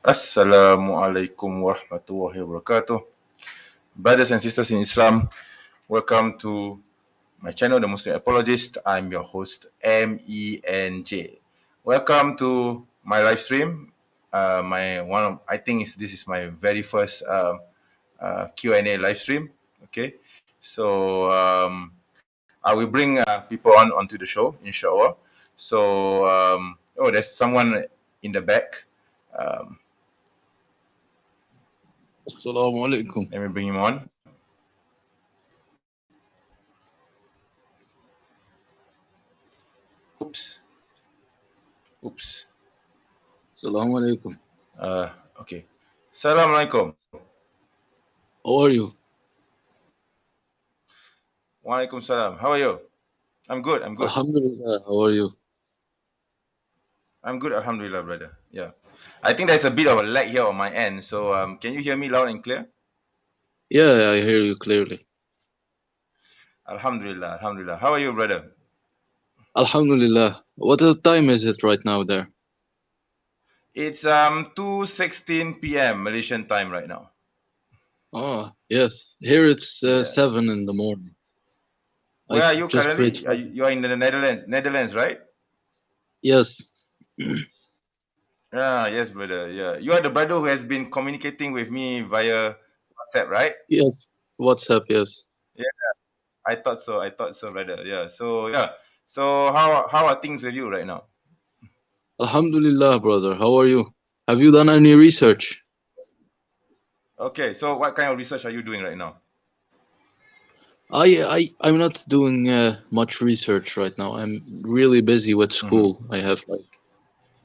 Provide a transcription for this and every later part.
Assalamualaikum warahmatullahi wabarakatuh. Brothers and sisters in Islam, welcome to my channel, The Muslim Apologist. I'm your host, MENJ. Welcome to my live stream. I think this is my very first Q&A live stream. Okay, so I will bring people onto the show, inshallah. So, there's someone in the back. Assalamu alaikum. Let me bring him on. Oops. Assalamu alaikum. Okay. Assalamu alaikum. How are you? Wa alaikum salam. How are you? I'm good. Alhamdulillah. How are you? I'm good, alhamdulillah, brother. Yeah. I think there's a bit of a lag here on my end. So can you hear me loud and clear? Yeah, I hear you clearly. Alhamdulillah. How are you, brother? Alhamdulillah. What time is it right now there? It's 2:16 p.m. Malaysian time right now. Oh, yes. Here it's Yes. 7 in the morning. Where are you currently? You are in the Netherlands, right? Yes. Yes, brother. Yeah. You are the brother who has been communicating with me via WhatsApp, right? Yes. WhatsApp, yes. Yeah. I thought so, brother. Yeah. So how are things with you right now? Alhamdulillah, brother. How are you? Have you done any research? Okay. So what kind of research are you doing right now? I'm not doing much research right now. I'm really busy with school. I have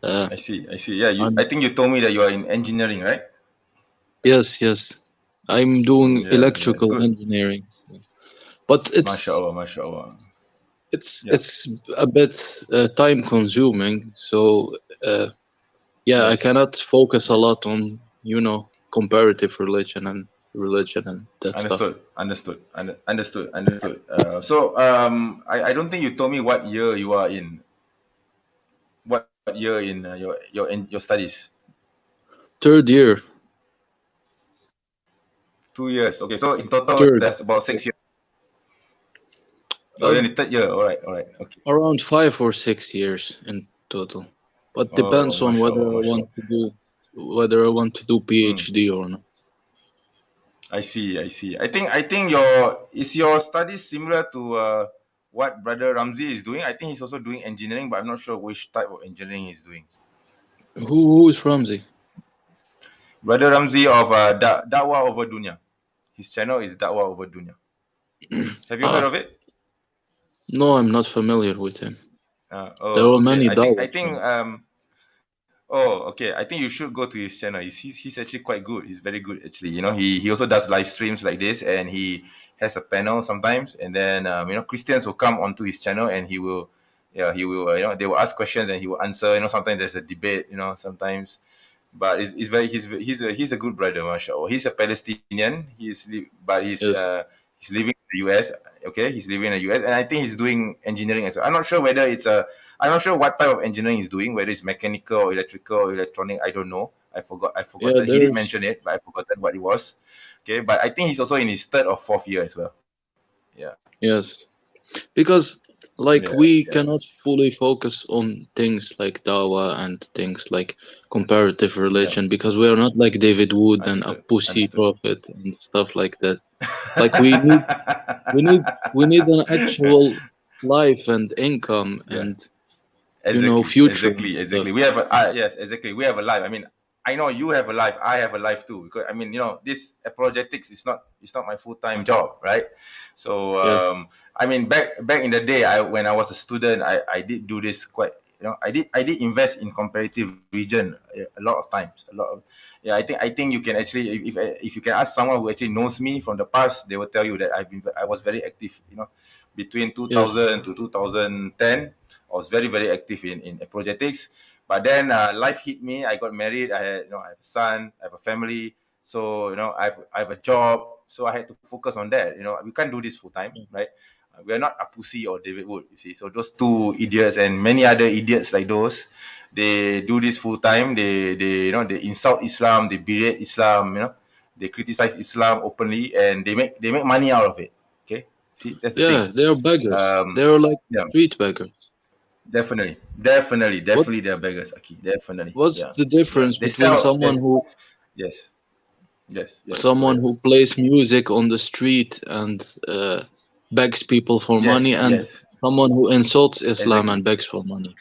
I see. Yeah. I think you told me that you are in engineering, right? Yes. I'm doing electrical engineering. But it's Mashallah. It's a bit time consuming, so I cannot focus a lot on comparative religion and that stuff. Understood. So I don't think you told me what year you are in. What year in your studies? Third year. 2 years. Okay. So in total, that's about 6 years. Oh, in the third year. All right. Okay. Around 5 or 6 years in total, but depends on whether I want to do PhD or not. I see. I think your studies similar to what Brother Ramzi is doing. I think he's also doing engineering, but I'm not sure which type of engineering he's doing. Who is Ramzi? Brother Ramzi of Da'wah Over Dunya. His channel is Da'wah Over Dunya. Have you heard of it? No, I'm not familiar with him. There are many Da'wah. Okay. I think you should go to his channel. He's actually quite good. He's very good actually. He also does live streams like this, and he has a panel sometimes. And then Christians will come onto his channel, and he will they will ask questions and he will answer. Sometimes there's a debate. Sometimes, but he's a good brother, mashallah. He's a Palestinian. He's living in the US. Okay, he's living in the US, and I think he's doing engineering as well. I'm not sure what type of engineering he's doing, whether it's mechanical or electrical or electronic. I don't know. I forgot. He did mention it, but I forgot what it was. Okay, but I think he's also in his third or fourth year as well. Yeah. Yes, because we cannot fully focus on things like Dawah and things like comparative religion because we are not like David Wood and a pussy prophet and stuff like that. Like we need an actual life and income and future. Exactly. We have exactly. We have a life. I mean, I know you have a life. I have a life too. Because I mean, this apologetics is not my full-time job, right? So I mean, back in the day, when I was a student, I did do this quite. I did invest in comparative religion a lot of times. I think you can actually, if you can ask someone who actually knows me from the past, they will tell you that I was very active. Between 2000 to 2010. I was very, very active in apologetics, but then life hit me. I got married. I have a son. I have a family. So I have a job. So I had to focus on that. We can't do this full time, right? We are not a pussy or David Wood, you see. So those two idiots and many other idiots like those, they do this full time. They they insult Islam, they berate Islam, they criticize Islam openly, and they make money out of it. Okay, see, that's the thing. Yeah, they are beggars. They are like Yeah, street beggars. What definitely they're beggars, Aki. Definitely, what's yeah, the yeah. difference They between sell. Yes, go someone ahead. who plays music on the street and begs people for money, and Yes, someone who insults Islam and exactly. begs for money?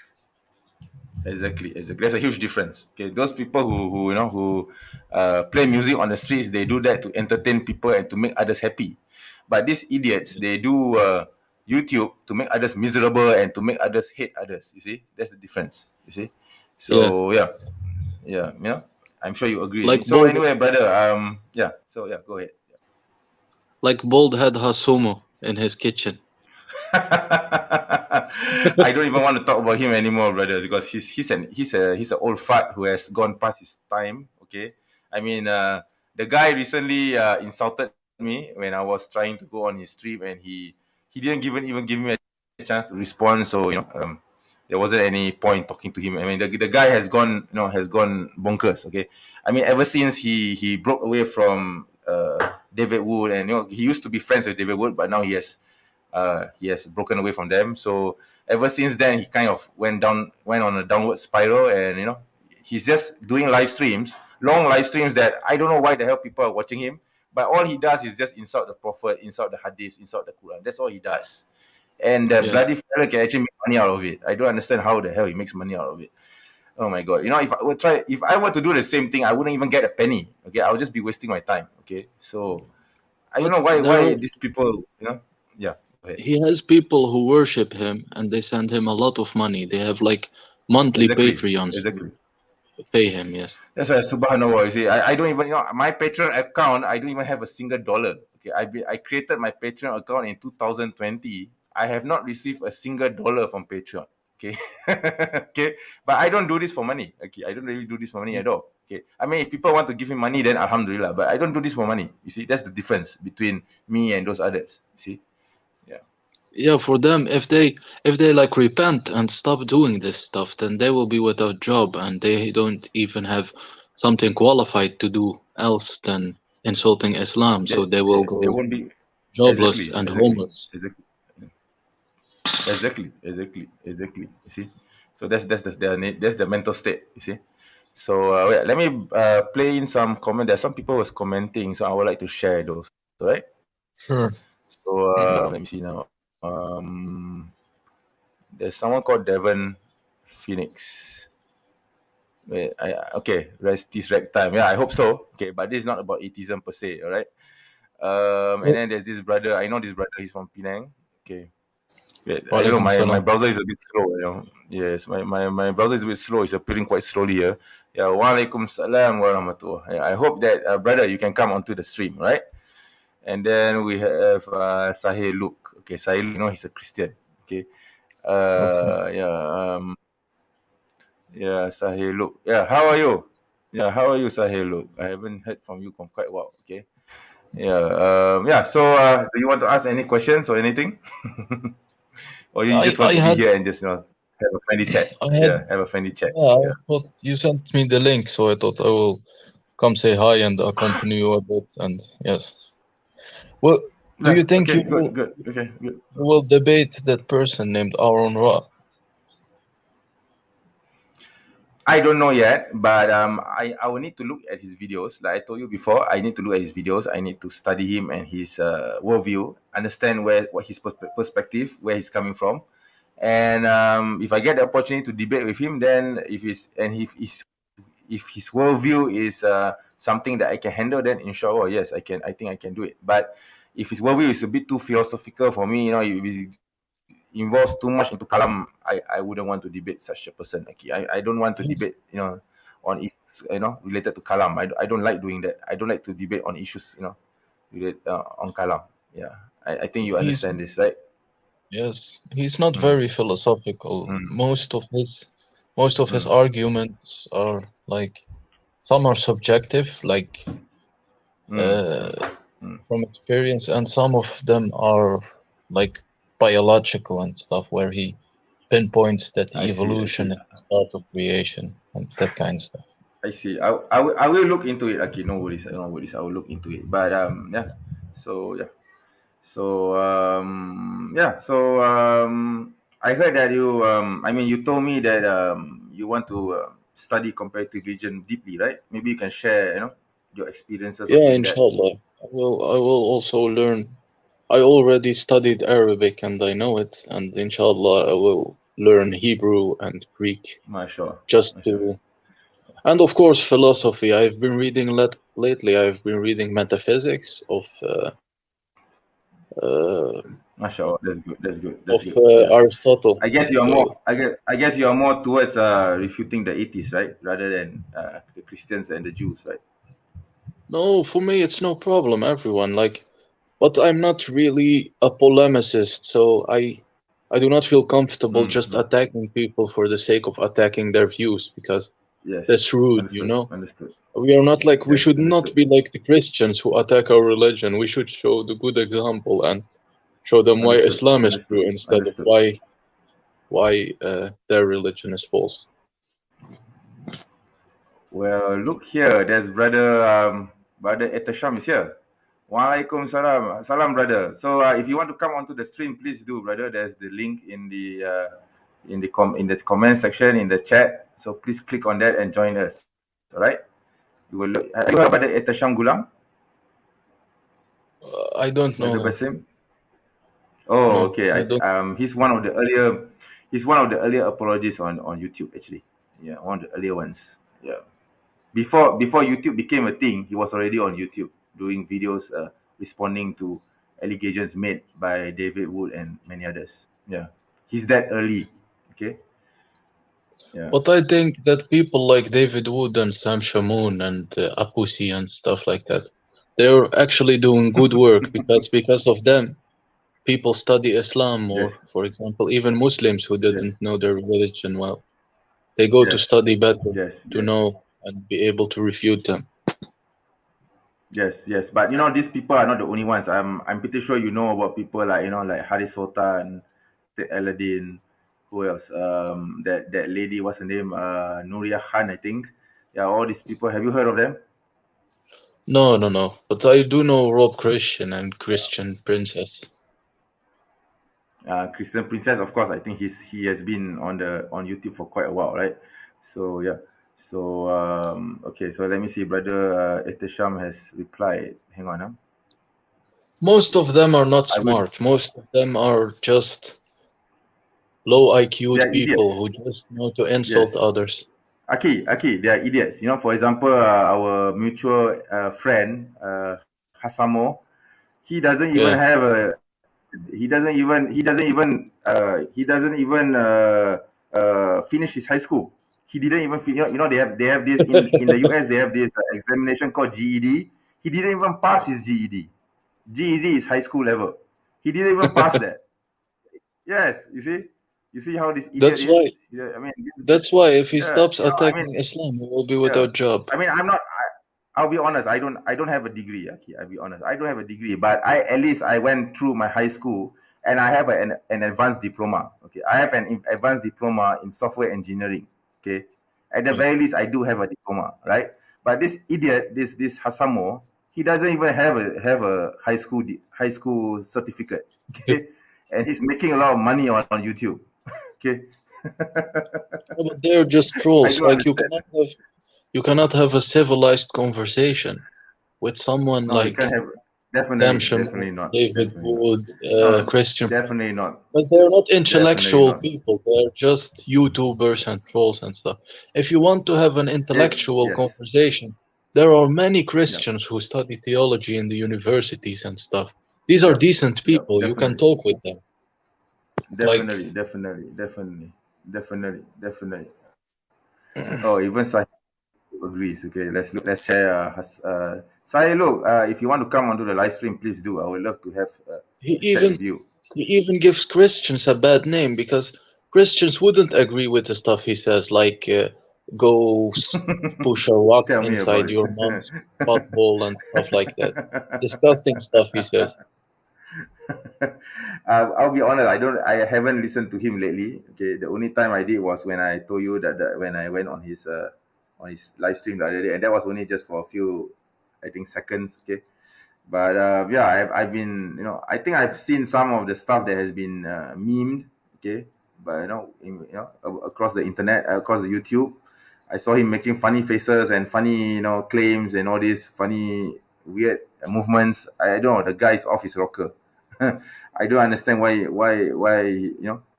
Exactly. There's a huge difference. Okay, those people who play music on the streets, they do that to entertain people and to make others happy. But these idiots, they do YouTube to make others miserable and to make others hate others. You see, that's the difference. You see, Yeah, so yeah. I'm sure you agree with like me. So anyway, brother, yeah. So yeah, go ahead. bald head Hasumo in his kitchen. I don't even want to talk about him anymore, brother, because he's an old fart who has gone past his time. Okay, I mean, the guy recently insulted me when I was trying to go on his stream, and he didn't even give me a chance to respond. So there wasn't any point talking to him. I mean, the guy has gone bonkers. Okay, I mean, ever since he broke away from David Wood, and he used to be friends with David Wood, but now he has broken away from them. So ever since then, he kind of went on a downward spiral, and he's just doing live streams, long live streams that I don't know why the hell people are watching him. But all he does is just insult the Prophet, insult the Hadith, insult the Quran. That's all he does. And the Yes, bloody fella can actually make money out of it. I don't understand how the hell he makes money out of it. Oh my god! If I were to do the same thing, I wouldn't even get a penny. Okay, I would just be wasting my time. Okay, so I don't but know why there are, these people. Yeah. Go ahead. he has people who worship him and they send him a lot of money. They have like monthly Exactly. Patreons Exactly. to pay him. Yes. That's why subhanallah. You see, I don't even my Patreon account. I don't even have a single dollar. Okay, I created my Patreon account in 2020. I have not received a single dollar from Patreon. Okay, okay, but I don't do this for money. Okay, I don't really do this for money at all. Okay, I mean, if people want to give me money, then alhamdulillah. But I don't do this for money. You see, that's the difference between me and those others. You see, yeah. Yeah, for them, if they like repent and stop doing this stuff, then they will be without job and they don't even have something qualified to do else than insulting Islam. So they will They go won't be jobless and homeless. exactly. Exactly. You see, so that's the mental state. You see, so wait, let me play in some comment. There's some people was commenting, so I would like to share those. Right. Sure. So let me see now. There's someone called Devon Phoenix. Wait, okay, rest this rag time. Yeah, I hope so. Okay, but this is not about atheism per se. All right. And then there's this brother. I know this brother. He's from Penang. Okay. Yeah, I don't know. Walaikum My salam. browser is a bit slow. Yes, my browser is a bit slow. It's appearing quite slowly here. Yeah, walaikum salam warahmatullah. Yeah, I hope that brother, you can come onto the stream, right? And then we have Sahil Luke. Okay, Sahil, he's a Christian. Okay. Okay. Yeah, Sahil Luke. Yeah, how are you? Yeah, how are you, Sahil Luke? I haven't heard from you from quite a while. Okay. Yeah. So, do you want to ask any questions or anything? Or you I just want I to be had here and just have a friendly chat? I had Yeah, have a friendly chat. yeah, I Yeah. thought you sent me the link, so I thought I will come say hi and accompany you a bit. And yes, well, do Yeah. you think Okay. Good. Okay. Good. you will debate that person named Aaron Ra? I don't know yet, but I will need to look at his videos. Like I told you before, I need to look at his videos. I need to study him and his worldview, understand what his perspective, where he's coming from, and if I get the opportunity to debate with him, then if his worldview is something that I can handle, then inshallah, yes, I can. I think I can do it. But if his worldview is a bit too philosophical for me, if it involves too much into kalam, I wouldn't want to debate such a person. Okay, I don't want to He's debate, on issues, related to kalam. I don't like doing that. I don't like to debate on issues, related on kalam. Yeah, I think you he's understand this, right? yes, he's not Mm, very philosophical. mm, Most of his mm, arguments are like some are subjective, like mm, uh, mm, from experience, and some of them are like biological and stuff, where he pinpoints that I see. I evolution see. is the start of creation and that kind of stuff. I see. I will look into it. Okay, no worries. No worries. I will look into it. But yeah. So yeah. So I heard that you I mean you told me that you want to study comparative religion deeply, right? Maybe you can share, your experiences Yeah, in that. inshallah. I will also learn. I already studied Arabic and I know it, and inshallah I will learn Hebrew and Greek Mashallah. just Mashallah. to, and of course philosophy. I've been reading lately. I've been reading metaphysics uh, Mashallah. That's good. That's good. That's good. Yeah. Aristotle. So I guess you are more towards refuting the atheists, right? Rather than the Christians and the Jews, right? no, for me it's no problem. Everyone but I'm not really a polemicist, so I do not feel comfortable just Mm-hmm. attacking people for the sake of attacking their views because Yes. that's rude, you Understood. know? Understood. We are not like we Yes. should not Understood. be like the Christians who attack our religion. We should show the good example and show them why Understood. Islam is Understood. true instead of Understood. why their religion is false. Well, look here. There's brother Etasham is here. Walaikum salam. Salam, brother. So if you want to come onto the stream, please do, brother. There's the link in the comment section in the chat. So please click on that and join us. All right. Have you heard brother Etasham Gulam, I don't know brother him. Basim? Oh, No, okay. I don't. He's one of the earlier apologists on YouTube actually. Yeah, one of the earlier ones. Yeah. Before YouTube became a thing, he was already on YouTube doing videos responding to allegations made by David Wood and many others. Yeah, he's that early. Okay. Yeah. But I think that people like David Wood and Sam Shamoon and Apusi and stuff like that, they're actually doing good work because of them, people study Islam more. Yes. For example, even Muslims who didn't Yes. know their religion well, they go to Yes. study better Yes. to Yes. know and be able to refute them. Yes. Yes. But these people are not the only ones. I'm pretty sure you know about people like like Haris Sultan, the Aladdin. Who else? That lady. What's her name? Nuria Khan, I think. Yeah. All these people. Have you heard of them? No, no, no. But I do know Rob Christian and Christian Princess. Christian Princess, of course, I think he has been on YouTube for quite a while, right? So yeah. So okay, so let me see. Brother Etesham has replied. Hang on, huh? Most Okay. of them are not I will. smart. Most of them are just low They IQ'd are people idiots. who just know to insult Yes. others. Aki, they are idiots. For example, our mutual friend Hasamo, he doesn't even Yeah. have a he doesn't even finish his high school. He didn't even they have this in the US, they have this examination called GED. He didn't even pass his GED. GED is high school level. He didn't even pass that. Yes, you see how this idiot That's why is. Yeah, I mean, this, that's why if he yeah, stops attacking Islam, he will be yeah. without job. I mean, I'll be honest. I don't have a degree. Okay, I'll be honest. I don't have a degree, but at least I went through my high school and I have an advanced diploma. Okay, I have an advanced diploma in software engineering. Okay, at the Yeah. very least, I do have a diploma, right? But this idiot, this Hasamo, he doesn't even have a high school certificate. Okay, and he's making a lot of money on YouTube. Okay, No, but they're just I trolls. do Like understand. you cannot have a civilized conversation with someone No, you like can't have. Sam Definitely Shamoon, not. David Definitely not. Wood, No, Christian definitely not. But they're not Definitely intellectual not. people. They're just YouTubers and trolls and stuff. If you want to have an intellectual Yes. conversation, there are many Yep. Christians who study theology in the universities and stuff. These are Yep. decent Yep. people. You can Definitely. talk with them. Like, Definitely. Definitely. Definitely. Definitely. Definitely. Oh, even Sahih agrees. Okay, let's share. Sahih, look. If you want to come onto the live stream, please do. I would love to have he a chat even with you. he even gives Christians a bad name because Christians wouldn't agree with the stuff he says, like go push a rock Tell me about inside it. your mom's butthole and stuff like that. Disgusting stuff he says. I'll be honest. I haven't listened to him lately. Okay, the only time I did was when I told you that when I went on his live stream the other day, and that was only just for a few, I think, seconds. Okay, but yeah, I've been, I think I've seen some of the stuff that has been memed. Okay, but across the internet, across the YouTube, I saw him making funny faces and funny, claims and all these funny weird movements. I don't know. The guy's off his rocker. I don't understand why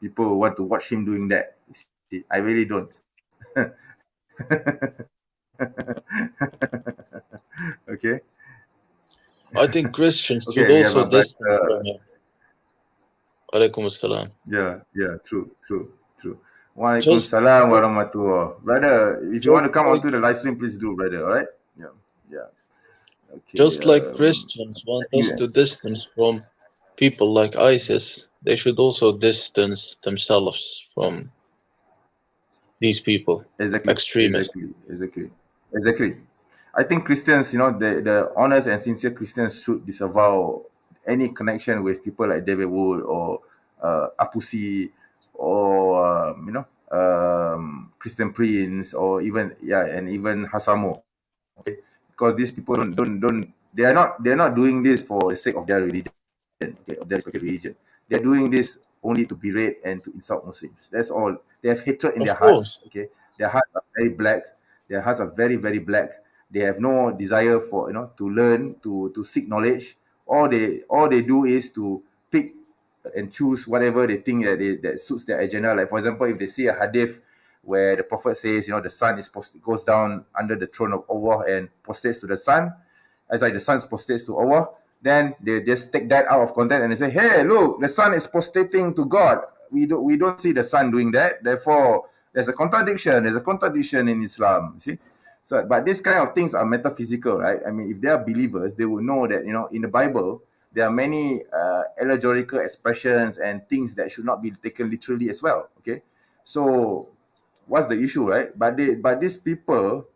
people want to watch him doing that. You see, I really don't. Okay. I think Christians should Okay. We have also our brother. distance from him. Alaikum assalam. Yeah. True. Waalaikum Just, salam warahmatullah. Brother, if you want just to come like, onto the live stream, please do, brother. All right. Yeah. Okay. just like Christians want us to distance from people like ISIS, they should also distance themselves from these people, extremists. Exactly. I think Christians, the honest and sincere Christians should disavow any connection with people like David Wood or Apusi or Christian Prince or even Hasamo. Okay, because these people don't they're not doing this for the sake of their religion. Okay, of their respective religion. They're doing this only to berate and to insult Muslims. That's all. They have hatred in Of their course, hearts. Okay, their hearts are very black. Their hearts are very, very black. They have no desire for to learn, to seek knowledge. All they do is to pick and choose whatever they think that suits their agenda. Like for example, if they see a hadith where the Prophet says, the sun goes down under the throne of Allah and prostrates to the sun, as like the sun prostrates to Allah, then they just take that out of context and they say, hey, look, the sun is prostrating to God. We don't see the sun doing that. Therefore, there's a contradiction. There's a contradiction in Islam. See? So, but these kind of things are metaphysical, right? I mean, if they are believers, they will know that, in the Bible, there are many allegorical expressions and things that should not be taken literally as well. Okay. So what's the issue, right? But these people,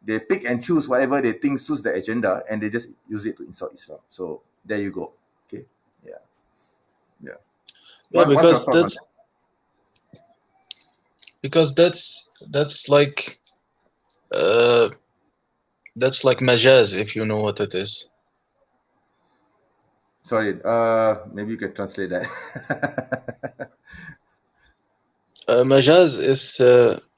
they pick and choose whatever they think suits the agenda, and they just use it to insult Islam. So there you go. Okay. Yeah. yeah, What's your thoughts on that? because that's like majaz, if you know what it is. Sorry, maybe you can translate that. Majaz is,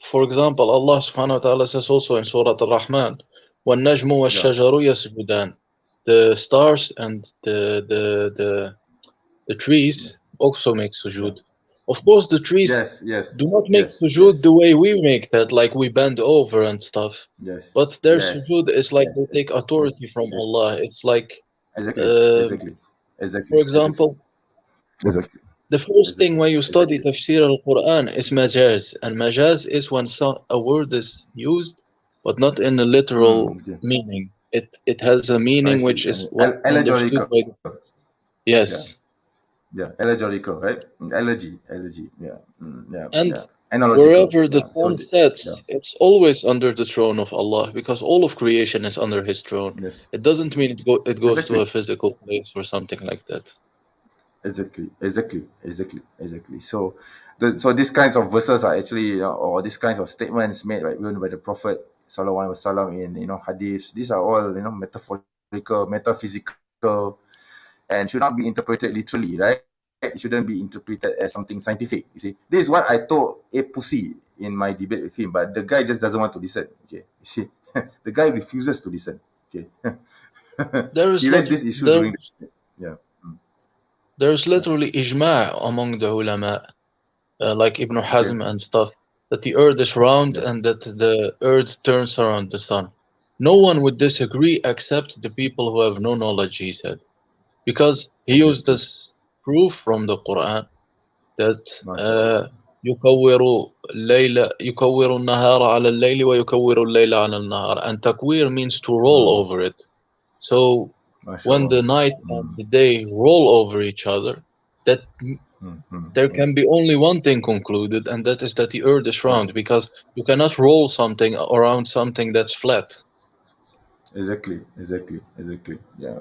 for example, Allah subhanahu wa ta'ala says also in Surah Al-Rahman, وَالنَّجْمُ وَالشَّجَرُ يَسْجُدَانِ. The stars and the trees also make sujood. Of course, the trees do not make sujood the way we make that, like we bend over and stuff. But their sujood is like they take authority from Allah. It's like, Exactly. for example, the first thing when you study tafsir al-Quran is majaz, and majaz is when a word is used, but not in a literal meaning. It has a meaning which is what's understood by yes. Yeah, allegorical, right? Elegy. Yeah. And Analogical. wherever the sun sets, it's always under the throne of Allah, because all of creation is under His throne. Yes. It doesn't mean it goes to a physical place or something like that. Exactly. So these kinds of verses are actually, or these kinds of statements made even by the Prophet Sallallahu Alaihi Wasallam in hadiths. These are all metaphorical, metaphysical, and should not be interpreted literally, right? It shouldn't be interpreted as something scientific. You see, this is what I told a pussy in my debate with him, but the guy just doesn't want to listen. Okay, you see, the guy refuses to listen. Okay, he raised this issue during There's literally ijma' among the ulama, like Ibn Hazm and stuff, that the earth is round and that the earth turns around the sun. No one would disagree except the people who have no knowledge, he said. Because he used this proof from the Quran that يكور النهار على الليل ويكور الليل على النهار, and takwir means to roll over it. So when the night and the day roll over each other, that there can be only one thing concluded, and that is that the earth is round, because you cannot roll something around something that's flat. Exactly. Yeah,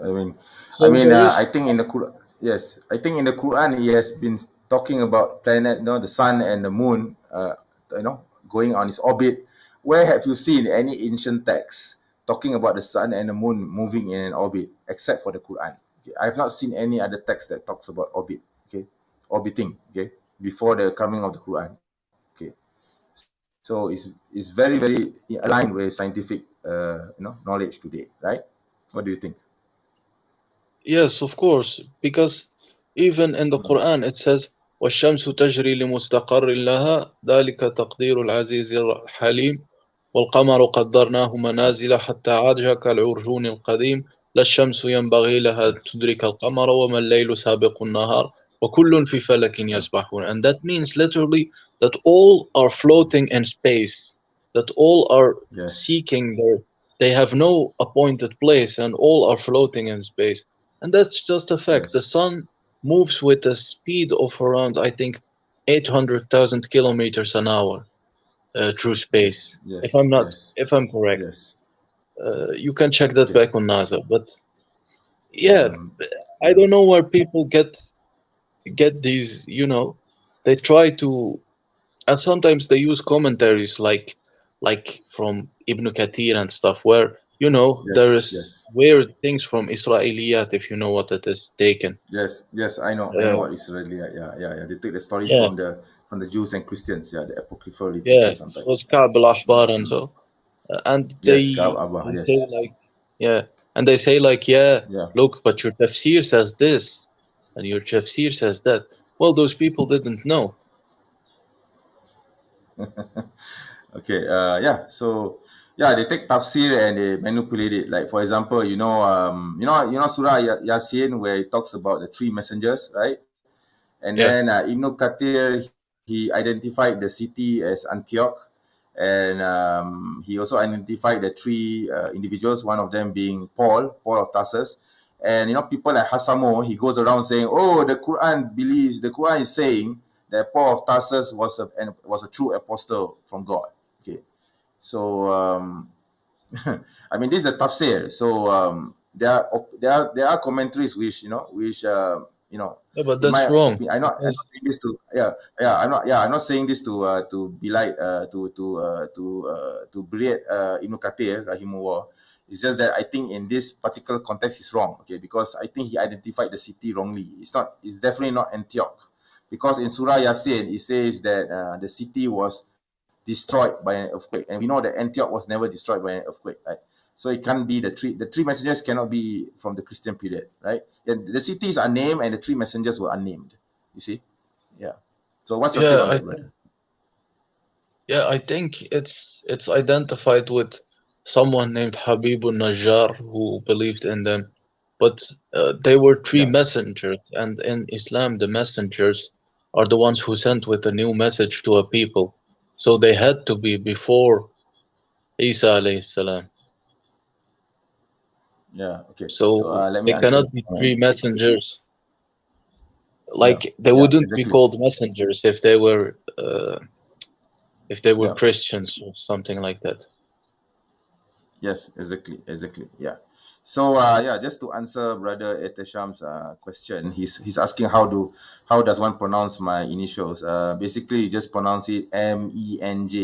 I think in the Quran. yes. I think in the Quran it has been talking about planet, the sun and the moon, going on its orbit. Where have you seen any ancient text talking about the sun and the moon moving in an orbit, except for the Quran? Okay. I have not seen any other text that talks about orbit. Okay, orbiting. Okay, before the coming of the Quran. Okay, so it's very very aligned with scientific knowledge today, right? What do you think? Yes, of course, because even in the Quran it says والشمس تجري لمستقر لها ذلك تقدير العزيز الحليم والقمر قدرناه منازل حتى عاد كالعرجون القديم لا الشمس ينبغي لها أن تدرك القمر وما الليل سابق النهار وكل في فلك يسبحون. And that means literally that all are floating in space, that all are seeking they have no appointed place and all are floating in space. And that's just a fact. The sun moves with a speed of around, I think, 800,000 kilometers an hour through space. If I'm correct. You can check that back on NASA. But yeah, I don't know where people get these, they try to, and sometimes they use commentaries like from Ibn Kathir and stuff, where there is weird things from Israeliyat, if you know what it is, taken. Yes, I know what Israeliyat. Yeah. They take the stories from the Jews and Christians. Yeah, the apocryphal literature sometimes. So it's Ka'b al-Ahbar and so, and they say like, and they say like, look, but your tafsir says this, and your tafsir says that. Well, those people didn't know. Okay. So they take tafsir and they manipulate it. Like for example, Surah Yasin, where it talks about the three messengers, right? And then Ibn Kathir, he identified the city as Antioch, and he also identified the three individuals, one of them being Paul of Tarsus. And people like Hassamo, he goes around saying, "Oh, the Quran is saying that Paul of Tarsus was a true apostle from God." Okay, so I mean, this is a tafsir. So there are commentaries which but that's wrong. I'm not saying this to I'm not saying this to belie to berate Ibn Kathir rahimahullah. It's just that I think in this particular context he's wrong. Okay, because I think he identified the city wrongly. It's definitely not Antioch, because in Surah Yasin it says that the city was destroyed by an earthquake, and we know that Antioch was never destroyed by an earthquake, right? So it can't be the three messengers cannot be from the Christian period, right? And the cities are named and the three messengers were unnamed. You see? Yeah. So what's your take on that, brother? I think it's identified with someone named Habibun Najjar who believed in them, but they were three messengers, and in Islam the messengers are the ones who sent with a new message to a people, so they had to be before Isa alayhi salam. Yeah. Okay. So they cannot be three messengers. Like they wouldn't be called messengers if they were Christians or something like that. Yes, exactly. Yeah. So just to answer brother Etesham's question, he's asking how does one pronounce my initials? Basically you just pronounce it MENJ.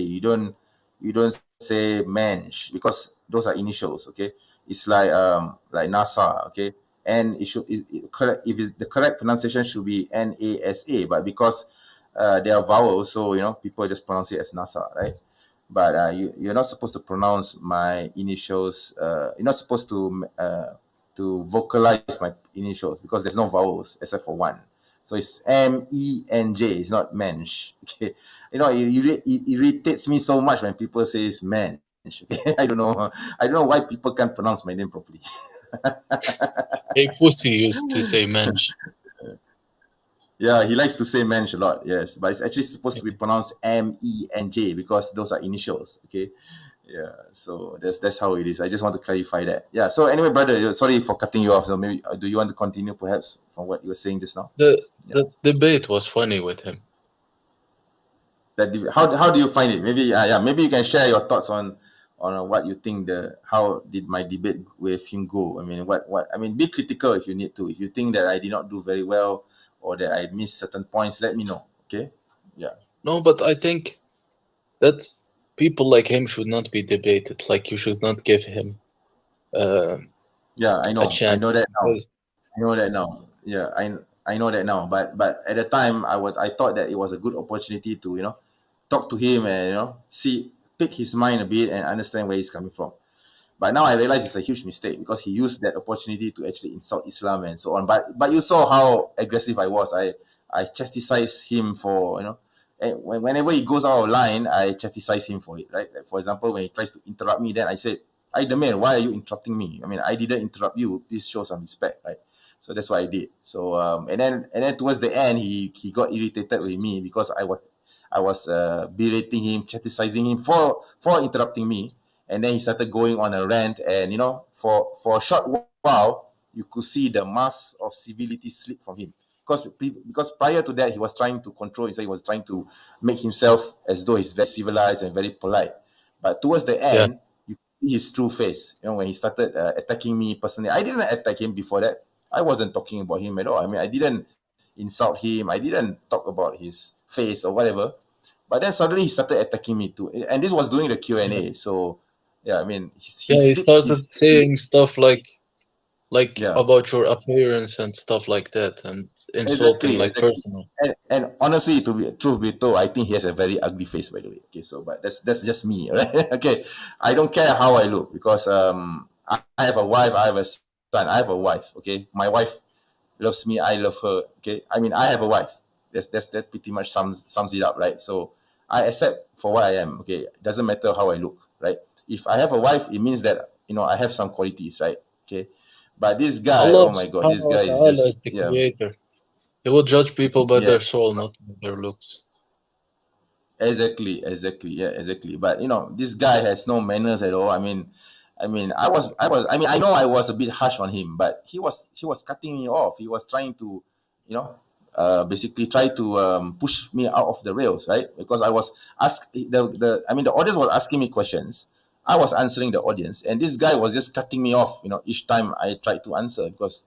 You don't say MENJ, because those are initials. Okay, it's like NASA. Okay, and correct, the correct pronunciation should be NASA, but because they are vowels, so people just pronounce it as NASA, right? But you're not supposed to pronounce my initials. You're not supposed to vocalize my initials, because there's no vowels except for one. So it's MENJ. It's not mensch. Okay, it irritates me so much when people say it's mensch. Okay? I don't know why people can't pronounce my name properly. A pussy used to say mensch. Yeah, he likes to say mensch a lot. Yes, but it's actually supposed to be pronounced MENJ, because those are initials. Okay. Yeah, so that's how it is. I just want to clarify that. Yeah. So anyway, brother, sorry for cutting you off. So maybe do you want to continue, perhaps, from what you were saying just now? The debate was funny with him. How do you find it? Maybe maybe you can share your thoughts on on what you think how did my debate with him go. I mean, what I mean, be critical if you need to. If you think that I did not do very well or that I missed certain points, let me know. Okay. Yeah. No, but I think that people like him should not be debated. Like you should not give him uh, Yeah, I a know. I chance know that now. because I know that now. Yeah, I know that now. But at the time, I thought that it was a good opportunity to talk to him and see pick his mind a bit and understand where he's coming from. But now I realize it's a huge mistake because he used that opportunity to actually insult Islam and so on. But you saw how aggressive I was. I chastised him for and whenever he goes out of line, I chastise him for it. Right. Like for example, when he tries to interrupt me, then I said, "I the man, why are you interrupting me? I mean, I didn't interrupt you. Please show some respect." Right. So that's what I did. So and then towards the end, he got irritated with me because I was berating him, chastising him for interrupting me, and then he started going on a rant, and for a short while you could see the mask of civility slip from him because prior to that he was trying to control himself. He was trying to make himself as though he's very civilized and very polite, but towards the yeah, end you see his true face. When he started attacking me personally. I didn't attack him before that. I wasn't talking about him at all. I mean, I didn't insult him. I didn't talk about his face or whatever. But then suddenly he started attacking me too, and this was during the Q and yeah, A. So yeah, I mean, he yeah. He slipped. started saying stuff like Yeah, about your appearance and stuff like that, and insulting like exactly. personal. And honestly, to be truth be told, I think he has a very ugly face, by the way. Okay, so but that's just me, right? Okay, I don't care how I look because I have a wife, I have a son, I have a wife. Okay, my wife loves me, I love her. Okay, I mean, I have a wife. That pretty much sums it up, right? So I accept for what I am. Okay, it doesn't matter how I look, right? If I have a wife, it means that I have some qualities, right? Okay, but this guy, Allah oh my god, this subhanahu wa guy is ta'ala just is the yeah, creator. He will judge people by yeah. their soul, not by their looks. Exactly, yeah, exactly. But this guy has no manners at all. I know I was a bit harsh on him, but he was cutting me off. He was trying to, you know, basically try to push me out of the rails, right? Because I was the audience was asking me questions. I was answering the audience, and this guy was just cutting me off, each time I tried to answer because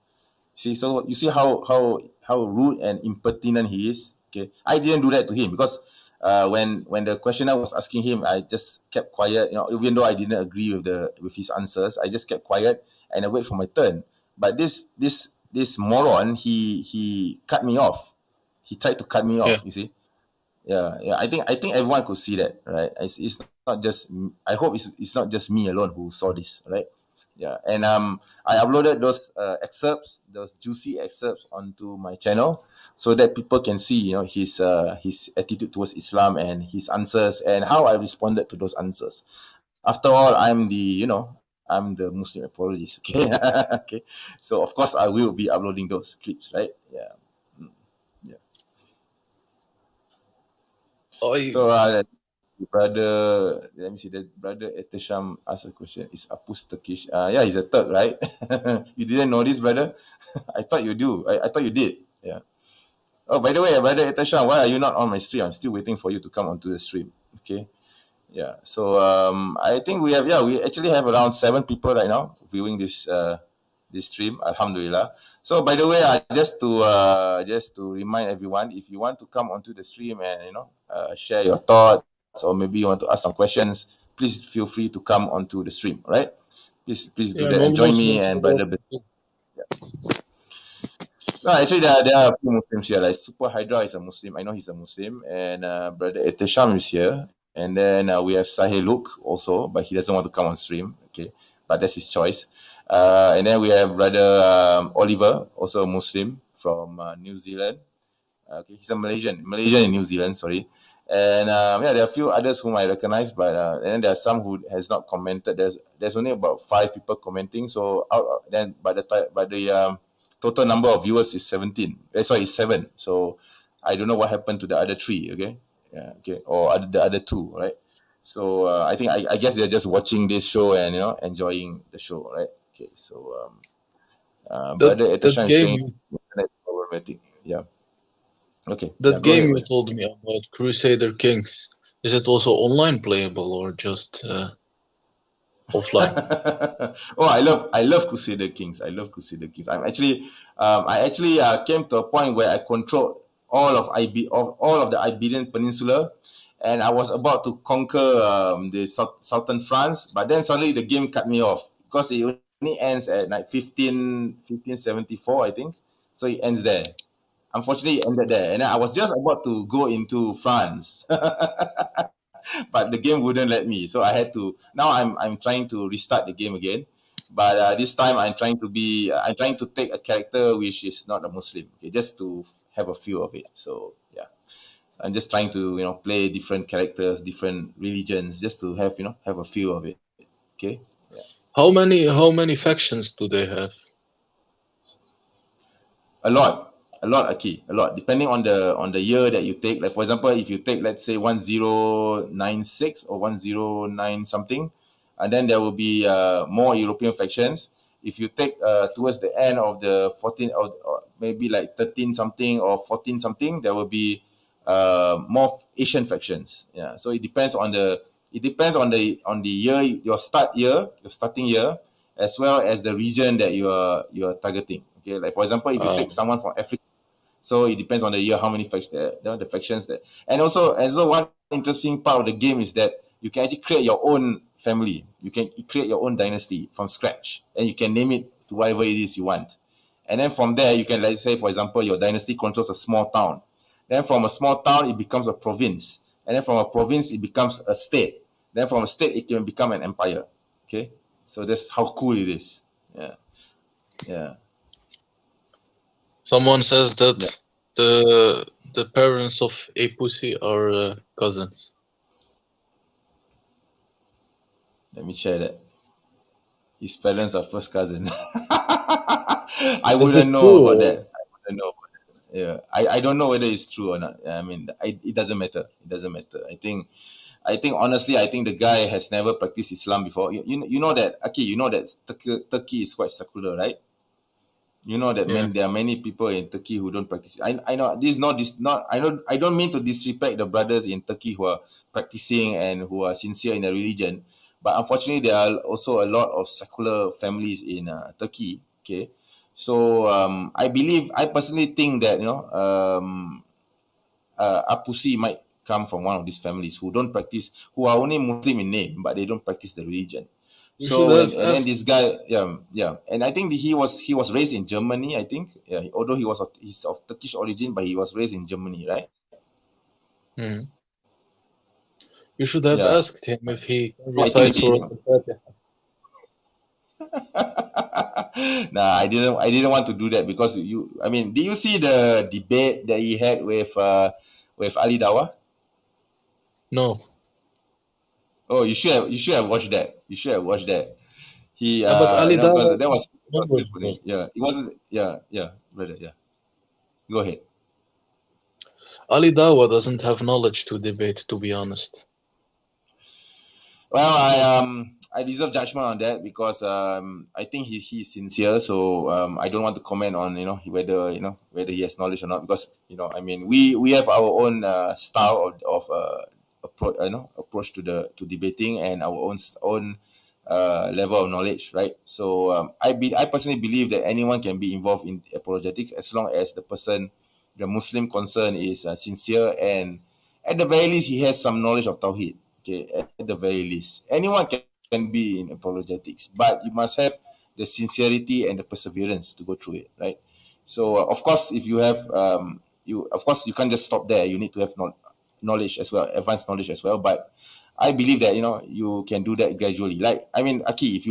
see, so you see how rude and impertinent he is. Okay, I didn't do that to him because when the questioner was asking him, I just kept quiet. Even though I didn't agree with his answers, I just kept quiet and I wait for my turn. But this moron, he cut me off. He tried to cut me Yeah. off. You see, yeah. I think everyone could see that, right? It's not just. I hope it's not just me alone who saw this, right? Yeah, and I uploaded those excerpts, those juicy excerpts onto my channel, so that people can see, his attitude towards Islam and his answers and how I responded to those answers. After all, I'm the Muslim apologist. Okay, okay. So of course I will be uploading those clips, right? Yeah, yeah. I So brother, let me see. The brother Etesham asked a question. Is Apus Turkish? Yeah, he's a Turk, right? You didn't know this, brother? I thought you do. I thought you did. Yeah. Oh, by the way, brother Etesham, why are you not on my stream? I'm still waiting for you to come onto the stream. Okay. Yeah. So I think we actually have around 7 people right now viewing this stream. Alhamdulillah. So by the way, just to remind everyone, if you want to come onto the stream and share your thoughts, or maybe you want to ask some questions, please feel free to come onto the stream. All right. Please do yeah, that and join me non-Muslims and are brother. also No, actually, there are a few Muslims here. Like Super Hydra is a Muslim. I know he's a Muslim, and brother Etesham is here, and then we have Sahil Luke also, but he doesn't want to come on stream. Okay, but that's his choice. And then we have brother Oliver, also a Muslim from New Zealand. Okay, he's a Malaysian in New Zealand. Sorry, and yeah, there are a few others whom I recognize, but and then there are some who has not commented. There's only about 5 people commenting. So then by the total number of viewers is 17. Sorry, is 7. So I don't know what happened to the other 3. Okay, yeah, okay, or the other 2, right? So I guess they're just watching this show and enjoying the show, right? Okay, so that brother that Eteshan is game saying you internet is problematic. Yeah. Okay. Yeah. that Go game ahead, you brother. told me about Crusader Kings, is it also online playable or just offline? Oh, I love Crusader Kings. I love Crusader Kings. I actually came to a point where I controlled all of the Iberian Peninsula, and I was about to conquer the southern France, but then suddenly the game cut me off because it only ends at like 1574, I think. So it ends there. Unfortunately, it ended there, and then I was just about to go into France. But the game wouldn't let me, so I had to. Now I'm trying to restart the game again, but this time I'm trying to take a character which is not a Muslim, okay, just to have a feel of it. So yeah, I'm just trying to play different characters, different religions, just to have a feel of it. Okay, yeah. How many factions do they have? A lot, Aki, a lot. Depending on the year that you take. Like for example, if you take, let's say, 1096 or 109 something, and then there will be more European factions. If you take towards the end of the 14, or maybe like 13 something or 14 something, there will be more Asian factions. Yeah. So it depends on the year, your starting year, as well as the region that you are targeting. Okay, like for example, if you take someone from Africa, so it depends on the year how many the factions that, and so one interesting part of the game is that you can actually create your own family. You can create your own dynasty from scratch, and you can name it to whatever it is you want. And then from there, you can, let's say, for example, your dynasty controls a small town. Then from a small town, it becomes a province, and then from a province, it becomes a state. Then from a state, it can become an empire. Okay, so that's how cool it is. Yeah, yeah. Someone says that Yeah. the parents of a pussy are cousins. Let me share that. His parents are first cousins. I Is wouldn't it know about true? that. I wouldn't know about that. Yeah, I don't know whether it's true or not. I mean, it doesn't matter. It doesn't matter. I think honestly, I think the guy has never practiced Islam before. You know that, okay, you know that Turkey is quite secular, right? You know that Yeah. there are many people in Turkey who don't practice. I know this not I don't mean to disrespect the brothers in Turkey who are practicing and who are sincere in their religion, but unfortunately there are also a lot of secular families in Turkey. Okay, so I personally think that Apusi might come from one of these families who are only Muslim in name, but they don't practice the religion. You should So have and then asked. this guy, yeah, and I think he was raised in Germany. I think, yeah, although he's of Turkish origin, but he was raised in Germany, right? Hmm. You should have Yeah. asked him if he can So I think recite maybe, Surah Al-Fatiha. nah, I didn't want to do that because I mean, did you see the debate that he had with Ali Dawah? No. Oh, you should have watched that. You should have watched that. He Yeah, but Ali because Dawah that was is it was really funny. knowledgeable. Yeah, it wasn't. Yeah, yeah, brother. Yeah, go ahead. Ali Dawah doesn't have knowledge to debate, to be honest. Well, I deserve judgment on that because I think he's sincere. So I don't want to comment on whether he has knowledge or not, because I mean, we have our own style of approach to debating, and our own level of knowledge, right? So I personally believe that anyone can be involved in apologetics as long as the Muslim concern is sincere, and at the very least he has some knowledge of Tawhid. Okay, at the very least, anyone can be in apologetics, but you must have the sincerity and the perseverance to go through it, right? So of course, if you have you can't just stop there. You need to have knowledge as well, advanced knowledge as well. But I believe that you can do that gradually. Like, I mean, Aki, if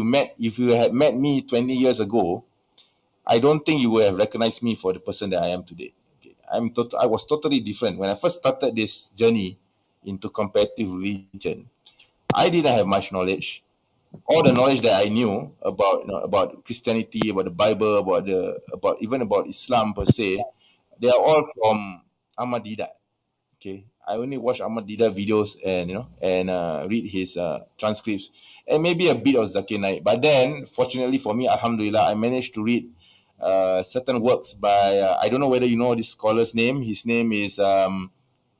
you had met me 20 years ago, I don't think you would have recognized me for the person that I am today. Okay. I was totally different when I first started this journey into comparative religion. I didn't have much knowledge. All the knowledge that I knew about Christianity, about the Bible, about Islam per se, they are all from Ahmad Didat. Okay, I only watch Ahmad Didat videos, and read his transcripts, and maybe a bit of Zakir Naik. But then, fortunately for me, Alhamdulillah, I managed to read certain works by I don't know whether you know this scholar's name. His name is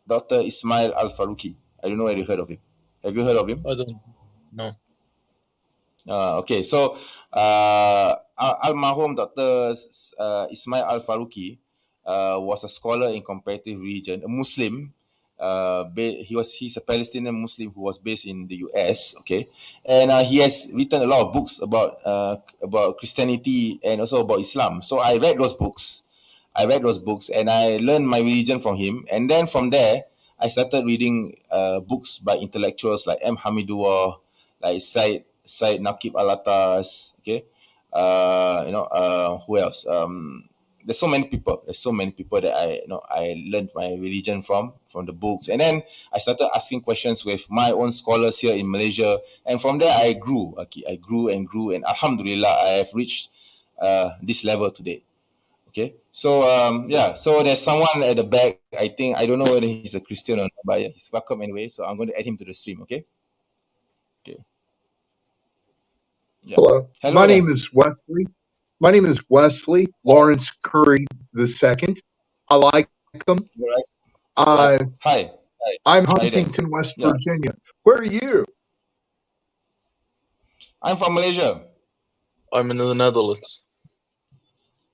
Dr. Ismail Al Faruqi. I don't know whether you heard of him. Have you heard of him? I don't know. Okay, so Al-Mahum Dr. Ismail Al-Faruqi was a scholar in comparative religion, a Muslim. He's a Palestinian Muslim who was based in the US. Okay, and he has written a lot of books about Christianity and also about Islam. So I read those books. And I learned my religion from him. And then from there, I started reading books by intellectuals like M. Hamidullah, like Said Naqib Alatas. Okay, who else? There's so many people. That I learned my religion from the books, and then I started asking questions with my own scholars here in Malaysia, and from there I grew. Okay, I grew and grew, and Alhamdulillah, I have reached this level today. Okay, so so there's someone at the back. I don't know whether he's a Christian or not, but yeah, he's welcome anyway. So I'm going to add him to the stream. Okay. Okay. Yeah. Hello. Hello My there. name is Wesley. My name is Wesley Lawrence Curry II. I like him. Right. Hi. I'm Hi there. Huntington, West Yeah. Virginia. Where are you? I'm from Malaysia. I'm in the Netherlands.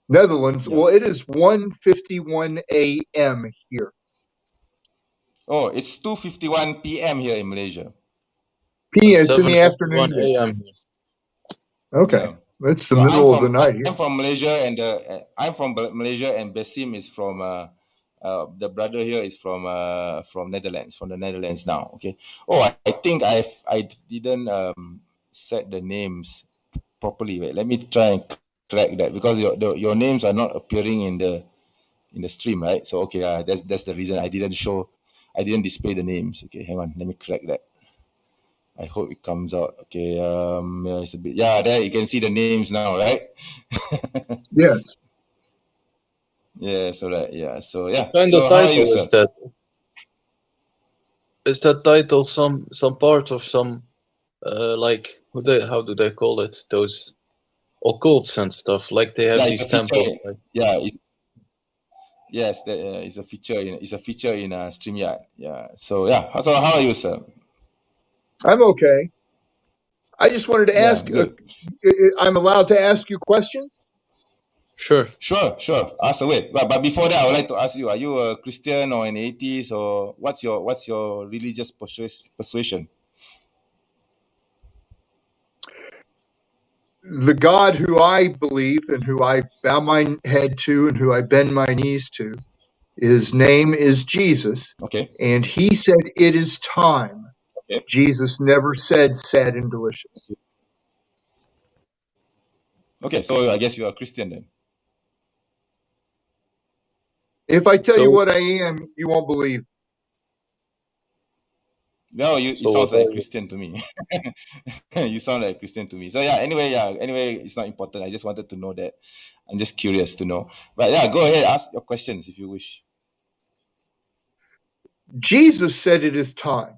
Netherlands. Yeah. Well, it is 1:51 a.m. here. Oh, it's 2:51 p.m. here in Malaysia. It's in the afternoon. 7:51 a.m. Okay. Yeah. It's the middle of the night here. I'm from Malaysia, and Malaysia, and Basim is from the brother here is from Netherlands, from the Netherlands now. Okay. Oh, I think I didn't set the names properly. Wait, let me try and correct that, because your names are not appearing in the stream, right? So okay, that's the reason I didn't display the names. Okay, hang on, let me correct that. I hope it comes out. Okay, it's a bit, there you can see the names now, right? Yes. Yeah, so that, so yeah. What kind So of how are you, title sir? is that? Is that title some part of some like how do they call it? Those occults and stuff, like they have these temples. Right? Yeah, yes, that is a feature. It's a feature in StreamYard. Yeah. So yeah. So how are you, sir? I'm okay. I just wanted to ask. Good. I'm allowed to ask you questions? Sure. Ask away. But before that, I would like to ask you: are you a Christian or an atheist, or what's your religious persuasion? The God who I believe and who I bow my head to and who I bend my knees to, his name is Jesus. Okay. And he said, "It is time." Okay. Jesus never said sad and delicious. Okay, so I guess you are a Christian then. If I tell you what I am, you won't believe. No, you sound like a Christian to me. You sound like a Christian to me. So anyway, it's not important. I just wanted to know that. I'm just curious to know. But go ahead, ask your questions if you wish. Jesus said it is time.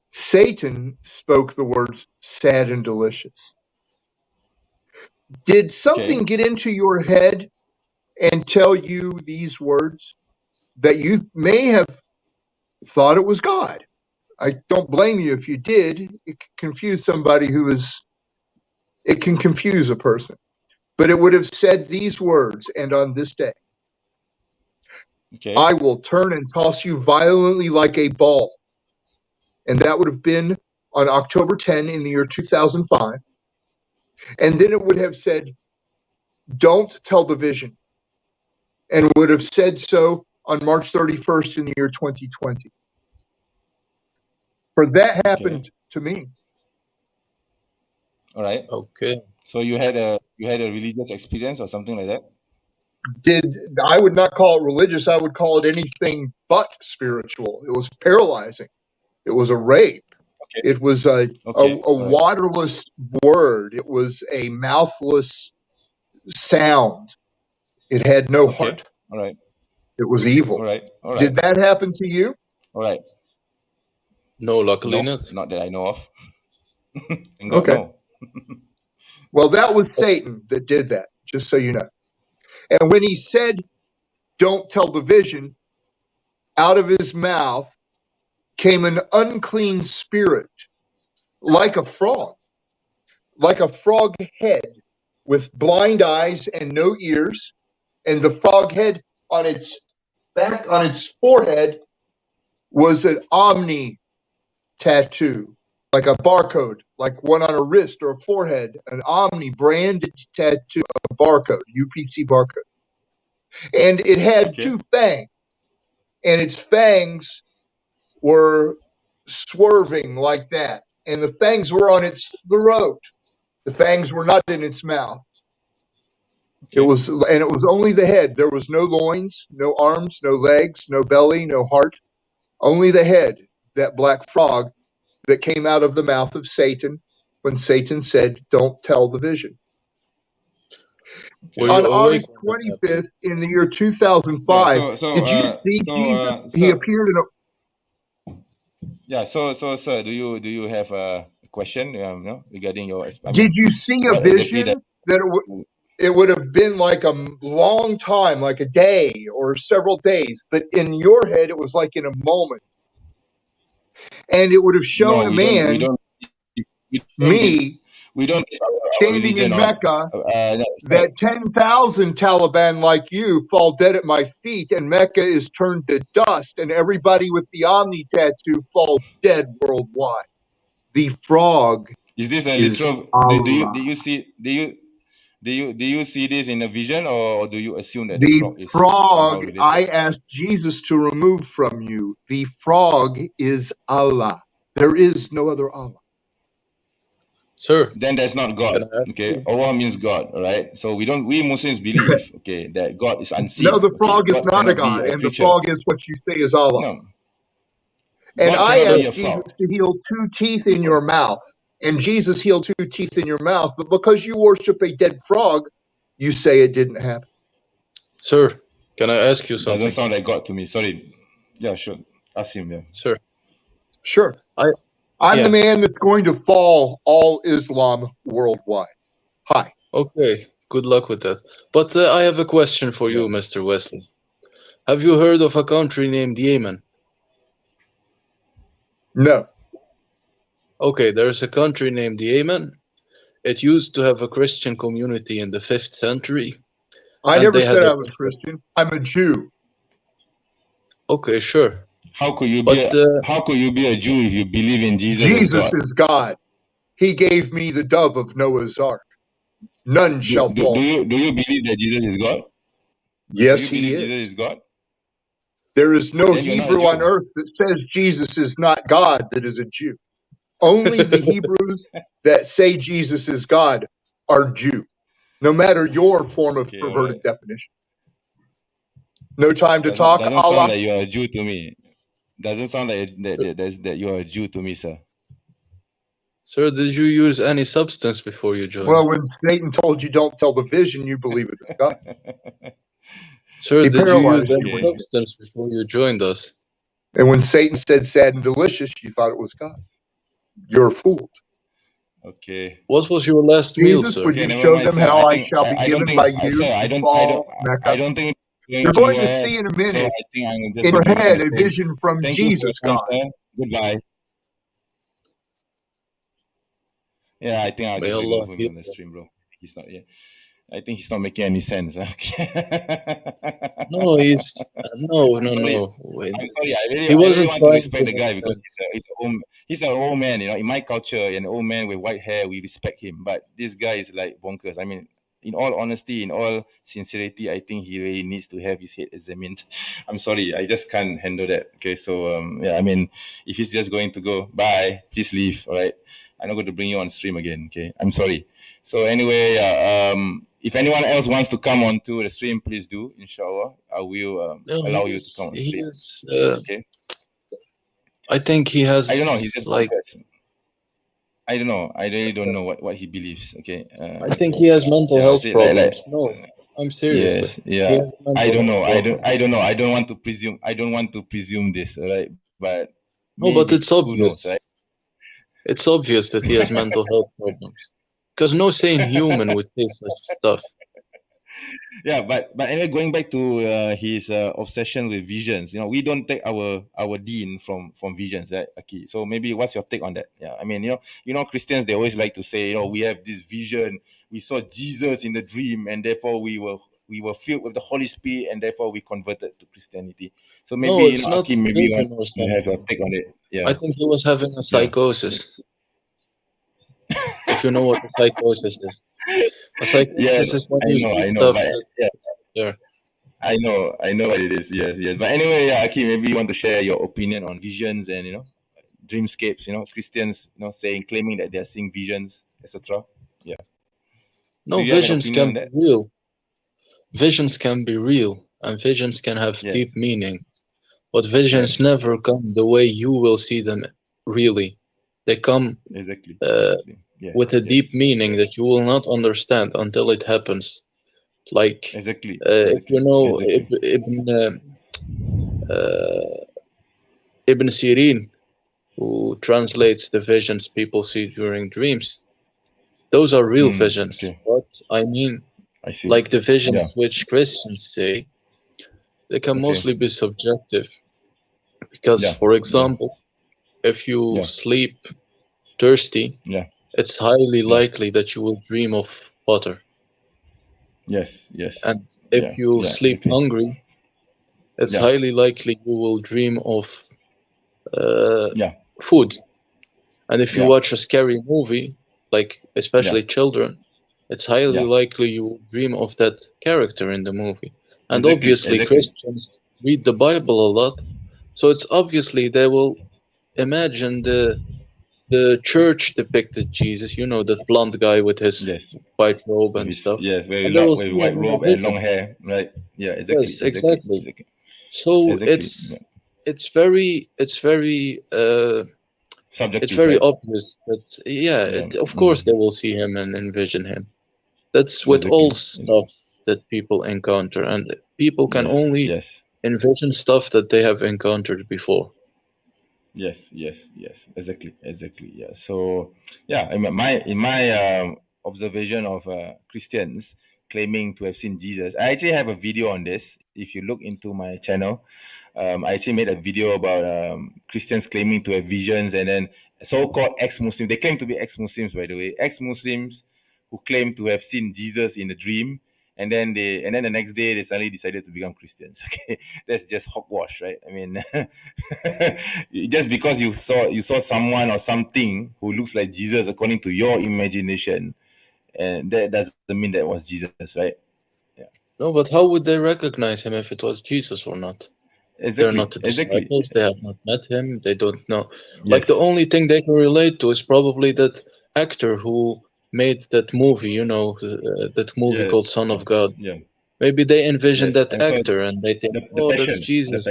Satan spoke the words sad and delicious. Did something get into your head and tell you these words that you may have thought it was God? I don't blame you if you did. It can confuse somebody it can confuse a person. But it would have said these words, and on this day, I will turn and toss you violently like a ball. And that would have been on October 10 in the year 2005. And then it would have said, don't tell the vision. And would have said so on March 31st in the year 2020. For that happened to me. All right. Okay. So you had a religious experience or something like that? I would not call it religious. I would call it anything but spiritual. It was paralyzing. It was a rape. Okay. It was a waterless word. It was a mouthless sound. It had no heart. All right. It was evil. All right. Did that happen to you? All right. No, luckily not. Not that I know of. Okay. No. Well, that was Satan that did that, just so you know. And when he said, don't tell the vision, out of his mouth came an unclean spirit, like a frog. like a frog head with blind eyes and no ears, and the frog head on its back, on its forehead, was an omni tattoo, like a barcode, like one on a wrist or a forehead, an omni branded tattoo, a barcode, UPC barcode. And it had two fangs, and its fangs were swerving like that, and the fangs were on its throat. The fangs were not in its mouth. It was only the head. There was no loins, no arms, no legs, no belly, no heart. Only the head, that black frog that came out of the mouth of Satan when Satan said, "Don't tell the vision." On August 25th in the year 2005, did you see Jesus? He appeared in a... Yeah. So, sir, do you have a question? Regarding your. Did you see a vision that it would have been like a long time, like a day or several days, but in your head it was like in a moment, and it would have shown a man, we don't standing in Mecca, that 10,000 Taliban like you fall dead at my feet, and Mecca is turned to dust, and everybody with the Omni tattoo falls dead worldwide. The frog is this a literal? Do you see this in a vision, or do you assume that the frog is somehow related? I asked Jesus to remove from you. The frog is Allah. There is no other Allah. Sir. Then that's not God. Okay, Allah means God, right? So we Muslims believe, okay, that God is unseen. No, the frog is not a God, and the frog is what you say is Allah. No. And I asked Jesus to heal 2 teeth in your mouth, and Jesus healed 2 teeth in your mouth, but because you worship a dead frog, you say it didn't happen. Sir, can I ask you something? Doesn't sound like God to me. Sorry. Yeah, sure. Ask him. Yeah. Sir. Sure. I'm the man that's going to fall all Islam worldwide. Hi. Okay. Good luck with that. But I have a question for you, Mr. Wesley. Have you heard of a country named Yemen? No. Okay, there's a country named Yemen. It used to have a Christian community in the 5th century. I never said I was Christian. I'm a Jew. Okay, sure. How could you be a Jew if you believe in Jesus? Jesus is God. He gave me the dove of Noah's Ark. None shall fall. Do you believe that Jesus is God? Yes, he is. Jesus is God? There is no Hebrew on earth that says Jesus is not God that is a Jew. Only the Hebrews that say Jesus is God are Jew, no matter your form of perverted definition. No time to talk. Doesn't sound like you are a Jew to me. Doesn't sound like that you are a Jew to me, sir. Sir, did you use any substance before you joined? Well, when Satan told you don't tell the vision, you believe it is God. Sir, did you use any substance before you joined us? And when Satan said sad and delicious, you thought it was God. You're fooled. Okay. What was your last meal, sir? Would you show them how I shall be given by you? Sir, I don't think you're going to see in a minute in your head a vision from Jesus, God. Goodbye. Yeah, I think I'll just remove him from the stream, bro. He's not. Yeah, I think he's not making any sense. No, no. Wait. I'm sorry. I really want to respect the guy because he's an old man. You know, in my culture, an old man with white hair, we respect him. But this guy is like bonkers. I mean, in all honesty, in all sincerity, I think he really needs to have his head examined. I'm sorry, I just can't handle that. Okay, so I mean, if he's just going to go, bye, please leave. All right, I'm not going to bring you on stream again. Okay, I'm sorry. So anyway, if anyone else wants to come on to the stream, please do. Inshallah, I will allow you to come on stream. Okay. I think he has. I don't know. He's just like. I don't know. I really don't know what he believes. Okay. I think he has mental health problems. No, I'm serious. Yes. Yeah. I don't know. I don't know. I don't want to presume this. Right. But no, but it's obvious. Knows, right? It's obvious that he has mental health problems because no sane human would say such stuff. Yeah, but anyway, going back to his obsession with visions, we don't take our deen from visions, right? Okay, so maybe what's your take on that? Yeah, I mean, Christians, they always like to say, we have this vision, we saw Jesus in the dream, and therefore we were filled with the Holy Spirit, and therefore we converted to Christianity. So maybe, No, it's not Akim, maybe you want vision or to have your something. take on it. I Yeah, think he was having a yeah. psychosis. If you know what a psychosis is. A Yeah, psychosis is when I you know, see I know, stuff but that yeah. there. I know what it is. Yes, yes. But anyway, yeah, Aki, maybe you want to share your opinion on visions and dreamscapes. Christians, claiming that they are seeing visions, etc. Yeah. Do No, you have an visions opinion can on be that? real. Visions can be real, and visions can have Yes. deep meaning. But visions Yes. never come the way you will see them really. They come Exactly. uh, Exactly. Yes. with a deep Yes. meaning Yes. that you will not understand until it happens. Like, Exactly. if you Exactly. know Exactly. uh, Ibn Sirin, who translates the visions people see during dreams, those are real visions. Okay. But I mean, I see. like the visions Yeah. which Christians say, they can Okay. mostly be subjective. Because, Yeah. for Yeah. example, if you Yeah. sleep thirsty, Yeah. it's highly Yeah. likely that you will dream of water. Yes. Yes. And if Yeah. you Yeah. sleep Exactly. hungry, it's Yeah. highly likely you will dream of uh, Yeah. food. And if you Yeah. watch a scary movie, like Yeah. especially children, it's highly Yeah. likely you will dream of that character in the movie. And Exactly. obviously, Exactly. Christians read the Bible a lot, so it's obviously they will imagine the church depicted Jesus, that blonde guy with his Yes. white robe With and his stuff, yes, very and they long, will with see him white in a robe and long vision. hair, right? Yeah, exactly, Yes, exactly, exactly. exactly, So exactly. it's Yeah. it's very it's very uh it's Subjective, very right? obvious that Yeah. of course they will see him and envision him. That's with all Exactly. stuff that people encounter, and people can Yes. only Yes. envision stuff that they have encountered before. Yes. Yes. Yes. Exactly. Exactly. Yeah. So, yeah, in my observation of Christians claiming to have seen Jesus, I actually have a video on this. If you look into my channel, I actually made a video about Christians claiming to have visions, and then so-called ex-Muslims. They claim to be ex-Muslims, by the way, ex-Muslims who claim to have seen Jesus in a dream, and then the next day they suddenly decided to become Christians. Okay, that's just hogwash, right? I mean, just because you saw someone or something who looks like Jesus according to your imagination, and that doesn't mean that was Jesus, right? Yeah, No, but how would they recognize him if it was Jesus or not? They're exactly, not the exactly. disciples, they have not met him, they don't know. Like the Yes, only thing they can relate to is probably that actor who made that movie, that movie yeah, called Son of God. yeah. Maybe they envision Yes, that and so actor and they think, the oh, that's passion, Jesus.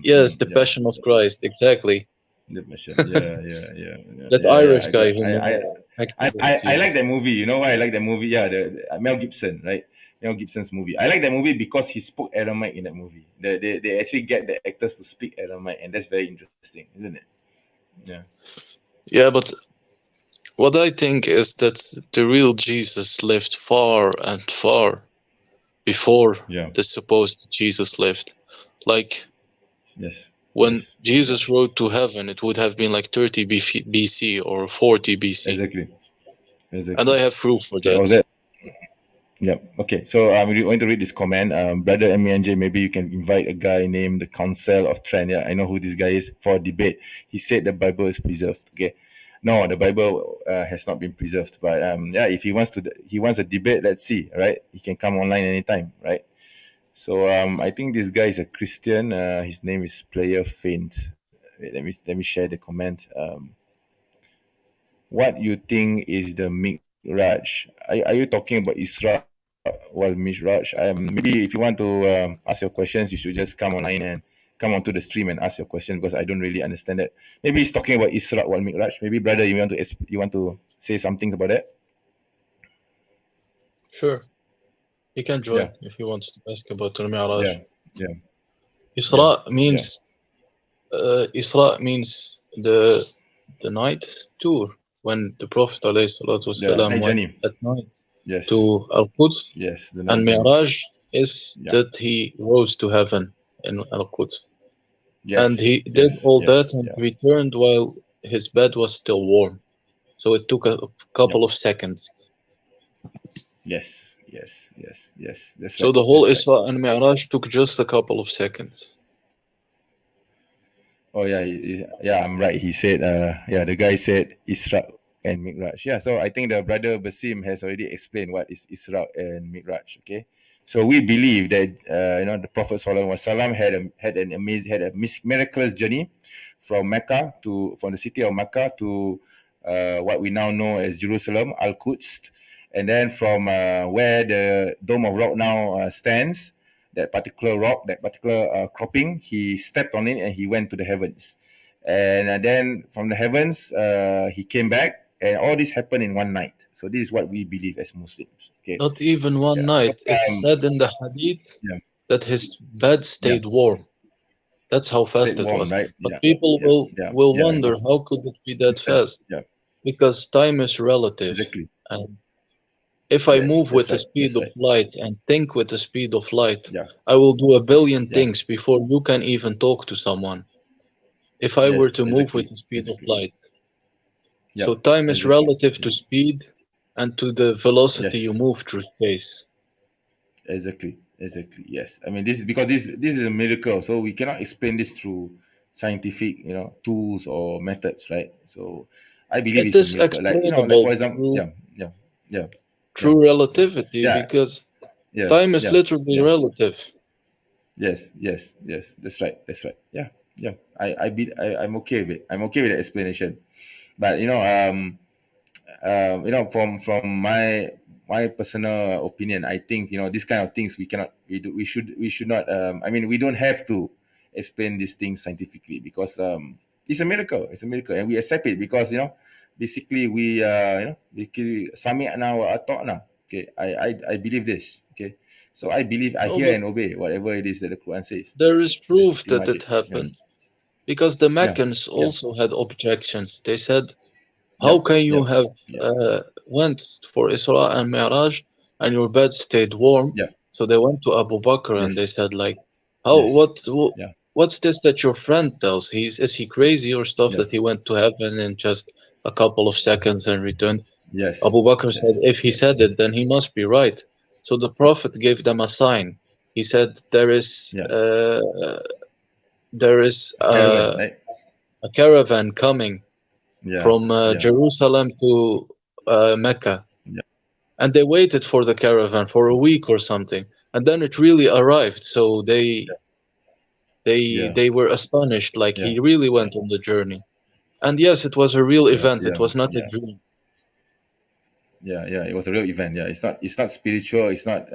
Yes, the yeah, Passion of Christ, exactly. the passion, yeah, yeah, yeah, yeah, That yeah, yeah. Irish guy who acted as I like Jesus. that movie. You know why I like that movie? Yeah, the Mel Gibson, right? Mel Gibson's movie. I like that movie because he spoke Aramaic in that movie. They actually get the actors to speak Aramaic, and that's very interesting, isn't it? Yeah, Yeah, but what I think is that the real Jesus lived far and far before yeah, the supposed Jesus lived. Like, yes, when yes, yeah, Jesus rode to heaven, it would have been like 30 BC or 40 BC. exactly, And I exactly. have proof for Okay, was that. that? Yeah. Okay. So I'm going to read this comment. Brother MENJ, maybe you can invite a guy named the Council of Trent. Yeah, I know who this guy is, for a debate. He said the Bible is preserved. Okay. No, the Bible has not been preserved. But yeah, if he wants a debate. Let's see. Right. He can come online anytime. Right. So I think this guy is a Christian. His name is Player Faint. Wait, let me share the comment. What you think is the Mi'raj? Are you talking about Isra? Well, Mi'raj. Maybe if you want to ask your questions, you should just come online and come onto the stream and ask your question, because I don't really understand that. Maybe he's talking about Isra wal Mi'raj. Maybe, brother, you want to say something about that? Sure, he can Yeah, join if he wants to ask about Al-Mi'raj. yeah, yeah, yeah, Isra yeah. means the night tour when the Prophet The ﷺ night went journey. at night. to Al-Quds, the and night journey. Mi'raj is that he rose to heaven in Al-Quds. And he did all that and returned while his bed was still warm. So it took a couple of seconds. Yes. That's So right. the whole Isra and Mi'raj took just a couple of seconds. Oh yeah, I'm right. He said, the guy said Isra and Mi'raj. Yeah, so I think the brother Basim has already explained what is Isra and Mi'raj. Okay, so we believe that the Prophet Sallallahu Alaihi Wasallam had a miraculous journey from the city of Mecca to what we now know as Jerusalem, Al-Quds, and then from where the Dome of Rock now stands, that particular rock, that particular cropping, he stepped on it and he went to the heavens. And then from the heavens, he came back, and all this happened in one night. So this is what we believe as Muslims. Okay. Not even one night. So, it's said in the hadith that his bed stayed warm. That's how fast it was. Right? But people will wonder, how could it be that fast? Because time is relative. Exactly. And if I move with the speed of light and think with the speed of light, I will do a billion things before you can even talk to someone. If I were to move with the speed of light. So time is relative to speed and to the velocity you move through space. Exactly. Yes. I mean, this is because this is a miracle, so we cannot explain this through scientific, tools or methods, right? So I believe it it's is a miracle. Like, explainable for example, through relativity, because time is literally relative. Yes. That's right. Yeah. I'm okay with it. I'm okay with the explanation. But from my personal opinion, I think these kind of things we should not. I mean, we don't have to explain these things scientifically, because it's a miracle. It's a miracle, and we accept it because basically we sami'na wa ata'na. Okay, I believe this. Okay, so I believe, I hear and obey whatever it is that the Quran says. There is proof that much it happened, because the Meccans also had objections. They said, how can you have went for Isra and Mi'raj and your bed stayed warm? So they went to Abu Bakr and they said, like, what's this that your friend tells? Is he crazy or stuff that he went to heaven in just a couple of seconds and returned? Abu Bakr said, if he said it, then he must be right. So the Prophet gave them a sign. He said, there is a caravan coming from Jerusalem to Mecca. And they waited for the caravan for a week or something, and then it really arrived. So they were astonished, like he really went on the journey. And yes, it was a real event. It was not a dream. It was a real event. It's not spiritual. It's not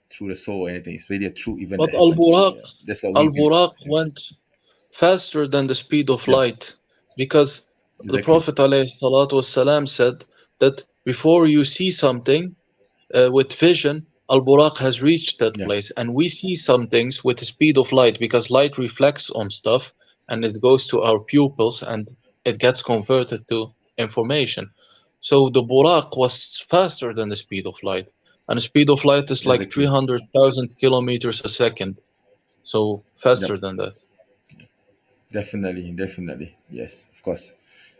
through the soul or anything. It's really a true event. But Al-Buraq went faster than the speed of light, because the Prophet ﷺ said that before you see something with vision, Al-Buraq has reached that place, and we see some things with the speed of light, because light reflects on stuff and it goes to our pupils and it gets converted to information. So the Buraq was faster than the speed of light, and the speed of light is like 300,000 kilometers a second, so faster than that. Definitely, yes, of course.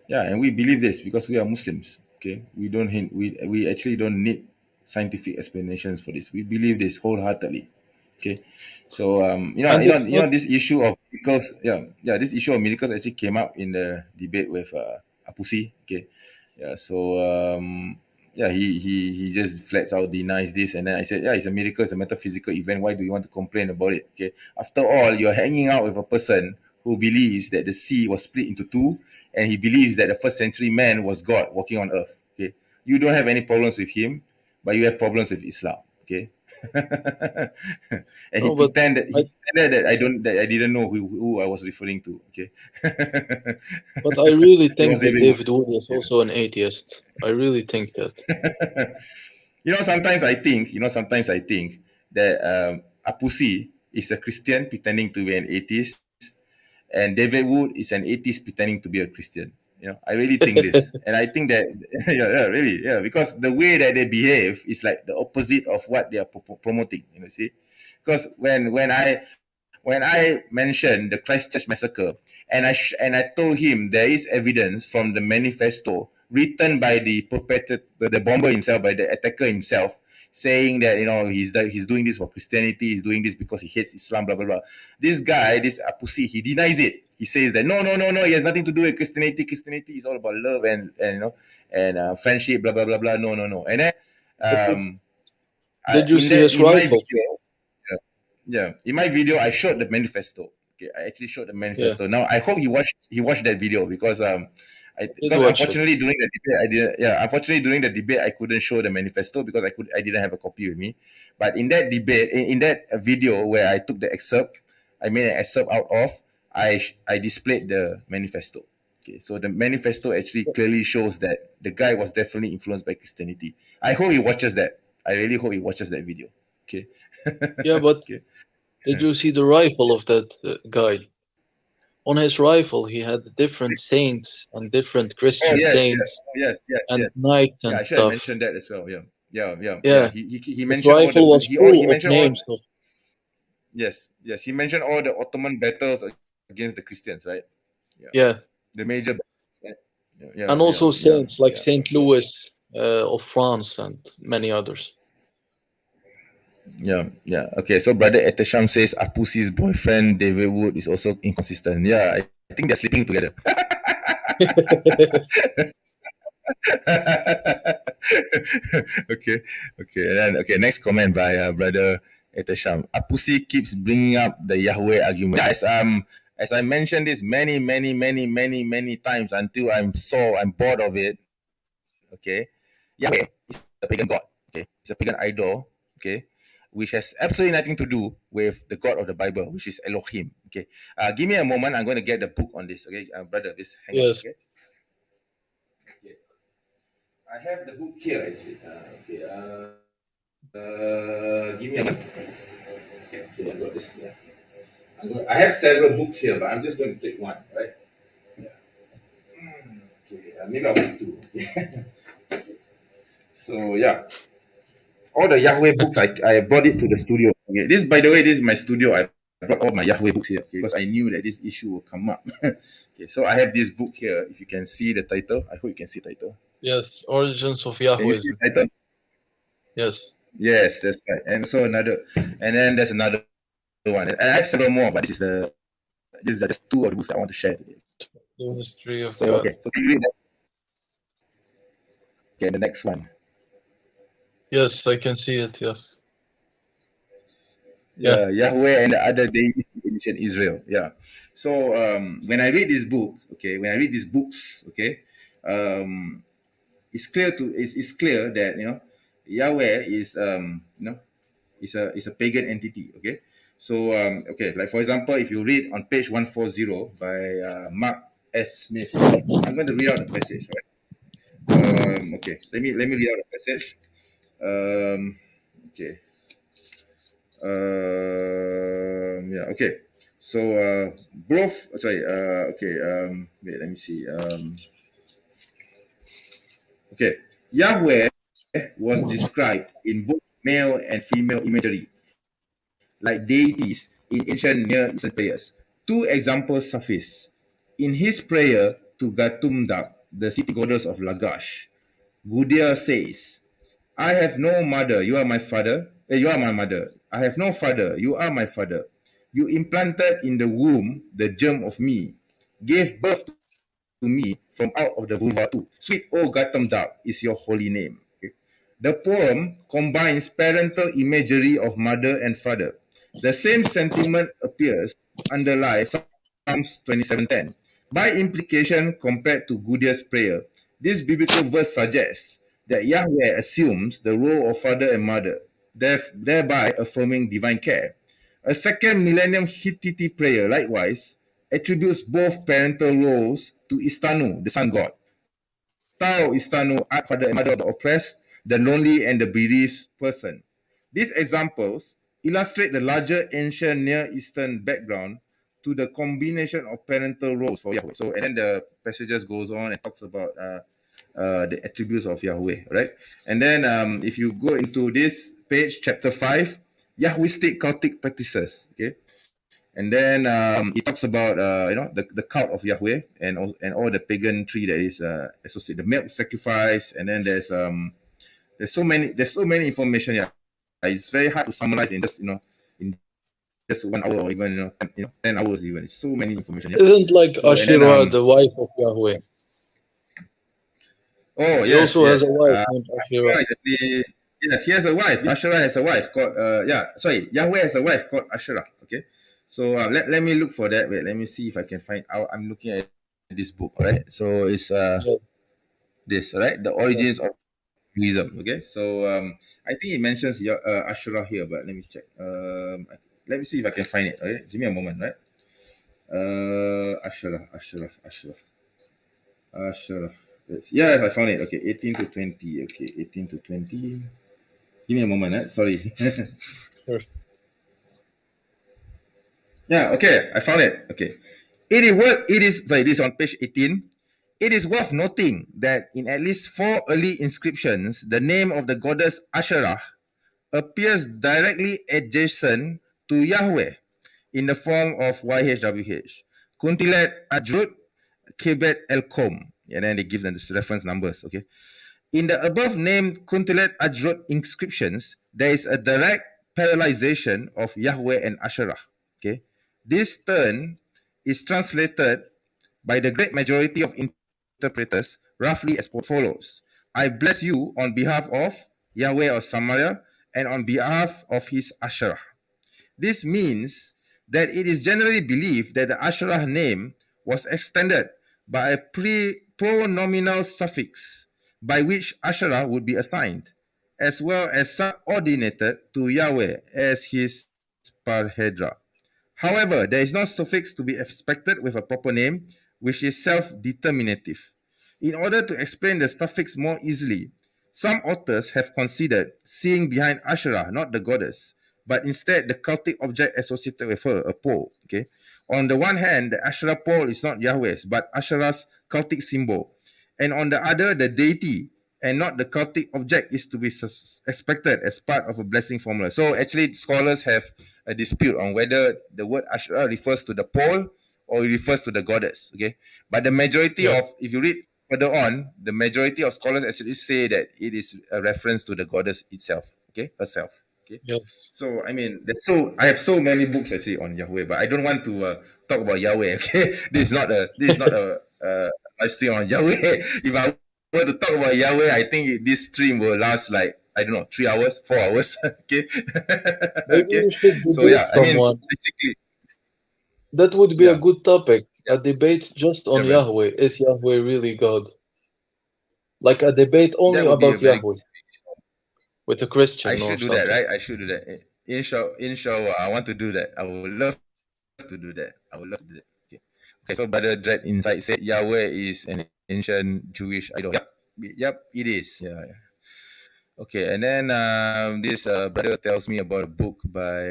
And we believe this because we are Muslims. Okay, we actually don't need scientific explanations for this. We believe this wholeheartedly. Okay, so this issue of miracles, this issue of miracles actually came up in the debate with Apusi. Okay, so he just flat out denies this, and then I said, it's a miracle, it's a metaphysical event. Why do you want to complain about it? Okay, after all, you're hanging out with a person who believes that the sea was split into two, and he believes that the first century man was God walking on earth. Okay, you don't have any problems with him, but you have problems with Islam. Okay, and he pretended that I didn't know who I was referring to. Okay, but I really think that David Wood was also an atheist. I really think that. Sometimes I think that Apusi is a Christian pretending to be an atheist, and David Wood is an atheist pretending to be a Christian. I really think this, and I think that really, because the way that they behave is like the opposite of what they are promoting. See, because when I mentioned the Christchurch massacre, and I told him there is evidence from the manifesto written by the perpetrator, the bomber himself, by the attacker himself, saying that he's doing this for Christianity, he's doing this because he hates Islam, blah blah blah. This guy, this Apusi, he denies it. He says that no, he has nothing to do with Christianity. Christianity is all about love and friendship, blah blah blah blah. No. And then did you see his rifle? In my video, I showed the manifesto. Okay, I actually showed the manifesto. Yeah. Now I hope he watched that video because unfortunately during the debate I didn't. Yeah, unfortunately during the debate I couldn't show the manifesto because I didn't have a copy with me. But in that debate, in that video where I took the excerpt, I made an excerpt out of. I displayed the manifesto. Okay, so the manifesto actually clearly shows that the guy was definitely influenced by Christianity. I hope he watches that. I really hope he watches that video. Okay. Yeah, but okay. Did you see the rifle of that guy? On his rifle, he had different saints and different Christian saints. Yes, and knights and I should have mentioned that as well. Yeah. He mentioned his rifle was full of names. Yes. He mentioned all the Ottoman battles against the Christians, right? Yeah. The major. And also saints like Saint Louis of France and many others. Yeah. Okay, so Brother Etesham says Apusi's boyfriend David Wood is also inconsistent. Yeah, I think they're sleeping together. Okay. And then next comment by Brother Etesham. Apusi keeps bringing up the Yahweh argument. As I mentioned this many times until I'm bored of it. Okay, Yahweh is a pagan god. Okay, it's a pagan idol. Okay, which has absolutely nothing to do with the God of the Bible, which is Elohim. Okay, give me a moment. I'm going to get the book on this. Okay, brother, just hang on. Okay. I have the book here actually. Give me a moment. Okay, I got this. I have several books here, but I'm just going to take one, right? Yeah. Okay, maybe I'll take two. So yeah. All the Yahweh books, I brought it to the studio. Okay, by the way, this is my studio. I brought all my Yahweh books here because I knew that this issue will come up. Okay, so I have this book here. If you can see the title, I hope you can see the title. Yes, Origins of Yahweh. Can you see the title? Yes, that's right. And so then there's another one. And I have several more, but these are just two of the books I want to share today. The Mystery of God. Okay, so can you read that? Okay, the next one. Yes, I can see it. Yes. Yeah, Yahweh and the other deities in ancient Israel. Yeah. So when I read this book, when I read these books, it's clear that Yahweh is is a pagan entity. Okay. So like for example, if you read on page 140 by Mark S. Smith, I'm going to read out the passage. Right? Let me read out the passage. Okay. So wait, let me see. Yahweh was described in both male and female imagery, like deities in ancient Near Eastern prayers. Two examples suffice. In his prayer to Gatumdak, the city goddess of Lagash, Gudea says, I have no mother, you are my father. You are my mother. I have no father, you are my father. You implanted in the womb the germ of me, gave birth to me from out of the vulva too. Sweet O Gatumdak is your holy name. The poem combines parental imagery of mother and father. The same sentiment appears underlying Psalms 27:10. By implication, compared to Gudea's prayer, this biblical verse suggests that Yahweh assumes the role of father and mother, thereby affirming divine care. A second millennium Hittite prayer, likewise, attributes both parental roles to Istanu, the sun god. Tau Istanu, father and mother of the oppressed, the lonely, and the bereaved person. These examples illustrate the larger ancient Near Eastern background to the combination of parental roles for Yahweh. So, and then the passages goes on and talks about the attributes of Yahweh, right? And then if you go into this page, chapter 5, Yahwistic cultic practices, okay? And then it talks about the cult of Yahweh and all the paganry that is associated, the milk sacrifice, and then there's so many information. Yeah, it's very hard to summarize in just 1 hour or even 10 hours even. It's so many information. Yeah? Isn't like Asherah the wife of Yahweh? Oh, he yes, also yes. has a wife named Asherah. Yes, he has a wife. Asherah has a wife called Yahweh has a wife called Asherah. Okay, so let me look for that. Wait, let me see if I can find out. I'm looking at this book. All right, so it's Yes. this, all right, the origins of Judaism. Okay, so I think it mentions Asherah here, but let me check. Let me see if I can find it. Okay, give me a moment, right? Asherah. Yes, I found it. Okay, 18 to 20. Okay, 18 to 20. Give me a moment, sorry. Sure. Yeah, okay, I found it. Okay. This is on page 18. It is worth noting that in at least 4 early inscriptions, the name of the goddess Asherah appears directly adjacent to Yahweh in the form of YHWH. Kuntilet Ajrut Kebet Elkom. And then they give them the reference numbers, okay? In the above named Kuntilet Ajrut inscriptions, there is a direct parallelization of Yahweh and Asherah. Okay, this term is translated by the great majority of interpreters roughly as follows: I bless you on behalf of Yahweh of Samaria and on behalf of his Asherah. This means that it is generally believed that the Asherah name was extended by a pronominal suffix by which Asherah would be assigned, as well as subordinated to Yahweh as his parhedra. However, there is no suffix to be expected with a proper name, which is self-determinative. In order to explain the suffix more easily, some authors have considered seeing behind Asherah not the goddess, but instead the cultic object associated with her, a pole. Okay. On the one hand, the Asherah pole is not Yahweh's, but Asherah's cultic symbol. And on the other, the deity and not the cultic object is to be expected as part of a blessing formula. So actually, scholars have a dispute on whether the word Asherah refers to the pole or it refers to the goddess. Okay, but the majority of, if you read further on, the majority of scholars actually say that it is a reference to the goddess itself. Okay, herself. Okay. Yes. So I mean, I have so many books actually on Yahweh, but I don't want to talk about Yahweh. Okay, this is not a live stream on Yahweh. If I were to talk about Yahweh, I think this stream will last like, I don't know, 3 hours, 4 hours. Okay. Maybe Okay. we should So debate yeah, I mean, someone. basically, That would be a yeah, good topic. A debate just yeah, on man. Yahweh. Is Yahweh really God? Like a debate only That would be a about very Yahweh with a I Christian should or do that, something. right? I should do that. Inshallah, I want to do that. I would love to do that. Okay. Okay. So Brother Dread Inside said Yahweh is an ancient Jewish idol. Yep, it is. Yeah. Okay, and then this brother tells me about a book by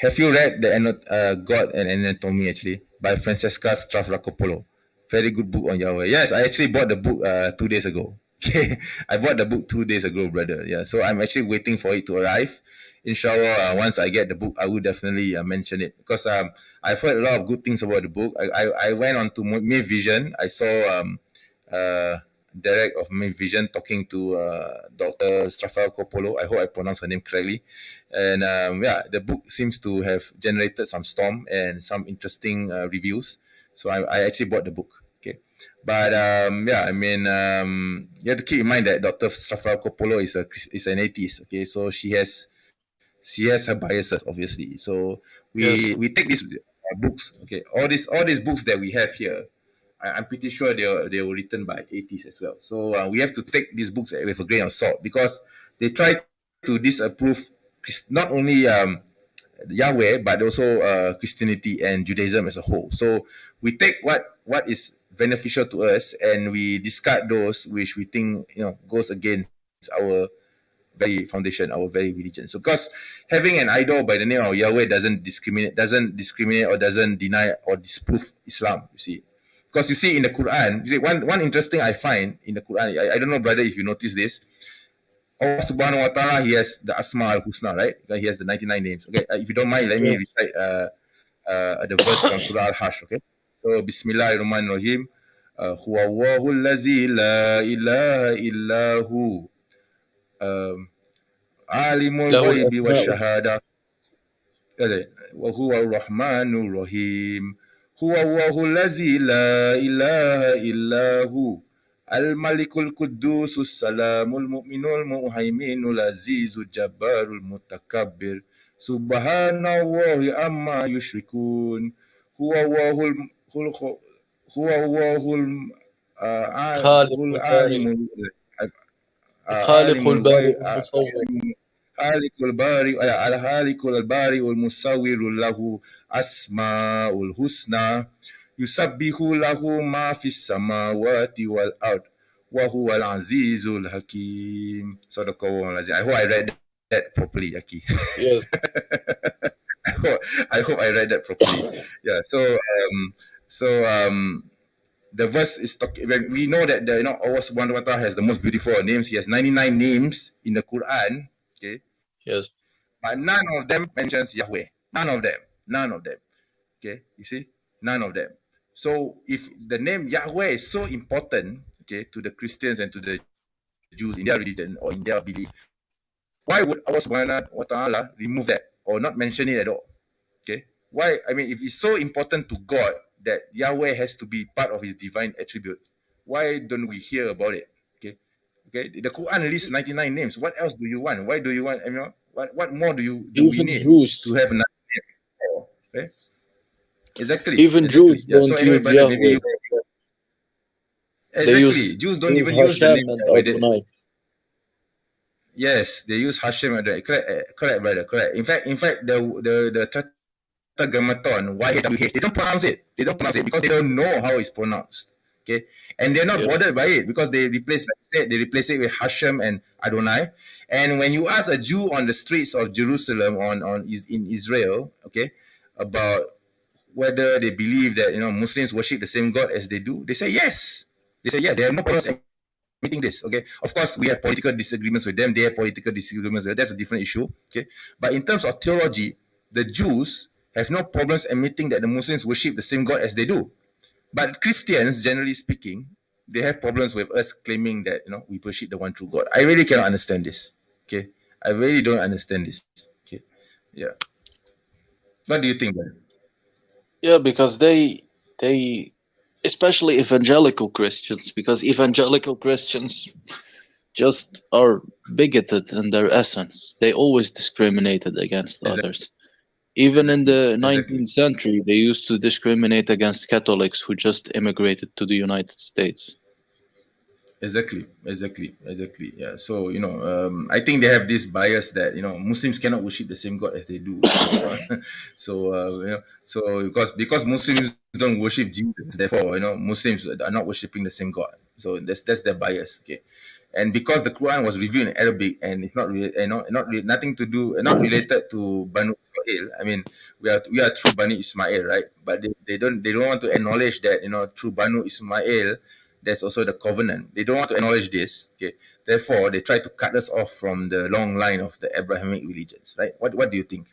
have you read the God and Anatomy actually by Francesca Strafracopolo? Very good book on Yahweh. Yes, I actually bought the book 2 days ago. Okay, I bought the book 2 days ago, brother. Yeah, so I'm actually waiting for it to arrive. Inshallah, once I get the book, I will definitely mention it because I've heard a lot of good things about the book. I went on to May Vision. I saw uh, Derek of May Vision talking to Dr. Strafal Coppola. I hope I pronounced her name correctly. And the book seems to have generated some storm and some interesting reviews. So I actually bought the book. Okay. But I mean, you have to keep in mind that Dr. Strafal Coppola is an atheist. Okay. So she has her biases, obviously. So Yes. we take these books. Okay. All these books that we have here, I'm pretty sure they were written by atheists as well. So we have to take these books with a grain of salt because they try to disapprove not only Yahweh but also Christianity and Judaism as a whole. So we take what is beneficial to us and we discard those which we think goes against our very foundation, our very religion. So because having an idol by the name of Yahweh doesn't discriminate or doesn't deny or disprove Islam, you see. Because you see in the Quran, you see one interesting I find in the Quran, I don't know, brother, if you notice this. Allah subhanahu wa ta'ala, he has the Asma al-Husna, right? He has the 99 names. Okay, if you don't mind, let me recite the verse from Surah Al-Hash, okay? So, Bismillahirrahmanirrahim. Huwa Allahu allazi la ilaha illahu alimul له ghaibi wa الأسماء shahada wa huwa ar-Rahmanur Rahim. Huwa Allahu allazi la ilaha illahu Al-Malikul Quddus Salamul Mu'minul Muhaiminul Azizul Jabbarul Mutakabbir Subhanallahi amma yushrikun Huwa Wahul خالق البارئ Alimul الخالق Alimul البارئ المصور Halikul Bari wal Musawwirul lahu Asmaul Husna Yusabbihu lahu ma fis samawati wal ard wa huwal azizul hakim. Sadaqallahu alazim. I hope I read that properly, Yaki. Yes. I hope I read that properly. Yeah. So the verse is talking. We know that Allah Subhanahu wa Taala has the most beautiful names. He has 99 names in the Quran. Okay. Yes. But none of them mentions Yahweh. None of them. Okay. You see, none of them. So if the name Yahweh is so important, okay, to the Christians and to the Jews in their religion or in their belief, why would Allah Subhanahu wa Taala remove that or not mention it at all? Okay, why? I mean, if it's so important to God that Yahweh has to be part of His divine attribute, why don't we hear about it? Okay. The Quran lists 99 names. What else do you want? Why do you want? I mean, what more do we need Jews. to have 99 names? Okay. Exactly. Jews Yeah. don't So anyway, use brother, Yahweh. maybe exactly. Jews don't even use the name Yahweh. Yes, they use Hashem. Correct, brother. Correct. In fact, the Tetragrammaton YHWH, they don't pronounce it. Because they don't know how it's pronounced. Okay, and they're not bothered by it because they replace it with Hashem and Adonai. And when you ask a Jew on the streets of Jerusalem in Israel, okay, about whether they believe that Muslims worship the same God as they do, they say yes. They have no problems admitting this. Okay, of course we have political disagreements with them. They have political disagreements with us. That's a different issue. Okay, but in terms of theology, the Jews have no problems admitting that the Muslims worship the same God as they do. But Christians, generally speaking, they have problems with us claiming that we worship the one true God. I really cannot understand this. Okay, I really don't understand this. Okay, yeah. What do you think, Ben? Yeah, because they especially evangelical Christians, because evangelical Christians just are bigoted in their essence. They always discriminated against others. Even in the 19th century, they used to discriminate against Catholics who just immigrated to the United States. Exactly. Yeah. So I think they have this bias that Muslims cannot worship the same God as they do. So because Muslims don't worship Jesus, therefore Muslims are not worshiping the same God. So that's their bias. Okay. And because the Quran was revealed in Arabic and it's not nothing to do, not related to Banu Israel. I mean, we are true Bani Ismail, right? But they don't want to acknowledge that through Banu Ismail, there's also the covenant. They don't want to acknowledge this. Okay, therefore they try to cut us off from the long line of the Abrahamic religions, right? What do you think?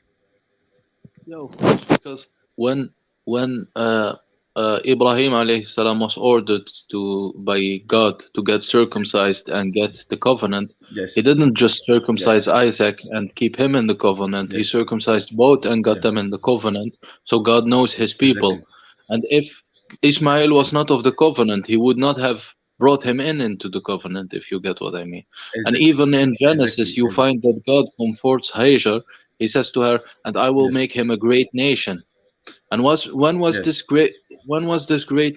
Yeah, of course, because when Ibrahim alayhi salam was ordered by God to get circumcised and get the covenant, he didn't just circumcise Isaac and keep him in the covenant. He circumcised both and got them in the covenant. So God knows his people. And if Ismail was not of the covenant, he would not have brought him into the covenant, if you get what I mean. And even in Genesis, you find that God comforts Hagar. He says to her, "And I will make him a great nation." And when was this great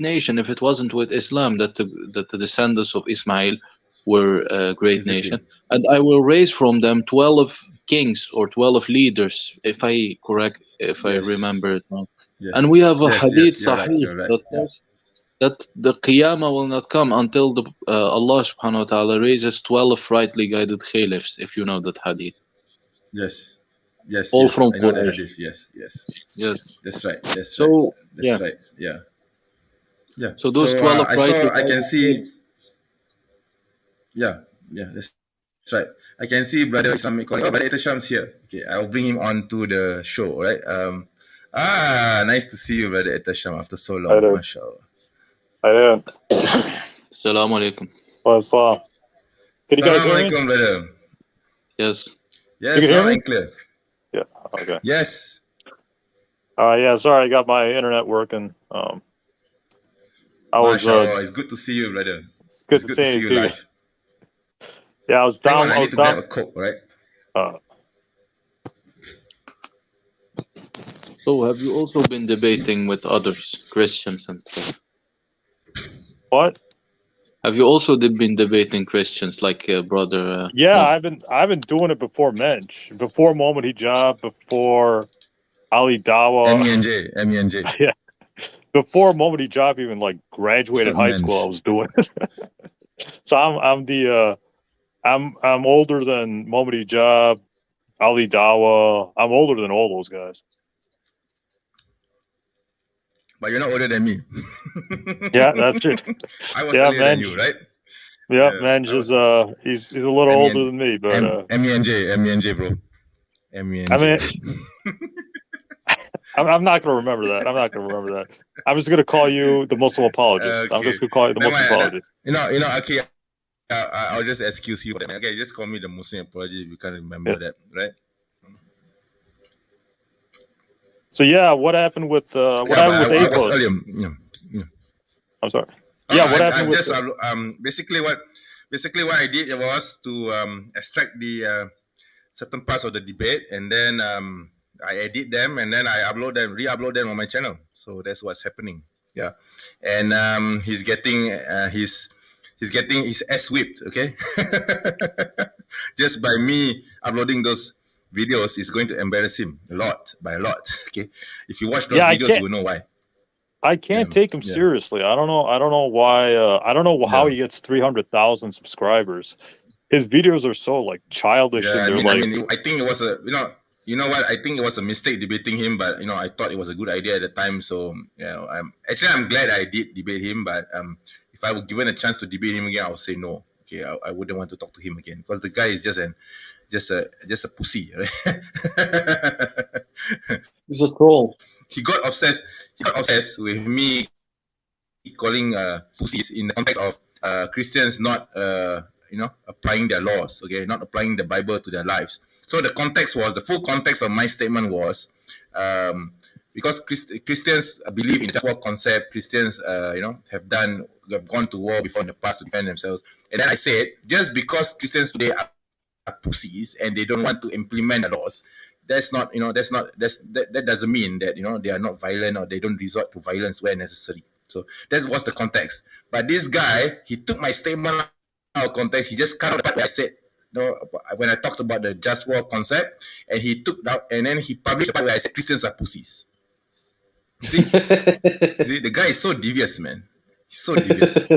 nation if it wasn't with Islam that the descendants of Ismail were a great nation? And I will raise from them 12 kings or 12 leaders, if I remember it now. And we have a hadith sahih that says that the Qiyamah will not come until the Allah subhanahu wa ta'ala raises 12 rightly guided caliphs, if you know that hadith. Yes. Yes, All yes. from I know the Quraysh. hadith. Yes, yes. Yes. That's right. That's So, right. That's yeah. right. Yeah. Yeah. So those 12 I can see. Yeah. Yeah. That's right. I can see Brother Islam calling. Oh, Brother Etesham's here. Okay, I'll bring him on to the show. All right. Nice to see you, Brother Etesham, after so long. MashaAllah. I am. Assalamu alaikum. Can you guys hear me? Assalamu alaikum, brother. Yes. Yes, you can hear loud me? and clear. Yeah. Okay. Yes. Yeah. Sorry, I got my internet working. MashaAllah. It's good to see you, brother. It's good to see you live. Yeah, I was down. I need to grab a Coke, right? So have you also been debating with others, Christians and stuff? What? Have you also been debating Christians like brother? Yeah, I've been doing it before MENJ, before Mohammed Hijab, before Ali Dawa. MENJ. Yeah. Before Mohammed Hijab even like graduated high school, I was doing it. So I'm older than Mohammed Hijab, Ali Dawa. I'm older than all those guys. But you're not older than me. Yeah, that's true. I was older than you, right? Yeah, MENJ is he's a little older than me, but MENJ, bro. MENJ. I mean, I'm not going to remember that. I'm just going to call you the Muslim apologist. Okay. I'm just going to call you the Muslim apologist. Okay. I'll just excuse you for that. Okay, just call me the Muslim apologist if you can't remember that, right? So yeah, what happened with Apologist? I'm sorry. Yeah, what happened with? Basically what I did was to extract the certain parts of the debate, and then I edit them, and then I re-upload them on my channel. So that's what's happening. Yeah, and he's getting his ass whipped. Okay, just by me uploading those videos is going to embarrass him by a lot. Okay, if you watch those videos, you will know why. I can't take him seriously. I don't know why. I don't know how he gets 300,000 subscribers. His videos are so like childish. Yeah, and I think it was you know what? I think it was a mistake debating him, but I thought it was a good idea at the time. So I'm glad I did debate him. But if I were given a chance to debate him again, I would say no. Okay, I wouldn't want to talk to him again because the guy is just a pussy. He's a troll. He got obsessed with me calling pussies in the context of Christians not applying their laws, okay, not applying the Bible to their lives. So the full context of my statement was because Christians believe in the just war concept. Christians have gone to war before in the past to defend themselves. And then I said, just because Christians today are pussies and they don't want to implement the laws, that doesn't mean that they are not violent or they don't resort to violence where necessary. So that was the context. But this guy, he took my statement out of context. He just cut out the part where I said, when I talked about the just war concept, and he took out and then he published the part where I said Christians are pussies. You see, the guy is so devious, man. He's so devious.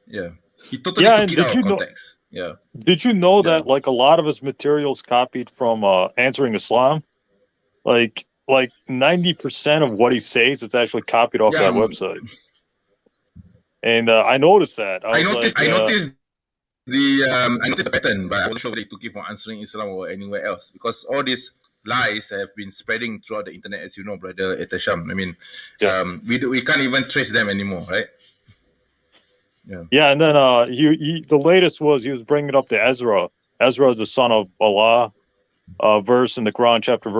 Yeah, he totally took it out of context. Yeah. Did you know that like a lot of his materials copied from Answering Islam? Like 90% of what he says is actually copied off that website. And I noticed that. I noticed the pattern, but I wasn't sure whether he took it from Answering Islam or anywhere else, because all these lies have been spreading throughout the internet, as you know, brother Etesham. I mean, we can't even trace them anymore, right? Yeah, and then the latest was he was bringing up the Ezra, the son of Allah, verse in the Quran chapter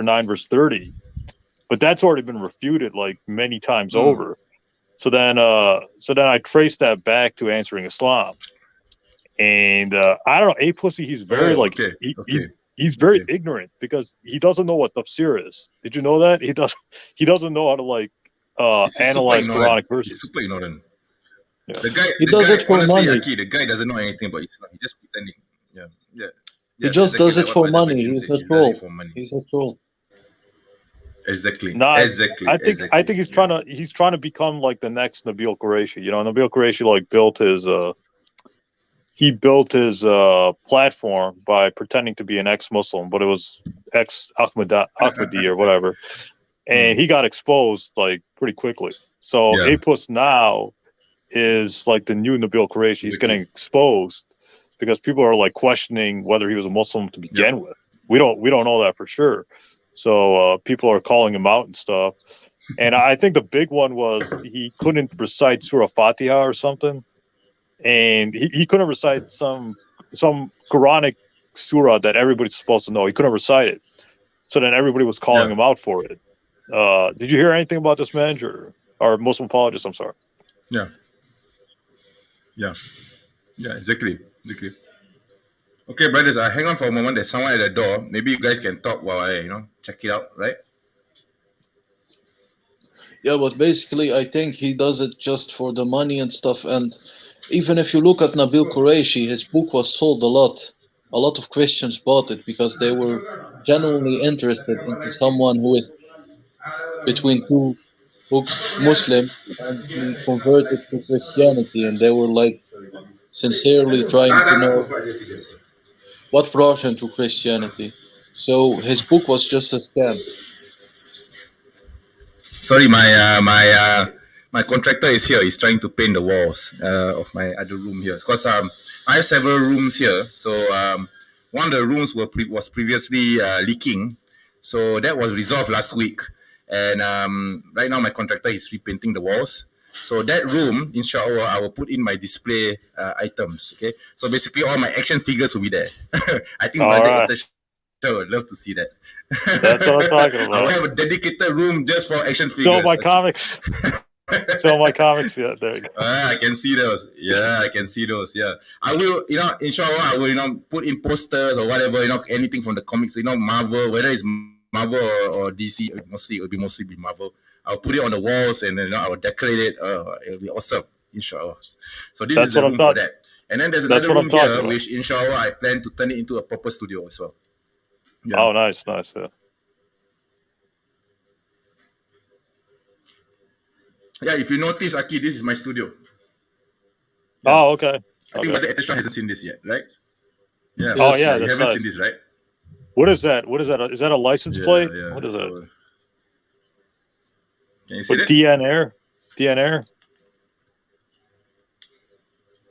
9 verse 30, but that's already been refuted like many times over. So then I traced that back to Answering Islam, and I don't know, a pussy. He's very he's very ignorant because he doesn't know what tafsir is. Did you know that he doesn't know how to analyze Quranic verses? He's super ignorant. Yeah. The guy for money. Aki, the guy doesn't know anything about Islam. He's just pretending. Yeah. He just does it for money. He's a troll. He's a troll. Exactly. No, Exactly. I think he's trying to become like the next Nabil Qureshi. You know, Nabil Qureshi like built his platform by pretending to be an ex-Muslim, but it was ex-Ahmadi or whatever, and he got exposed like pretty quickly. So Yeah. A plus now is like the new Nabil Qureshi. He's getting exposed because people are like questioning whether he was a Muslim to begin with. We don't know that for sure. So people are calling him out and stuff. And I think the big one was he couldn't recite Surah Fatiha or something, and he couldn't recite some Quranic surah that everybody's supposed to know. He couldn't recite it, so then everybody was calling him out for it. Did you hear anything about this MENJ or Muslim apologist? I'm sorry. Yeah. Exactly. Okay, brothers, hang on for a moment. There's someone at the door. Maybe you guys can talk while I, check it out, right? Yeah, but basically, I think he does it just for the money and stuff. And even if you look at Nabil Qureshi, his book was sold a lot. A lot of Christians bought it because they were genuinely interested into someone who is between two books, Muslim, and he converted to Christianity. And they were like sincerely trying to know what brought him to Christianity. So his book was just a scam. Sorry, my contractor is here. He's trying to paint the walls of my other room here. Because I have several rooms here. So one of the rooms was previously leaking. So that was resolved last week. And right now my contractor is repainting the walls. So that room, inshallah, I will put in my display items. Okay. So basically all my action figures will be there. I think I would love to see that. That's what I'm talking about. I will have a dedicated room just for action figures. Show my comics. Show my comics. Yeah, there you go. I can see those. Yeah, I can see those. Yeah, I will. Inshallah, I will. Put in posters or whatever. Anything from the comics. Marvel, whether it's Marvel or DC. Mostly, it will mostly be Marvel. I'll put it on the walls and then I will decorate it. It'll be awesome. Inshallah. So this is the room for that. And then there's another room here, which inshallah I plan to turn it into a proper studio as well. Yeah. Oh, nice, yeah. Yeah, if you notice, Aki, this is my studio. Yeah. Oh, okay. I think Brother Etesha hasn't seen this yet, right? Yeah. Oh, yeah. You haven't seen this, right? What is that? Is that a license plate? Yeah, what is that? Can you see it? DNR?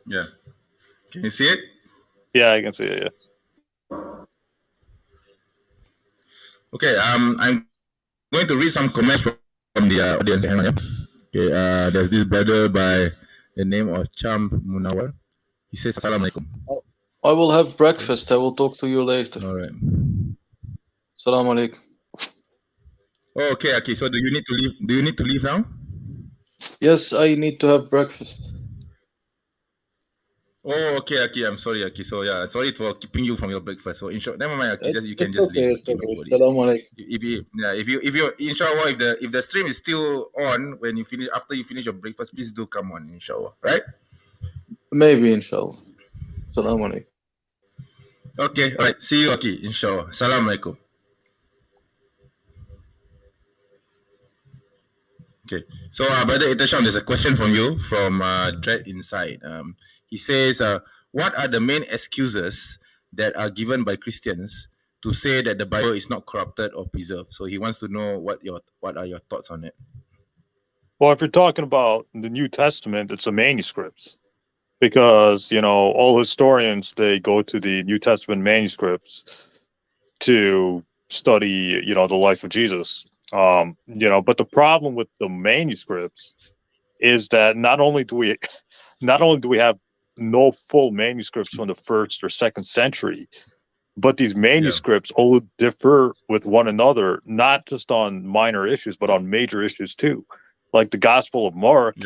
Yeah. Can you see it? Yeah, I can see it, yeah. Okay, I'm going to read some comments from the audience. Hang on, yeah. Okay, there's this brother by the name of Cham Munawar. He says, Assalamu alaikum. I will have breakfast. I will talk to you later. All right. Assalamu alaikum. Oh, okay. So do you need to leave? Do you need to leave now? Yes, I need to have breakfast. Oh, okay, Aki. I'm sorry, Aki. So yeah, sorry for keeping you from your breakfast. So never mind, Aki. You can just leave. Okay, if you inshallah, if the stream is still on when you finish after you finish your breakfast, please do come on, inshallah. Right? Maybe, inshallah. Assalamu alaikum. Okay, all right. See you, Aki. Inshallah. Assalamu alaikum. Okay. So, Brother Itasham, there's a question from you from Dread Inside. He says, what are the main excuses that are given by Christians to say that the Bible is not corrupted or preserved? So he wants to know what are your thoughts on it. Well, if you're talking about the New Testament, it's the manuscripts. Because, all historians, they go to the New Testament manuscripts to study, the life of Jesus. But the problem with the manuscripts is that not only do we have no full manuscripts from the 1st or 2nd century, but these manuscripts all differ with one another, not just on minor issues, but on major issues too. Like the Gospel of Mark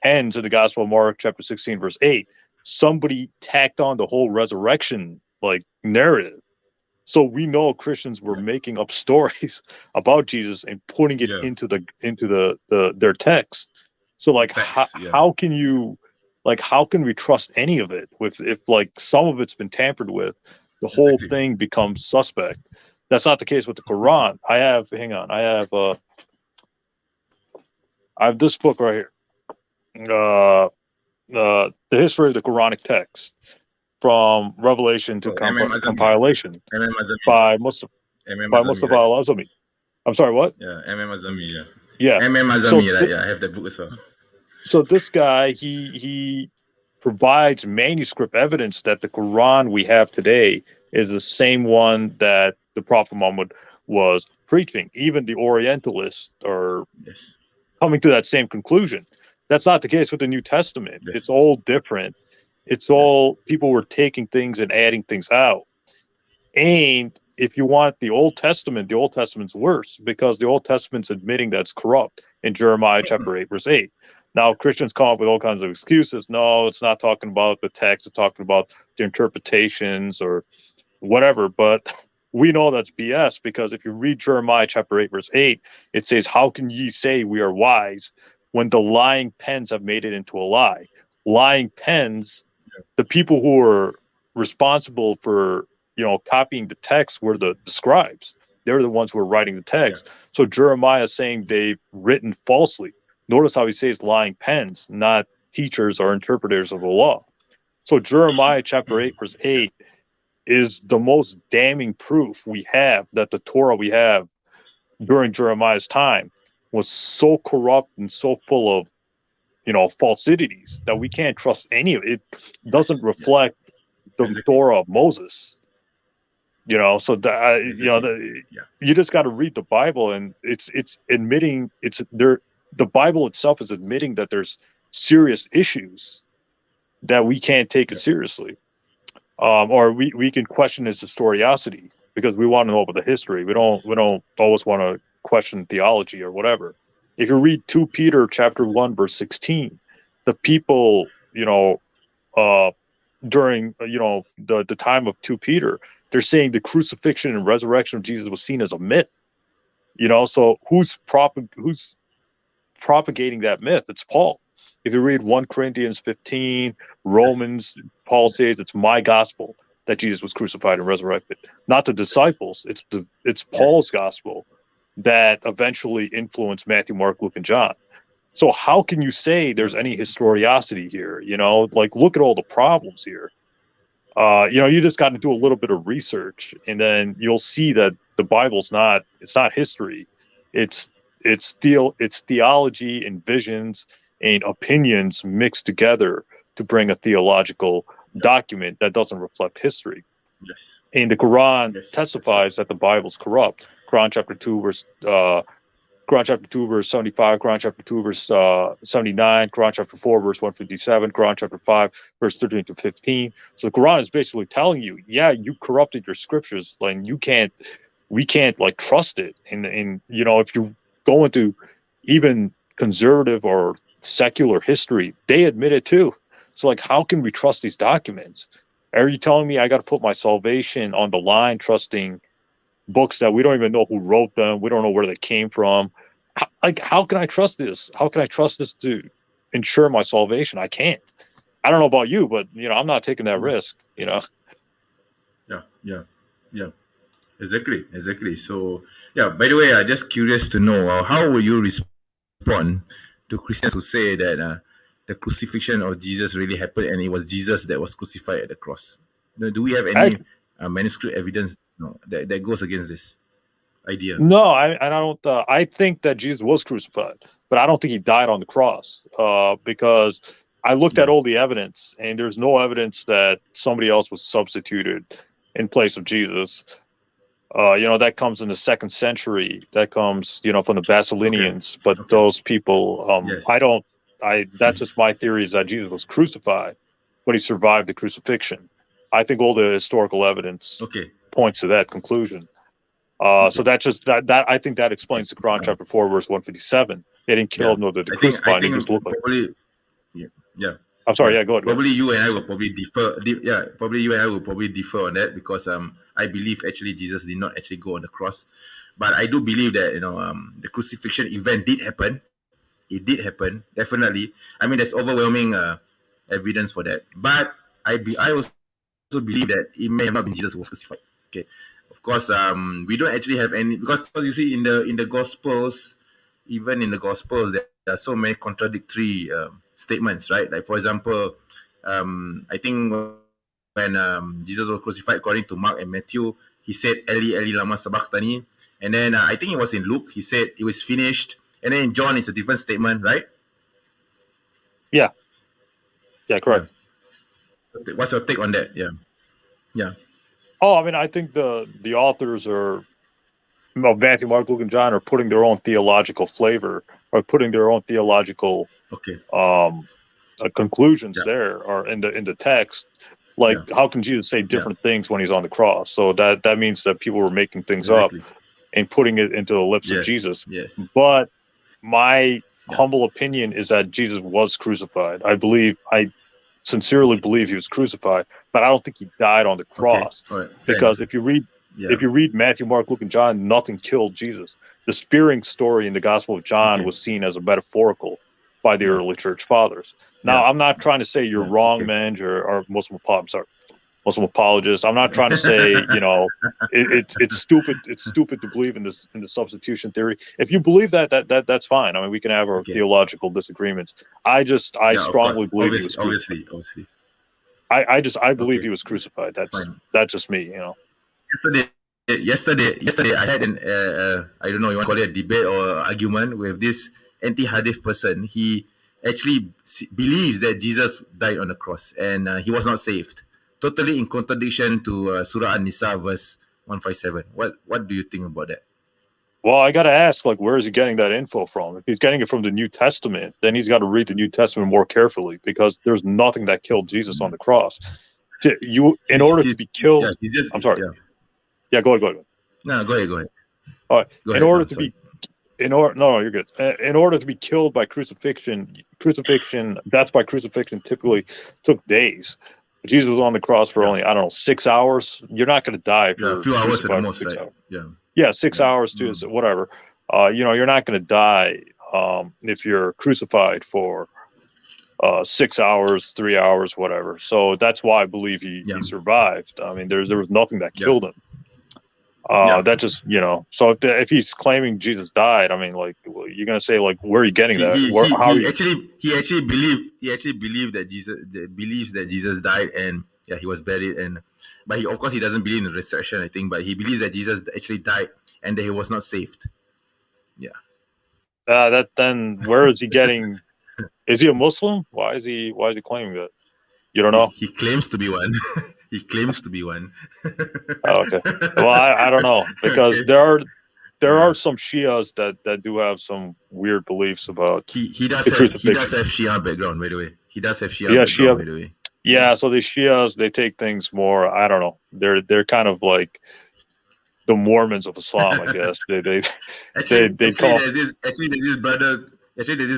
ends in the Gospel of Mark, chapter 16, verse 8. Somebody tacked on the whole resurrection narrative. So we know Christians were making up stories about Jesus and putting it into their text. So how can you how can we trust any of it if some of it's been tampered with? The whole thing becomes suspect. That's not the case with the Quran. I have this book right here. The history of the Quranic text from revelation to compilation by Mustafa al-Azami. I'm sorry, what? Yeah, Azami, yeah. Yeah. Azami, right? Yeah, I have that book as well. So this guy, he provides manuscript evidence that the Quran we have today is the same one that the Prophet Muhammad was preaching. Even the Orientalists are coming to that same conclusion. That's not the case with the New Testament. Yes. It's all different. It's all people were taking things and adding things out. And if you want the Old Testament's worse because the Old Testament's admitting that it's corrupt in Jeremiah chapter 8, verse 8. Now, Christians come up with all kinds of excuses. No, it's not talking about the text. It's talking about the interpretations or whatever. But we know that's BS because if you read Jeremiah chapter 8, verse 8, it says, how can ye say we are wise when the lying pens have made it into a lie? Lying pens, the people who are responsible for copying the text were the scribes. They're the ones who are writing the text. Yeah. So Jeremiah is saying they've written falsely. Notice how he says lying pens, not teachers or interpreters of the law. So Jeremiah chapter 8, verse 8 is the most damning proof we have that the Torah we have during Jeremiah's time was so corrupt and so full of, falsities that we can't trust any of it. It doesn't reflect the Torah of Moses. So that, you just got to read the Bible, and it's admitting it's there. The Bible itself is admitting that there's serious issues that we can't take it seriously, or we can question its historicity because we want to know about the history. We don't always want to question theology or whatever. If you read 2 Peter chapter 1 verse 16, the people during the time of 2 Peter, they're saying the crucifixion and resurrection of Jesus was seen as a myth. So who's propagating that myth? It's Paul. If you read 1 Corinthians 15, Romans, Paul says it's my gospel that Jesus was crucified and resurrected, not the disciples. It's Paul's gospel that eventually influenced Matthew, Mark, Luke, and John. So how can you say there's any historicity here? Look at all the problems here. You just got to do a little bit of research, and then you'll see that the Bible's it's not history. It's theology and visions and opinions mixed together to bring a theological document that doesn't reflect history. Yes. And the Quran testifies that the Bible's corrupt. Quran chapter 2 verse 75, Quran chapter 2 verse 79, Quran chapter 4 verse 157, Quran chapter 5 verse 13 to 15. So the Quran is basically telling you, you corrupted your scriptures, and we can't trust it. And if you go into even conservative or secular history, they admit it too. So how can we trust these documents? Are you telling me I got to put my salvation on the line trusting books that we don't even know who wrote them? We don't know where they came from. How can I trust this? How can I trust this to ensure my salvation? I can't. I don't know about you, but I'm not taking that risk. Yeah. Exactly. So by the way, I'm just curious to know how will you respond to Christians who say that the crucifixion of Jesus really happened and it was Jesus that was crucified at the cross? Do we have any manuscript evidence that goes against this idea? No, I don't. I think that Jesus was crucified, but I don't think he died on the cross because I looked at all the evidence, and there's no evidence that somebody else was substituted in place of Jesus. That comes in the 2nd century. That comes, from the Basilians. But those people, that's just my theory, is that Jesus was crucified, but he survived the crucifixion. I think all the historical evidence points to that conclusion. So that's just that I think that explains the Quran chapter 4 verse 157. They didn't kill him, nor did they crucify him. They just looked like. I'm sorry. Go ahead. Probably you and I will probably differ. Probably you and I will probably differ on that because I believe actually Jesus did not actually go on the cross, but I do believe that the crucifixion event did happen. It did happen, definitely. I mean, there's overwhelming evidence for that. But I also believe that it may have not been Jesus who was crucified. Okay, of course, we don't actually have any, because you see in the Gospels, even in the Gospels, there are so many contradictory statements, right? Like, for example, I think when Jesus was crucified, according to Mark and Matthew, he said, Eli, Eli, lama sabachthani. And then I think it was in Luke, he said it was finished. And then in John, it's a different statement, right? Yeah. Yeah, correct. Yeah. What's your take on that? Yeah. Yeah. Oh, I mean, I think the authors of Matthew, Mark, Luke, and John are putting their own theological flavor, or putting their own theological conclusions there, or in the text. Like, how can Jesus say different things when he's on the cross? So that means that people were making things up and putting it into the lips of Jesus. Yes. But my humble opinion is that Jesus was crucified. I sincerely believe he was crucified, but I don't think he died on the cross. Because if you read Matthew, Mark, Luke, and John, nothing killed Jesus. The spearing story in the Gospel of John was seen as a metaphorical by the early church fathers. Now, I'm not trying to say you're wrong, MENJ, or Muslim apologists. I'm not trying to say, it's stupid. It's stupid to believe in the substitution theory. If you believe that's fine. I mean, we can have our theological disagreements. I strongly believe he was crucified. Obviously. I believe he was crucified. That's just me. Yesterday, I had an I don't know, you want to call it a debate or argument with this anti-hadith person. He actually believes that Jesus died on the cross and he was not saved. Totally in contradiction to Surah An-Nisa verse 157. What do you think about that? Well, I got to ask, where is he getting that info from? If he's getting it from the New Testament, then he's got to read the New Testament more carefully, because there's nothing that killed Jesus on the cross. In order to be killed, I'm sorry. Yeah, go ahead. No, go ahead. All right. No, you're good. In order to be killed by crucifixion, death by crucifixion typically took days. Jesus was on the cross for only, 6 hours. You're not going to die if you're a few hours at the most, 6 right? hours. Yeah, 6 hours to whatever. You're not going to die if you're crucified for 6 hours, 3 hours, whatever. So that's why I believe he survived. I mean, there was nothing that killed him. That just, so if he's claiming Jesus died, I mean, you're gonna say, where are you getting that? He actually believed that Jesus died, and he was buried, but of course he doesn't believe in the resurrection, I think, but he believes that Jesus actually died and that he was not saved. Then where is he getting? Is he a Muslim? Why is he claiming that? You don't know? He claims to be one. He claims to be one. Oh, okay. Well, I don't know, because there are some Shias that do have some weird beliefs about. He does have Shia background, by the way. He does have Shia background, by the way. Yeah, so the Shias, they take things more. I don't know. They're kind of like the Mormons of Islam, I guess. There's this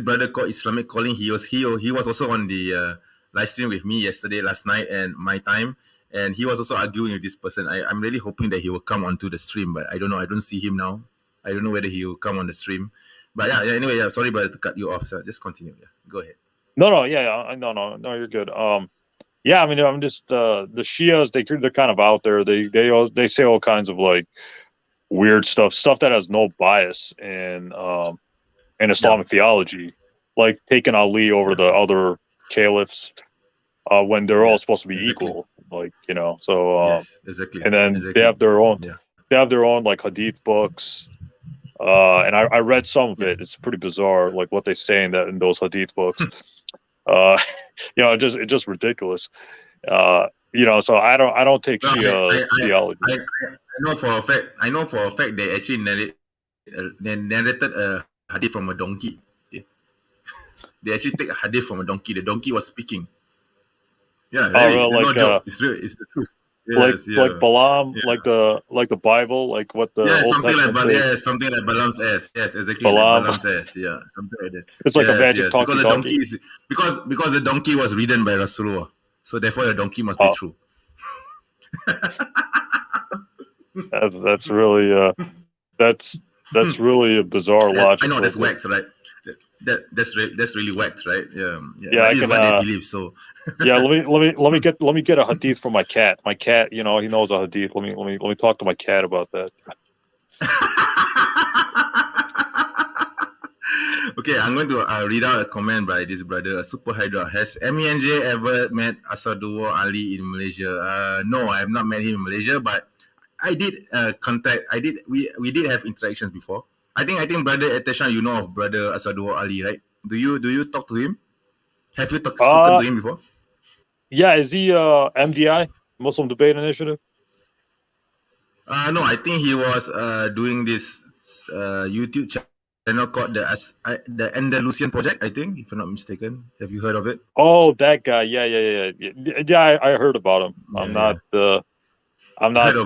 brother called Islamic Calling. He was also on the live stream with me last night, and my time. And he was also arguing with this person. I'm really hoping that he will come onto the stream, but I don't know. I don't see him now. I don't know whether he will come on the stream. But anyway, sorry, brother, to cut you off. So just continue. Yeah, go ahead. No, you're good. I mean, I'm just the Shias. They're kind of out there. They say all kinds of weird stuff that has no bias in Islamic theology, like taking Ali over the other caliphs when they're all supposed to be equal. Yes, exactly. And then they have their own. They have their own hadith books. And I read some of it. It's pretty bizarre, what they say in those hadith books. It's just ridiculous. So I don't take Shia theology. I know for a fact they actually narrated a hadith from a donkey. They actually take a hadith from a donkey. The donkey was speaking. Yeah, really, it's no joke. It's the truth. Yes, like Balaam, like the Bible, what the something like Balaam's ass. Yes, exactly. Balaam. Like Balaam's ass. Yeah, something like that. It's like a magic talkie. Because the donkey because the donkey was ridden by Rasulullah, so therefore the donkey must be true. That's really that's really a bizarre logic. I know that's whacked, right? that's really whacked, right? Yeah. Yeah, But I this is can. what they believe. So Yeah, let me get a hadith from my cat. My cat, he knows a hadith. Let me talk to my cat about that. Okay, I'm going to read out a comment by this brother, Super Hydra. Has MENJ ever met Asadullah Ali in Malaysia? No, I have not met him in Malaysia, but I did contact. We did have interactions before. I think brother Eteshan, you know of brother Asadullah Ali, right? Do you talk to him? Have you spoken to him before? Yeah, is he MDI, Muslim Debate Initiative? No, I think he was doing this YouTube channel called the Andalusian Project, I think, if I'm not mistaken. Have you heard of it? Oh, that guy. Yeah. I heard about him. Heard of him,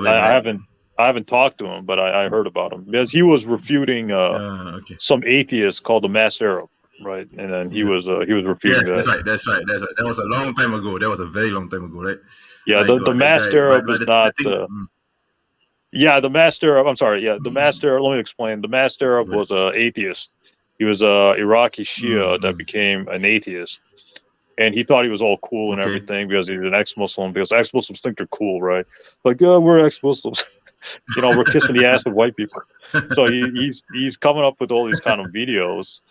I right? haven't talked to him, but I heard about him because he was refuting Okay. some atheists called the Mass Arab, right? And then he was refuting Yes, that. that's right. That was a long time ago. That was a very long time ago, right? Yeah, My the God, that Mass guy. Arab But is not. Yeah, the Mass Arab. I'm sorry. Yeah, the Mass Arab. Let me explain. The Mass Arab was an atheist. He was a Iraqi Shia that became an atheist, and he thought he was all cool and everything because he was an ex-Muslim. Because ex-Muslims think they're cool, right? Like, we're ex-Muslims. We're kissing the ass of white people. So he's coming up with all these kind of videos,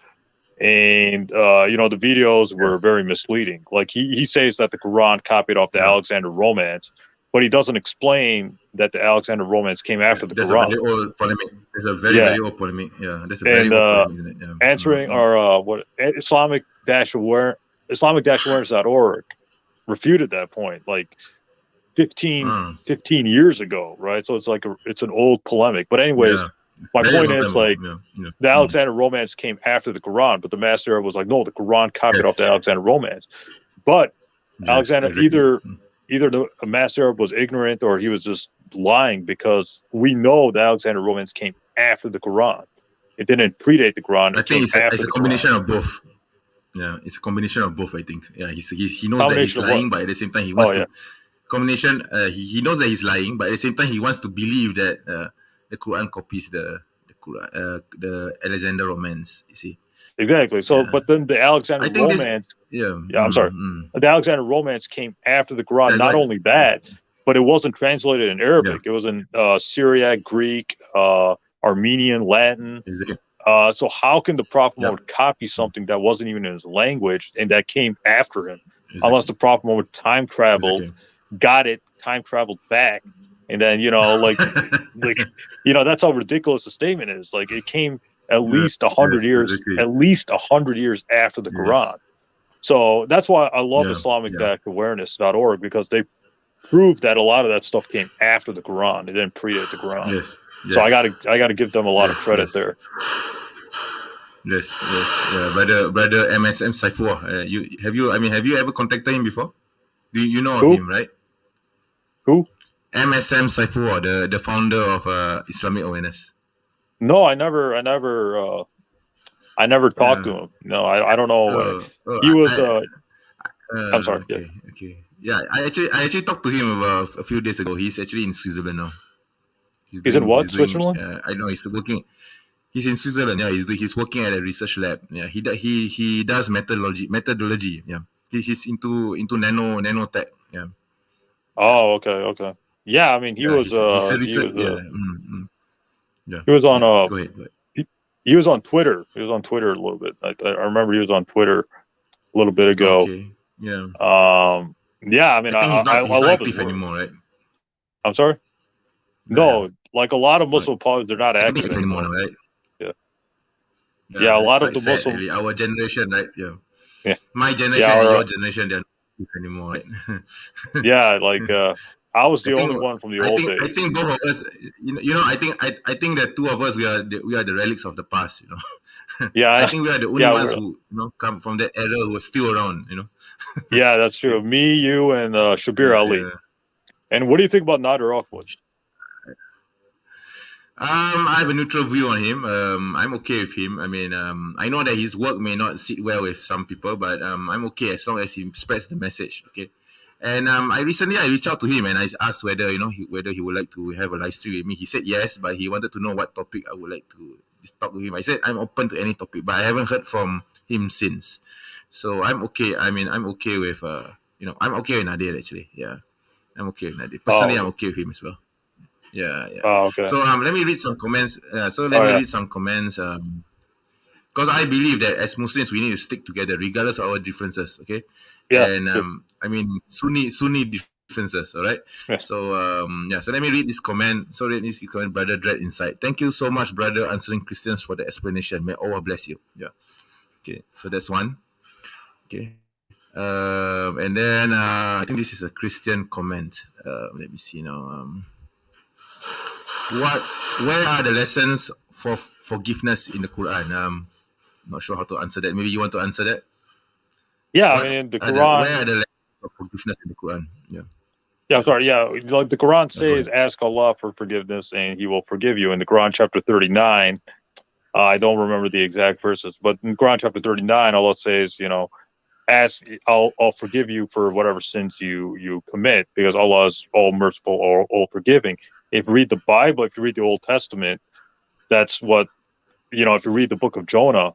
and the videos were very misleading. Like he says that the Quran copied off the Alexander Romance, but he doesn't explain that the Alexander Romance came after the That's Quran. a very old polemic. That's a very old polemic. Yeah, that's a very old polemic, isn't it? Yeah. Answering our what Islamic-awareness.org refuted that point like 15 years ago, right? So it's like it's an old polemic. But anyways, my point is like the Alexander Romance came after the Quran, but the Mass Arab was like, no, the Quran copied off the Alexander Romance. But Alexander either the Mass Arab was ignorant or he was just lying, because we know the Alexander Romance came after the Quran. It didn't predate the Quran. I think it's a combination of both. Yeah, it's a combination of both, I think. Yeah, he knows that he's lying, but at the same time he wants to combination. He knows that he's lying, but at the same time he wants to believe that the Quran copies the Quran, the Alexander Romance. You see. Exactly. So, but then the Alexander Romance. I'm sorry. The Alexander Romance came after the Quran. Not only that, but it wasn't translated in Arabic. It was in Syriac, Greek, Armenian, Latin. Exactly. So how can the Prophet Muhammad copy something that wasn't even in his language and that came after him? Unless the Prophet Muhammad time traveled, got it, time traveled back, and then that's how ridiculous the statement is. Like it came at least 100 years, at least 100 years after the Quran. So that's why I love Islamic-awareness.org, because they prove that a lot of that stuff came after the Quran. It didn't predate the Quran. So I gotta give them a lot of credit there. Yes. Brother MSM Saifur. Have you ever contacted him before? Do you know of him, right? Who? MSM Saifur, the founder of Islamic Awareness. No, I never talked to him. No, I don't know. He was. I'm sorry. Okay. Yeah, I actually talked to him about a few days ago. He's actually in Switzerland now. He's in what? Switzerland? I know he's working. He's in Switzerland. Yeah, he's working at a research lab. Yeah, he does methodology. Yeah, he's into nanotech. Yeah. Oh, okay. Yeah, I mean he was. He's a research. He was on. Go ahead. He was on Twitter. He was on Twitter a little bit. I remember he was on Twitter a little bit ago. Okay. Yeah. Yeah, I mean, I love his work anymore, right? I'm sorry. No, like a lot of Muslim apologists, they're not active anymore, right? Yeah, a lot of the sad, Muslim. Really. Our generation, right? Yeah. My generation and your generation, they're not anymore, right? Yeah, like I was the only one from the old days. I think both of us, I think that two of us, we are the relics of the past, Yeah, I think we are the only ones who come from that era who are still around, Yeah, that's true. Me, you, and Shabir Ali. Yeah. And what do you think about Nader Rothwood? I have a neutral view on him. I'm okay with him. I mean, I know that his work may not sit well with some people, but I'm okay as long as he spreads the message. Okay. And I reached out to him and I asked whether whether he would like to have a live stream with me. He said yes, but he wanted to know what topic I would like to talk to him. I said I'm open to any topic, but I haven't heard from him sins. So I'm okay. I mean, I'm okay with I'm okay with Nadir actually. Yeah, I'm okay with Nadir. Personally, I'm okay with him as well. Yeah, yeah. Oh, okay. So let me read some comments. Read some comments. Because I believe that as Muslims we need to stick together regardless of our differences. Okay. Yeah. And I mean Sunni differences. All right. Yes. So So let me read this comment. So let me see comment, Brother Dread Insight. Thank you so much, brother, answering Christians for the explanation. May Allah bless you. Yeah. Okay. So that's one. Okay. And then I think this is a Christian comment. Let me see now. Where are the lessons for forgiveness in the Quran? Not sure how to answer that. Maybe you want to answer that. Yeah, I mean the Quran. Where are the lessons of forgiveness in the Quran? Yeah. Yeah, sorry. Yeah, like the Quran says, ask Allah for forgiveness, and He will forgive you. In the Quran, chapter 39, I don't remember the exact verses, but in Quran chapter 39, Allah says, ask, I'll forgive you for whatever sins you commit, because Allah is all merciful, all forgiving. If you read the Bible, if you read the Old Testament, that's what, if you read the book of Jonah,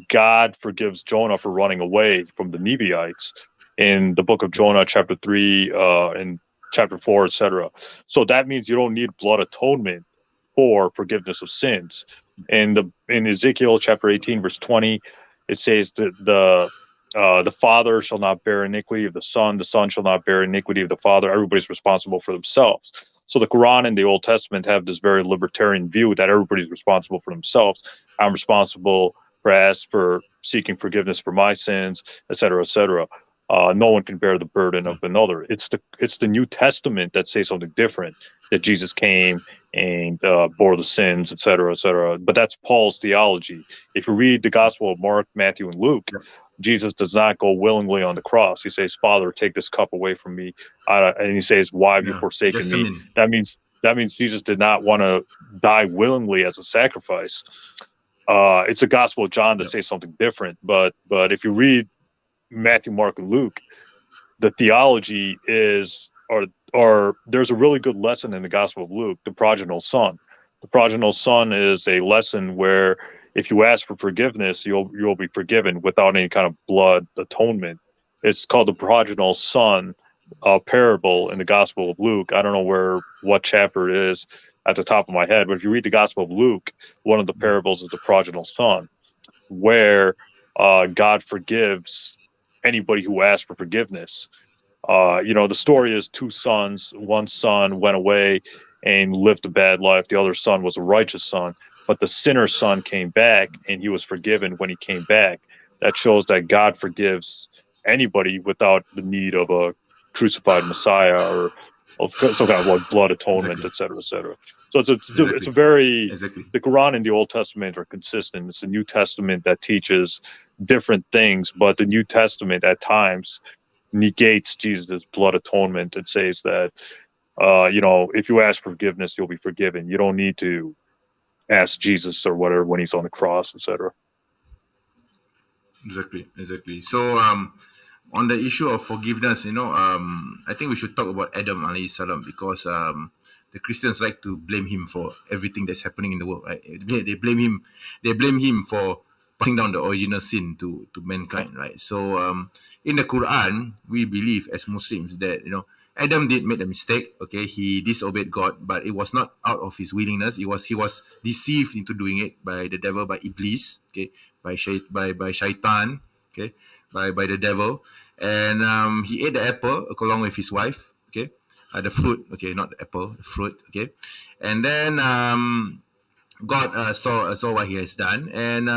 God forgives Jonah for running away from the Ninevites in the book of Jonah, chapter 3, and chapter 4, etc. So that means you don't need blood atonement for forgiveness of sins. In Ezekiel chapter 18, verse 20, it says that the father shall not bear iniquity of the son shall not bear iniquity of the father. Everybody's responsible for themselves. So the Quran and the Old Testament have this very libertarian view that everybody's responsible for themselves. I'm responsible for seeking forgiveness for my sins, etc., etc. No one can bear the burden of another. It's the New Testament that says something different, that Jesus came and bore the sins, etc., etc. But that's Paul's theology. If you read the Gospel of Mark, Matthew, and Luke, Jesus does not go willingly on the cross. He says, "Father, take this cup away from me," and he says, "Why have you forsaken me?" That means Jesus did not want to die willingly as a sacrifice. It's a Gospel of John that says something different. But if you read Matthew, Mark, and Luke, the theology is, or there's a really good lesson in the Gospel of Luke, the prodigal son. The prodigal son is a lesson where if you ask for forgiveness, you'll be forgiven without any kind of blood atonement. It's called the prodigal son parable in the Gospel of Luke. I don't know what chapter it is at the top of my head, but if you read the Gospel of Luke, one of the parables is the prodigal son, where God forgives anybody who asks for forgiveness. The story is two sons. One son went away and lived a bad life. The other son was a righteous son, but the sinner son came back and he was forgiven when he came back. That shows that God forgives anybody without the need of a crucified Messiah or of some kind of like blood atonement, etc., etc. So it's a very the Quran and the Old Testament are consistent. It's the New Testament that teaches different things, but the New Testament at times negates Jesus' blood atonement and says that if you ask forgiveness, you'll be forgiven. You don't need to ask Jesus or whatever when he's on the cross, etc. Exactly. So on the issue of forgiveness, I think we should talk about Adam alayhi salam, because the Christians like to blame him for everything that's happening in the world, right? They blame him for passing down the original sin to mankind, right? So in the Quran, we believe as Muslims that Adam did make a mistake. Okay, he disobeyed God, but it was not out of his willingness. He was deceived into doing it by the devil, by Iblis. Okay, by shaitan. Okay, by the devil, and he ate the apple along with his wife. Okay, the fruit. Okay, not the apple, the fruit. Okay, and then God saw what he has done, and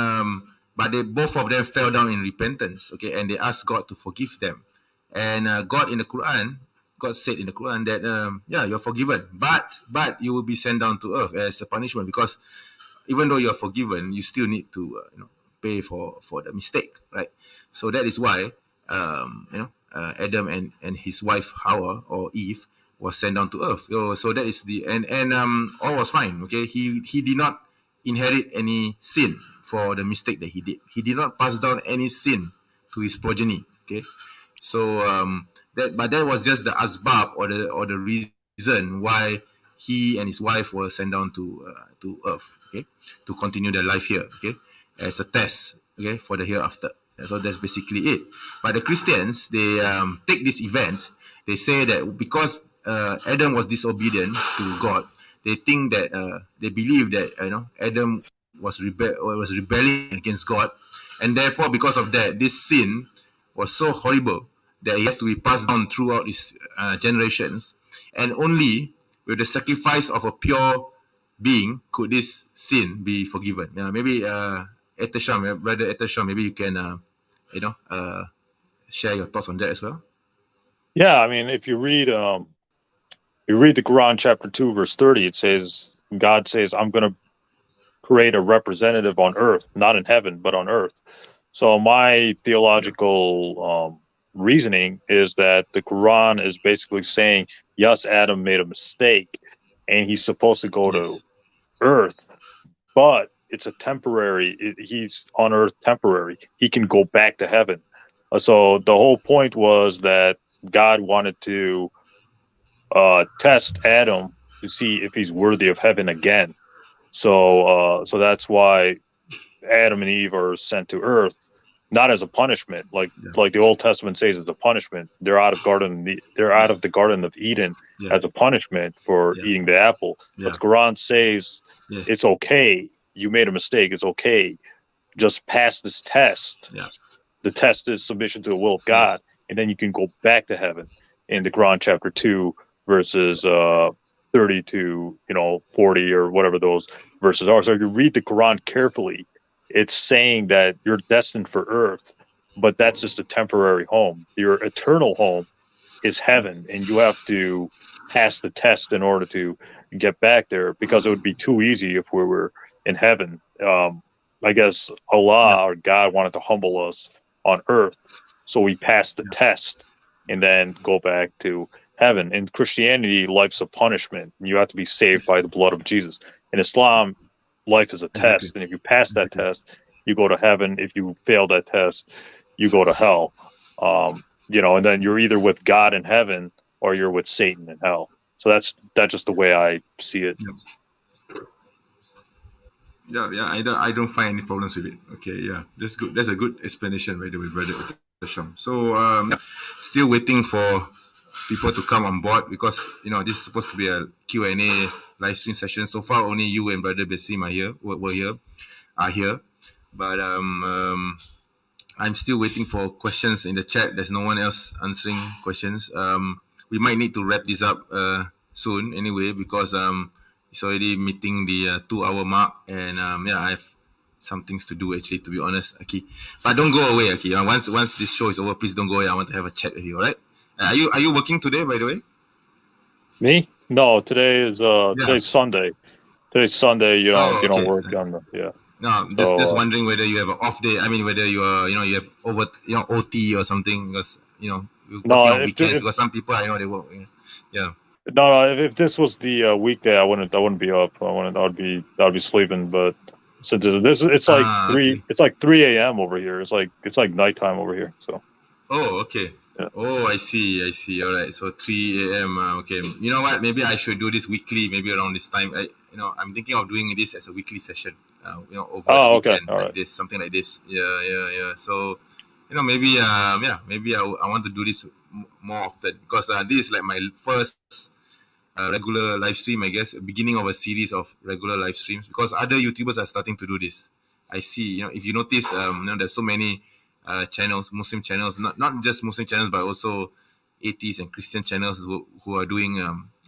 but both of them fell down in repentance. Okay, and they asked God to forgive them, and God said in the Quran that you're forgiven, but you will be sent down to earth as a punishment, because even though you're forgiven, you still need to pay for the mistake, right? So that is why Adam and his wife Hawa or Eve was sent down to earth. So that is and all was fine. Okay, he did not inherit any sin for the mistake that he did. He did not pass down any sin to his progeny. Okay, so that was just the asbab or the reason why he and his wife were sent down to earth. Okay, to continue their life here. Okay, as a test okay, for the hereafter. So that's basically it. But the Christians, they take this event. They say that because Adam was disobedient to God, they think that they believe that Adam was rebelling against God, and therefore because of that, this sin was so horrible that it has to be passed down throughout his generations, and only with the sacrifice of a pure being could this sin be forgiven. Maybe brother Etesham, maybe you can share your thoughts on that as well. Yeah, I mean, if you read the Quran chapter 2 verse 30, it says, God says, I'm going to create a representative on earth, not in heaven, but on earth. So my theological reasoning is that the Quran is basically saying, yes, Adam made a mistake and he's supposed to go to earth, but it's a temporary, he's on earth temporary. He can go back to heaven. So the whole point was that God wanted to test Adam to see if he's worthy of heaven again. So that's why Adam and Eve are sent to earth, not as a punishment, like the Old Testament says, as a punishment. They're out of the Garden of Eden as a punishment for eating the apple. But the Quran says it's okay. You made a mistake. It's okay. Just pass this test. The test is submission to the will of God, and then you can go back to heaven. In the Quran chapter 2, verses 30 to 40 or whatever those verses are. So if you read the Quran carefully, it's saying that you're destined for earth, but that's just a temporary home. Your eternal home is heaven, and you have to pass the test in order to get back there, because it would be too easy if we were in heaven. I guess Allah or God wanted to humble us on earth, so we passed the test and then go back to heaven. In Christianity, life's a punishment. You have to be saved by the blood of Jesus. In Islam, life is a test, and if you pass that test, you go to heaven. If you fail that test, you go to hell. And then you're either with God in heaven or you're with Satan in hell. So that's just the way I see it. I don't find any problems with it. Okay, that's good. That's a good explanation, by the way, brother Sham. So still waiting for people to come on board, because this is supposed to be a Q&A live stream session. So far, only you and brother Basim are here, but I'm still waiting for questions in the chat. There's no one else answering questions. We might need to wrap this up soon anyway, because it's already meeting the 2-hour mark, and I have some things to do, actually, to be honest. Okay, but don't go away. Okay, once this show is over, please don't go away. I want to have a chat with you. All right? Are you working today, by the way? Me? No, today is today's Sunday. Today's Sunday. You don't work on the No, just wondering whether you have an off day. I mean, whether you are you have over OT or something, because you're working on weekends, because some people I know they work. Yeah. No, if this was the weekday, I wouldn't be up. I'd be sleeping. But so this it's like 3. Okay. It's like 3 a.m. over here. It's like nighttime over here. So. Oh, okay. Yeah. Oh, I see. All right. So 3 a.m. Okay. You know what? Maybe I should do this weekly. Maybe around this time. I'm thinking of doing this as a weekly session. Over the weekend, like this, something like this. Yeah. So, maybe maybe I want to do this more often, because this is like my first regular live stream, I guess, beginning of a series of regular live streams, because other YouTubers are starting to do this. I see. If you notice, there's so many channels, Muslim channels, not just Muslim channels, but also atheists and Christian channels who are doing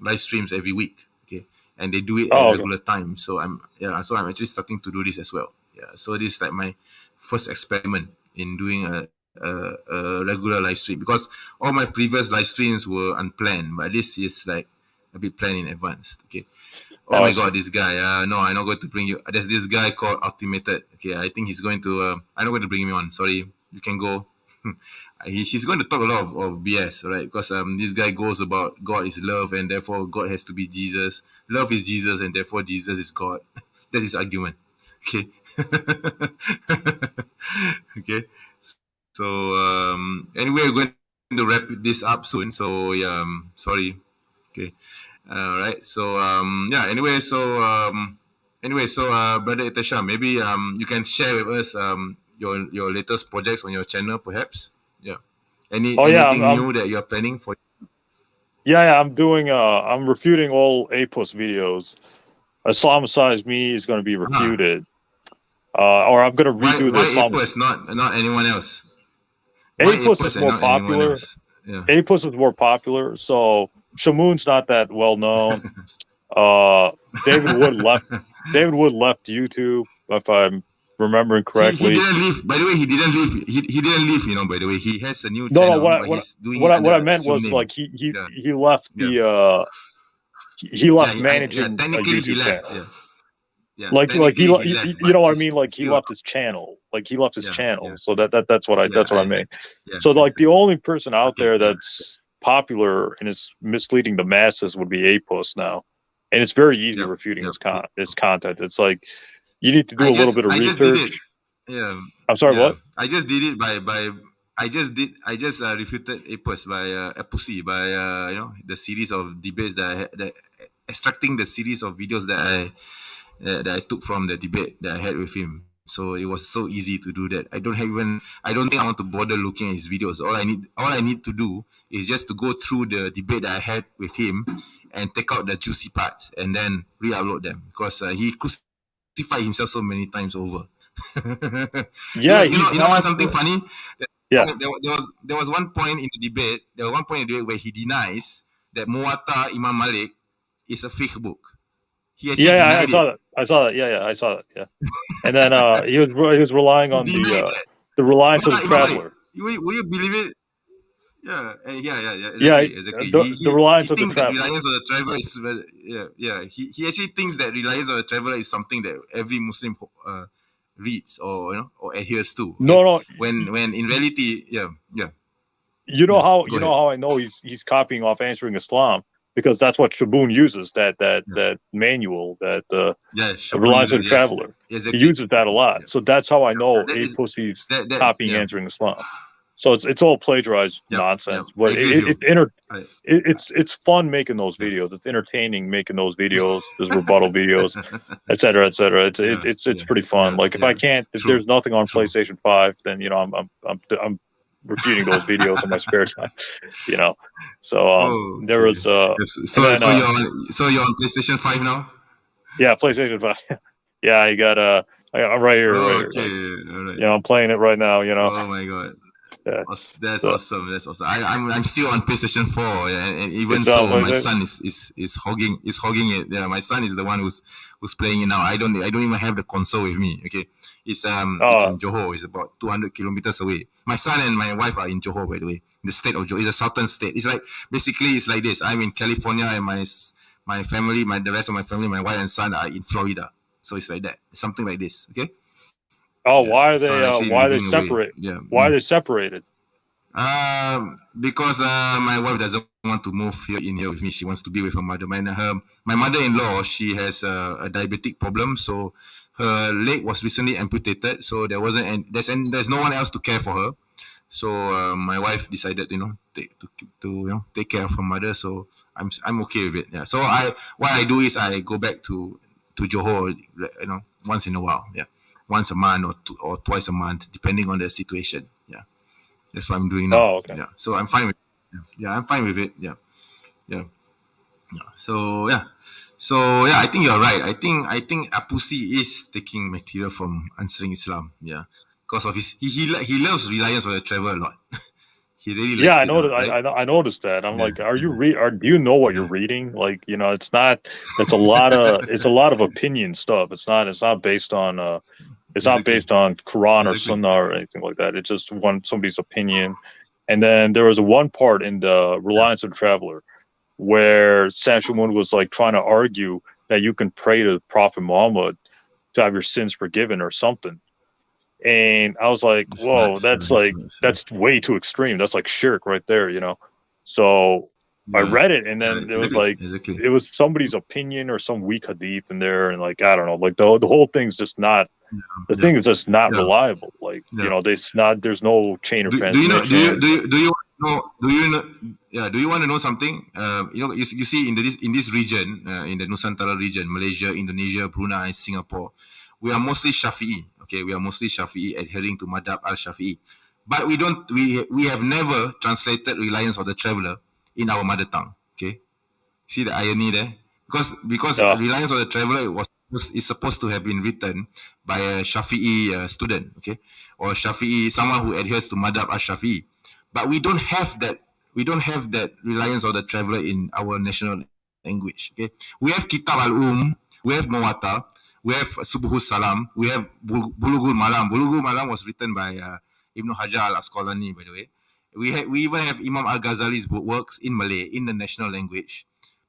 live streams every week. Okay, and they do it at regular time. So I'm actually starting to do this as well. Yeah, so this is like my first experiment in doing a regular live stream, because all my previous live streams were unplanned, but this is like a bit planned in advance. Okay. Oh my God, this guy. No, I'm not going to bring you. There's this guy called Ultimated. Okay, I think he's going to. I'm not going to bring him on. Sorry, you can go. He's going to talk a lot of BS, right? Because this guy goes about God is love, and therefore God has to be Jesus. Love is Jesus, and therefore Jesus is God. That's his argument. Okay. Okay. So anyway, we're going to wrap this up soon. So sorry. Okay. All right. So Anyway, so brother Etesham, maybe you can share with us your latest projects on your channel, perhaps? Yeah. Anything new that you're planning for? Yeah, I'm doing. I'm refuting all APUS videos. Islamicize Me is going to be refuted. Or I'm going to redo why the Islam. APUS, not anyone else? Why APUS is more popular. Yeah. APUS is more popular. So Shamoon's not that well known. David Wood left. David Wood left YouTube, if I'm remembering correctly. He didn't leave. By the way, he didn't leave. He didn't leave. By the way, he has a new channel. No, what I meant was name. Like he left the he left managing technically a YouTube he left. channel. Yeah. Like he you know what I mean? Like he left his channel. Like he left his channel. Yeah. So that's what I mean. Yeah, so like the only person out there that's popular and is misleading the masses would be APUS now. And it's very easy refuting his content. It's like you need to do a little bit of research. Yeah. I'm sorry, what? I just did it by I just refuted APUS by Apusi by the series of debates that extracting the series of videos that I took from the debate that I had with him. So it was so easy to do that. I don't think I want to bother looking at his videos. All I need to do is just to go through the debate that I had with him and take out the juicy parts and then re-upload them, because he crucified himself so many times over. Yeah, you know something funny? Yeah, there was one point in the debate. There was one point in the debate where he denies that Muwatta Imam Malik is a fake book. I saw that. Yeah, I saw that. Yeah, and then he was relying on the reliance of the traveler. Will you believe it? Yeah, exactly. The reliance of the traveler. Reliance of the traveler is He actually thinks that reliance of the traveler is something that every Muslim reads or adheres to. Okay? No. When in reality, yeah. You know how I know he's copying off Answering Islam, because that's what Shaboon uses, that manual, that the reliance of the traveler. Exactly. He uses that a lot. So that's how I know APUSI's copying Answering Islam. So it's all plagiarized nonsense. But it's fun making those videos. It's entertaining making those videos. There's rebuttal videos, etc., etc. It's pretty fun. Like if there's nothing on PlayStation 5, then I'm refuting those videos in my spare time. So there was so you're on PlayStation 5 now? Yeah, PlayStation 5. Yeah, I got I'm right here. All right. I'm playing it right now. Oh my god. Yeah. That's awesome. I'm still on PlayStation 4, and even so, my son is hogging it. Yeah, my son is the one who's playing it now. I don't even have the console with me. Okay, it's in Johor. It's about 200 kilometers away. My son and my wife are in Johor, by the way, the state of Johor. It's a southern state. It's like basically it's like this. I'm in California, and my family, the rest of my family, my wife and son are in Florida. So it's like that. It's something like this. Okay. Oh, why are they separate? Yeah. Why are they separated? Because my wife doesn't want to move in here with me. She wants to be with her mother. My mother-in-law, she has a diabetic problem, so her leg was recently amputated. So there's no one else to care for her. So my wife decided, to take care of her mother. So I'm okay with it. Yeah. So what I do is I go back to Johor, once in a while. Yeah. Once a month or twice a month, depending on the situation. Yeah, that's what I'm doing now. Oh, okay. Yeah, so I'm fine with it. Yeah, I'm fine with it. Yeah. So I think you're right. I think Apusi is taking material from Answering Islam. Yeah, because of he loves reliance on the travel a lot. He really likes I noticed that. I'm like, do you know what you're reading? Like, it's not. It's a lot of opinion stuff. It's not based on. It's not based on Quran or Sunnah or anything like that. It's just somebody's opinion. And then there was one part in the Reliance of the Traveler where Sam Shamoon was like trying to argue that you can pray to Prophet Muhammad to have your sins forgiven or something. And I was like, whoa, that's way too extreme. That's like shirk right there, So I read it, and then it was like it was somebody's opinion or some weak hadith in there, and like I don't know, like the whole thing's just not. The thing is just not reliable. Like there's no chain of transmission. Do you want to know something? You see in this region, in the Nusantara region, Malaysia, Indonesia, Brunei, Singapore, we are mostly Shafi'i. Okay, we are mostly Shafi'i, adhering to Madhab al-Shafi'i. But we have never translated Reliance of the Traveller in our mother tongue. Okay, see the irony there? Because Reliance of the Traveller is supposed to have been written by a Shafi'i student, okay, or Shafi'i, someone who adheres to Madhab al-Shafi'i. But we don't have that. We don't have that Reliance of the Traveller in our national language. Okay, we have Kitab al-Um, we have Muwatta, we have Subuhus Salam, we have Bulughul Maram. Bulughul Maram was written by Ibn Hajar al-Asqalani, by the way. We even have Imam al-Ghazali's works in Malay, in the national language.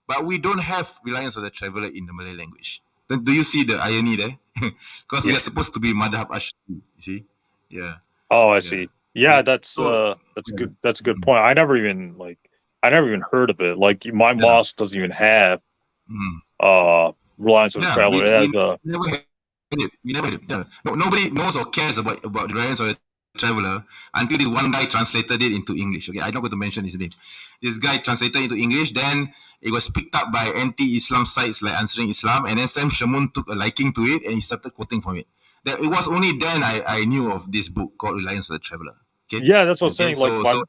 But we don't have Reliance of the Traveller in the Malay language. Then do you see the irony there? Because we are supposed to be Madhab Ashari, you see? Yeah. Oh, I see. Yeah, that's a good point. I never even heard of it. Like my mosque doesn't even have Reliance of the Traveller. We never had it. Nobody knows or cares about the Reliance of the Traveller until this one guy translated it into English. Okay, I'm not going to mention his name. This guy translated into English, then it was picked up by anti-Islam sites like Answering Islam, and then Sam Shamoun took a liking to it and he started quoting from it. It was only then I knew of this book called Reliance of the Traveller. Okay? Yeah, that's what I'm saying.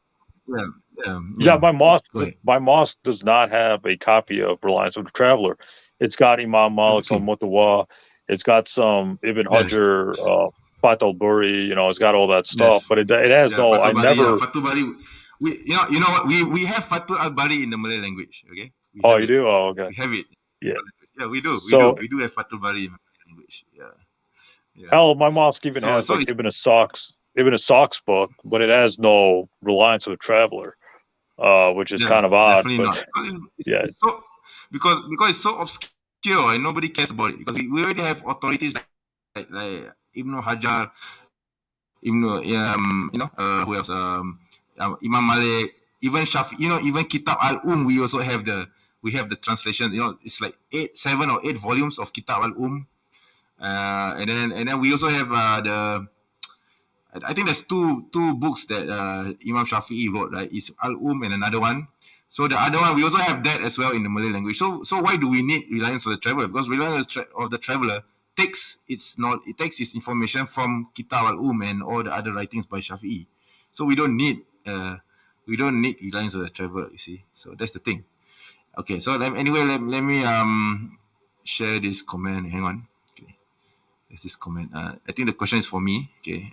My mosque does not have a copy of Reliance of the Traveller. It's got Imam Malik's al-Mutawa. It's got some Ibn Hajar, Fath al-Bari, it's got all that stuff, but it has no. I never. Fathul Bari. You know what? We have Fathul al-Bari in the Malay language. Okay. You do? Oh, okay. We have it. Yeah. Yeah, we do. We do have Fathul Bari in the Malay language. Yeah. Hell, my mosque even has Ibn Asak's book, but it has no Reliance of the Traveller, which is kind of odd. Definitely not. It's so, because it's so obscure and nobody cares about it. Because we already have authorities like Ibn Hajar, who else? Imam Malik, even Shafi, even Kitab al-Um. We also have the translation. It's like 7 or 8 volumes of Kitab al-Um, and then we also have I think there's two books that Imam Shafi'i wrote, right? It's al-Um and another one. So the other one, we also have that as well in the Malay language. So why do we need Reliance of the Traveller? Because Reliance of the Traveller takes its information from Kitab al-Um and all the other writings by Shafi'i. So we don't need Reliance of the Traveller, you see. So that's the thing. Okay, so let me share this comment. Hang on. Okay. There's this comment. I think the question is for me. Okay.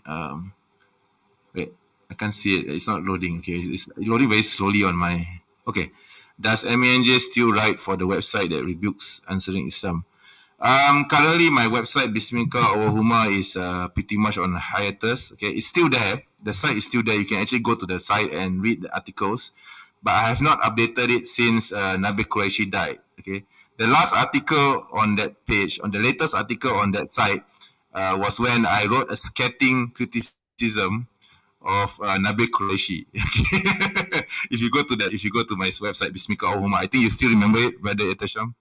Wait, I can't see it. It's not loading. Okay, it's loading very slowly on my. Okay. Does MENJ still write for the website that rebukes Answering Islam? Currently my website Bismika Awahuma is pretty much on hiatus. Okay, it's still there. The site is still there. You can actually go to the site and read the articles, but I have not updated it since Nabi Qureshi died. Okay, the last article on that page, on the latest article on that site, was when I wrote a scathing criticism of Nabi Qureshi. If you go to my website Bismika Awahuma, I think you still remember it, Brother Etasham.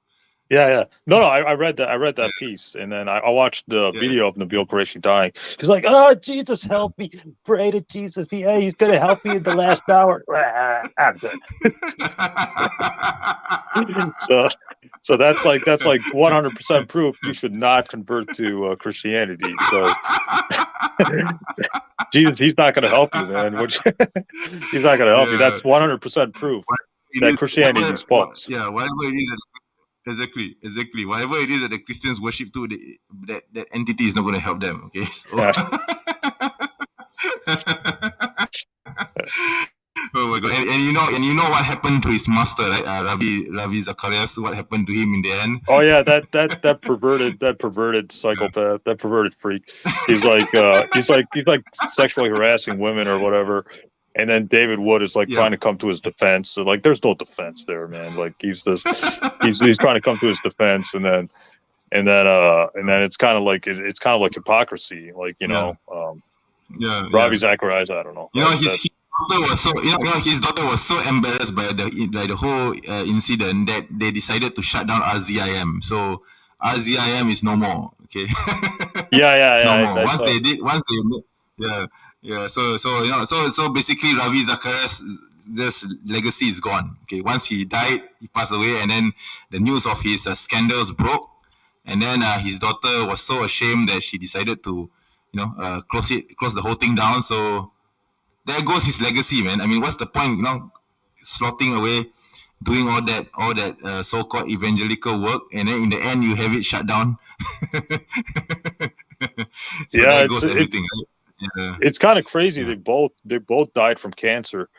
Yeah. No, I read that piece, and then I watched the video of Nabil Qureshi dying. He's like, "Oh, Jesus, help me! Pray to Jesus. He's gonna help me in the last hour." I'm good. So that's like 100% proof you should not convert to Christianity. So Jesus, he's not gonna help you, man. He's not gonna help you. That's 100% proof that Christianity is false. Yeah, whatever it is. Exactly. Whatever it is that the Christians worship to, that entity is not going to help them. Okay. So. Oh my God! And you know what happened to his master, right? Ravi Zacharias. What happened to him in the end? Oh yeah, that perverted psychopath, that perverted freak. He's like sexually harassing women or whatever. And then David Wood is trying to come to his defense. So there's no defense there, man. He's trying to come to his defense, and then it's kind of like hypocrisy. Ravi Zacharias, I don't know. His daughter was so embarrassed by the whole incident that they decided to shut down RZIM. So RZIM is no more. Okay. It's no more. So basically Ravi Zacharias' legacy is gone. Okay, once he died, he passed away, and then the news of his scandals broke, and then his daughter was so ashamed that she decided to close the whole thing down. So there goes his legacy, man. I mean, what's the point, slotting away, doing all that so-called evangelical work, and then in the end you have it shut down. So Yeah, there goes everything. Right? It's kind of crazy. They both died from cancer.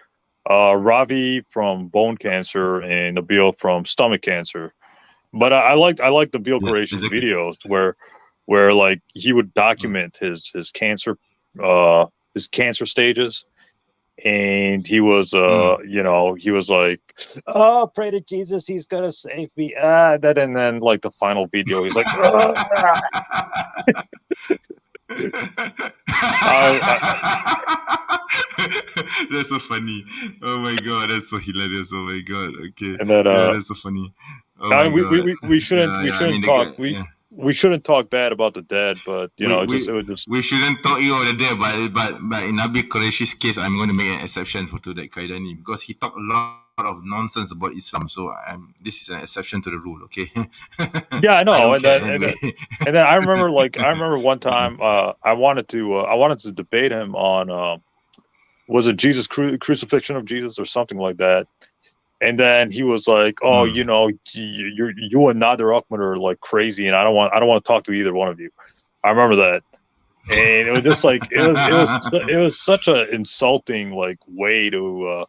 Ravi from bone cancer and Nabil from stomach cancer. But I like the Nabil Qureshi's videos where like he would document his cancer stages, and he was he was like, oh, pray to Jesus, he's gonna save me. And then like the final video, he's like, That's so funny. Oh my god, that's so hilarious. Oh my god. Okay. And then that's so funny. Oh we shouldn't talk. We shouldn't talk bad about the dead, but we shouldn't talk ill of the dead. But in Nabil Qureshi's case, I'm going to make an exception to that Kaidani, because he talked a lot of nonsense about Islam. So this is an exception to the rule. Okay. Yeah, I know. And then I remember one time I wanted to debate him on was it Jesus crucifixion of Jesus or something like that. And then he was like, "Oh, you and Nader Ahmed are like crazy, and I don't want to talk to either one of you." I remember that, and it was just like it was such an insulting like way to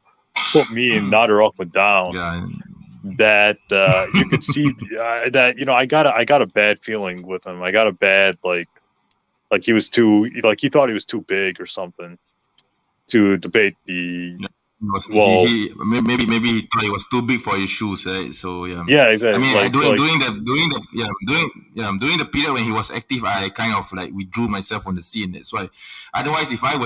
put me and Nader Ahmed down. Yeah. That you could see that I got a bad feeling with him. I got a bad like he was too he thought he was too big or something to debate the. Maybe he thought it was too big for his shoes, right? So yeah. Yeah, exactly. I mean, during the period when he was active, I kind of like withdrew myself from the scene. That's why. Otherwise, if I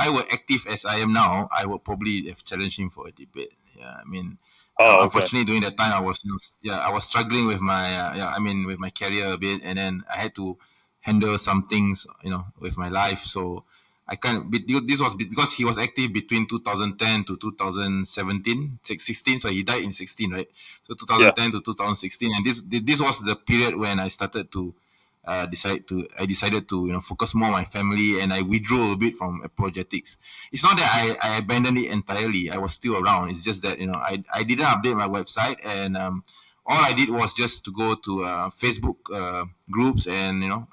were active as I am now, I would probably have challenged him for a debate. Yeah, I mean. Unfortunately, during that time, I was struggling with my with my career a bit, and then I had to handle some things with my life. So I can't. This was because he was active between 2010 to 2017, 16. So he died in 16, right? So 2010 to 2016, and this was the period when I started to decided to focus more on my family, and I withdrew a bit from apologetics. It's not that I abandoned it entirely. I was still around. It's just that I didn't update my website, and all I did was just to go to Facebook groups and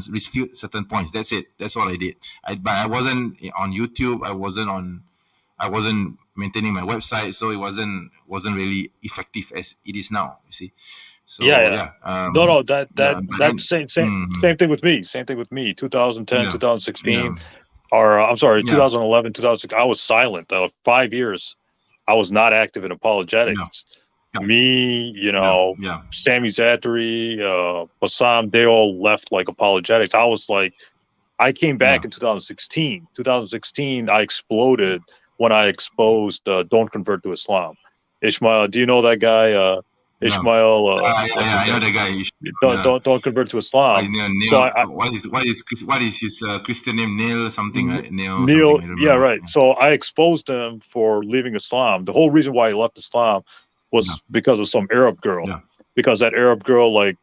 refute certain points. That's it. That's all I did. But I wasn't on YouTube. I wasn't maintaining my website, so it wasn't really effective as it is now. You see. So, yeah. No, same thing with me. Same thing with me. 2010, 2016, or I'm sorry, 2011, 2006. I was silent. 5 years, I was not active in apologetics. Me, Sammy Zathary, Bassam, they all left like apologetics. I was like, I came back in 2016. 2016, I exploded when I exposed Don't Convert to Islam. Ishmael, do you know that guy? Ishmael, I know the guy. Don't convert to Islam. Neil, what is his Christian name? Neil something, right? Neil, yeah, right. So I exposed him for leaving Islam. The whole reason why he left Islam was because of some Arab girl. Yeah. Because that Arab girl, like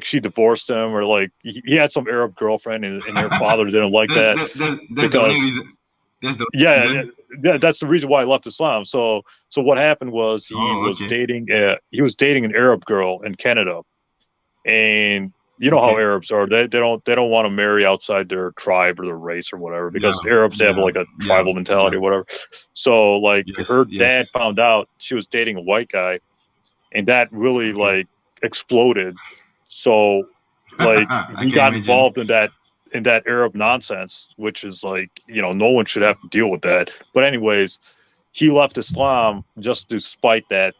she divorced him, or like he had some Arab girlfriend, and her father didn't like that. That's the only reason. Yeah, that's the reason why I left Islam. So what happened was he was dating an Arab girl in Canada, and you know how Arabs are. They don't want to marry outside their tribe or their race or whatever, because Arabs have like a tribal mentality or whatever. So like her dad found out she was dating a white guy, and that really like exploded. So like he got involved in that Arab nonsense, which is like, no one should have to deal with that. But anyways, he left Islam just to spite that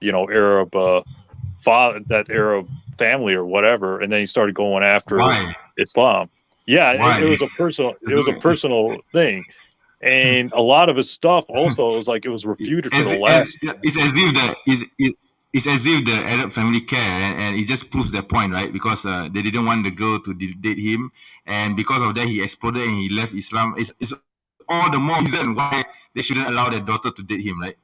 Arab that Arab family or whatever, and then he started going after Islam. Yeah, it was a personal thing, and a lot of his stuff also was like it was refuted for the last. It's as if the Arab family care, and it just proves their point, right? Because they didn't want the girl to date him, and because of that, he exploded and he left Islam. It's all the more reason why they shouldn't allow their daughter to date him, right?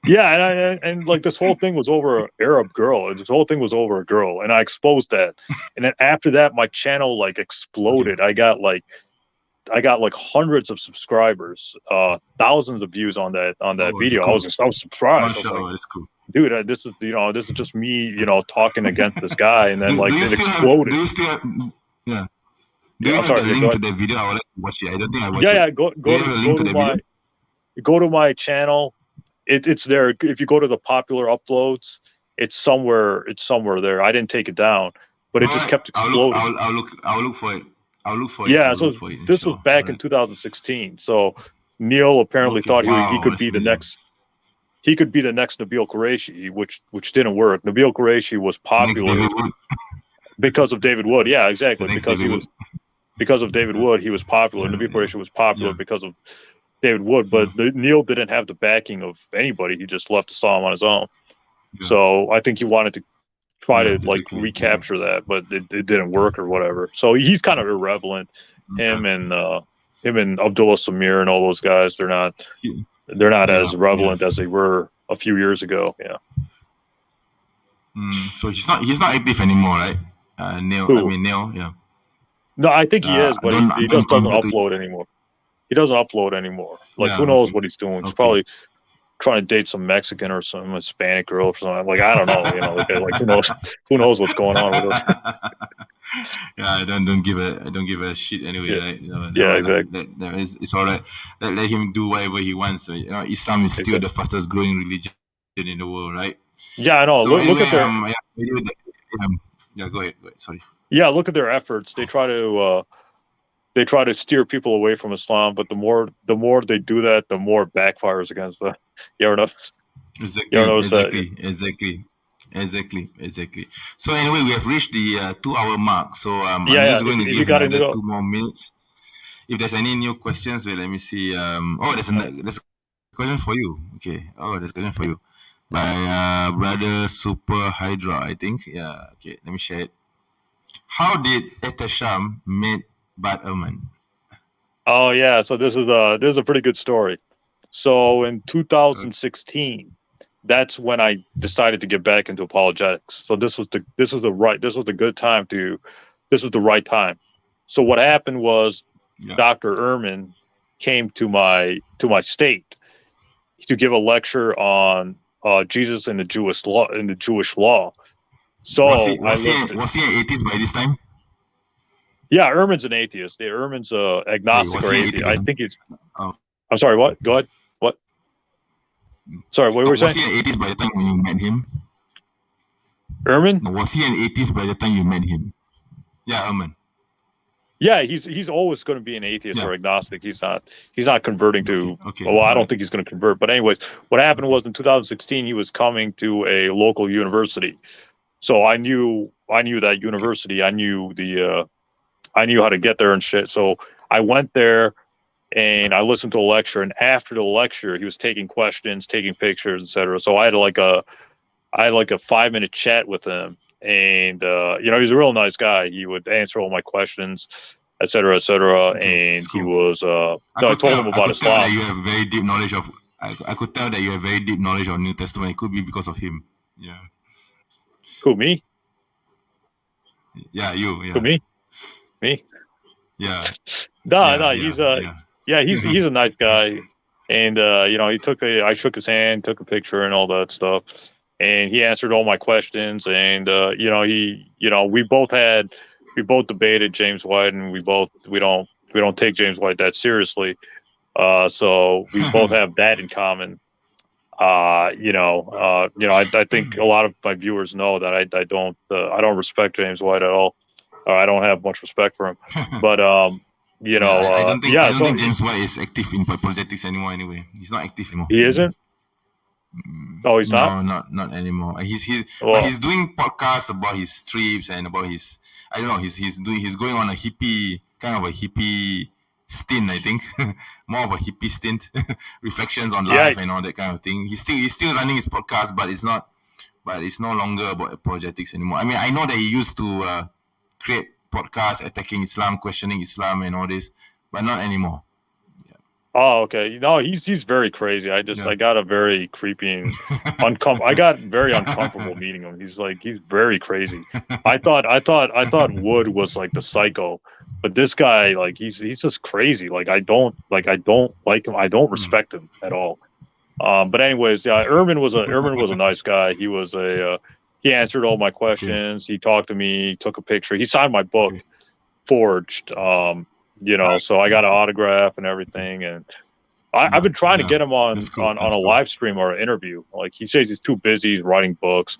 Yeah, and like this whole thing was over an Arab girl. This whole thing was over a girl, and I exposed that. And then after that, my channel like exploded. Okay. I got like hundreds of subscribers, thousands of views on that video. Cool. I was surprised. I was Mashallah, like, that's cool. dude, this is just me, talking against this guy, and then it exploded. Do you still have, yeah. Do you have the link to the video? I would like to watch it. I don't think I watched it. Yeah, go to my channel. It's there. If you go to the popular uploads, it's somewhere there. I didn't take it down, but it just kept exploding. I'll look for it. Yeah, so this was back in 2016. So Neil apparently thought he could be the next. He could be the next Nabil Qureshi, which didn't work. Nabil Qureshi was popular because of David Wood. Yeah, exactly. Because of David Wood, he was popular. Nabil Qureshi was popular because of David Wood, but Neil didn't have the backing of anybody. He just left the song on his own. Yeah. So I think he wanted to try to recapture that, but it didn't work or whatever. So he's kind of irrelevant. Him and Abdullah Samir and all those guys, they're not as relevant as they were a few years ago. Yeah. So he's not active anymore, right? Neil. Who? I mean Neil. Yeah. No, I think he is, but he just doesn't upload anymore. He doesn't upload anymore. Who knows what he's doing? He's probably trying to date some Mexican or some Hispanic girl or something. Like, I don't know. Who knows what's going on with us? Yeah, I don't give a shit anyway. Yeah, right? Exactly. It's all right. Let him do whatever he wants. So, Islam is still the fastest growing religion in the world, right? Yeah, I know. So look at their. Go ahead. Sorry. Yeah, look at their efforts. They try to steer people away from Islam, but the more they do that, the more backfires against them. You ever notice? Exactly. So anyway, we have reached the 2-hour mark. So I'm just going to give another 2 more minutes. If there's any new questions, let me see. There's a question for you. Okay. There's a question for you by brother Super Hydra, I think. Yeah. Okay. Let me share it. How did Etasham meet Bad Ehrman? Oh yeah, so this is a pretty good story. So in 2016, that's when I decided to get back into apologetics. So this was the right time. So what happened was Dr. Ehrman came to my state to give a lecture on Jesus and the Jewish law. So was he an atheist by this time? Yeah, Ehrman's an atheist. Yeah, Ehrman's agnostic or atheist. I think he's. I'm sorry. What? Go ahead. What? Sorry. What were you saying? Was he an atheist by the time when you met him? Ehrman? No, was he an atheist by the time you met him? Yeah, Ehrman. Yeah, he's always going to be an atheist or agnostic. He's not converting to. Okay. Well, I don't think he's going to convert. But anyways, what happened was in 2016 he was coming to a local university. So I knew that university. I knew how to get there and shit. So I went there and I listened to a lecture. And after the lecture, he was taking questions, taking pictures, etc. So I had like a 5-minute chat with him. And he's a real nice guy. He would answer all my questions, etc., etc. And he was. I told him about Islam. You have very deep knowledge of. I could tell that you have very deep knowledge of New Testament. It could be because of him. Yeah. Who, me? Yeah, you. Yeah. Who, me? Me? Yeah. He's a nice guy, and I shook his hand, took a picture, and all that stuff, and he answered all my questions, and we both debated James White, and we don't take James White that seriously, so we both have that in common. I think a lot of my viewers know that I don't respect James White at all. I don't have much respect for him, but I don't think James White is active in apologetics anymore. Anyway, he's not active anymore. He isn't. Oh, he's not. No, not anymore. He's doing podcasts about his trips and about his. I don't know. He's going on a hippie stint. I think more of a hippie stint, reflections on life and all that kind of thing. He's still running his podcast, but it's no longer about apologetics anymore. I mean, I know that he used to create podcasts attacking Islam, questioning Islam, and all this, but not anymore. Oh, okay. No, he's very crazy. I got a very creepy and I got very uncomfortable meeting him. He's very crazy. I thought Wood was like the psycho, but this guy, like, he's just crazy. Like, I don't like him. I don't respect him at all. But anyways, yeah, Ehrman was a nice guy. He was he answered all my questions. He talked to me, took a picture. He signed my book, Forged. So I got an autograph and everything. And I've been trying to get him on a live stream or an interview. Like, he says he's too busy, he's writing books,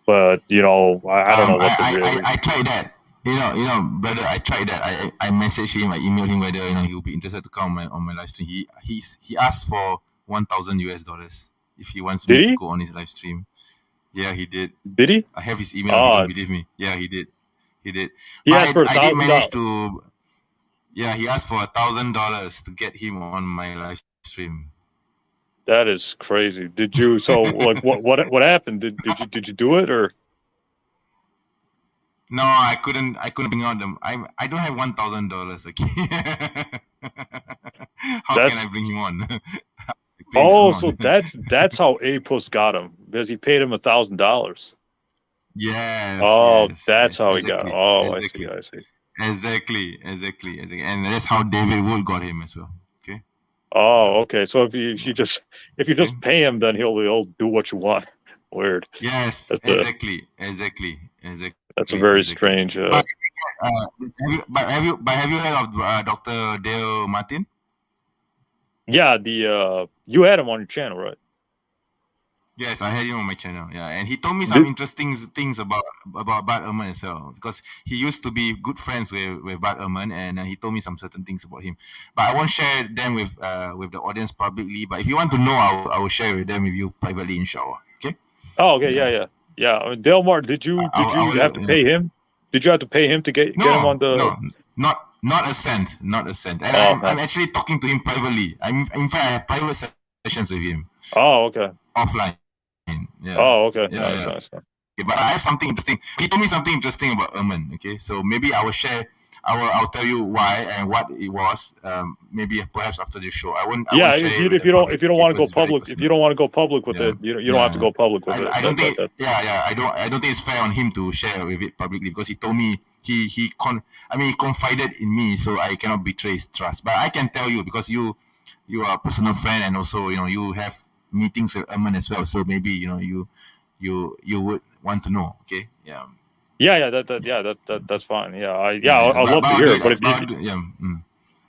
but I don't know what to do. I tried that. Brother, I tried that. I messaged him, I emailed him whether he'll be interested to come on my live stream. He asked for $1,000 if he wants me to go on his live stream. Yeah, he did. Did he? I have his email. Believe me. Yeah, he did. He did. I did manage to. Yeah, he asked for $1,000 to get him on my live stream. That is crazy. Did you? So, like, what happened? Did you do it or? No, I couldn't bring out them. I don't have $1,000. Okay. How can I bring him on? So that's how Apus got him, because he paid him $1,000. Yes. Oh, yes, that's how exactly, he got him. Oh, exactly. I see. Exactly. And that's how David Wood got him as well. Okay. Oh, okay. So if you just pay him, then he'll do what you want. Weird. Yes, exactly. That's a very strange. But have you heard of Dr. Dale Martin? Yeah, you had him on your channel, right? Yes, I had him on my channel. Yeah, and he told me some interesting things about Bart Ehrman as well, because he used to be good friends with Bart Ehrman, and he told me some certain things about him. But I won't share them with the audience publicly. But if you want to know, I will share with them with you privately, inshallah. Okay. Oh, okay. Yeah. I mean, Dale Martin, did you have to pay him? Did you have to pay him to get him on the? No, not a cent. And I'm actually talking to him privately. In fact, I have private sessions with him. Oh, okay. Offline. Yeah. Oh, okay. Yeah. Nice. Okay, but I have something interesting. He told me something interesting about Ehrman. Okay, so maybe I will share. I'll tell you why and what it was. Maybe perhaps after this show. If you don't want to go public, if you don't want to go public with it, you don't have to go public with it. I don't think. I don't think it's fair on him to share with it publicly, because he told me he confided in me, so I cannot betray his trust. But I can tell you, because you are a personal friend, and also you have meetings with Ehrman as well. So maybe you would want to know. Okay. Yeah. That's fine. I'd love to hear it. But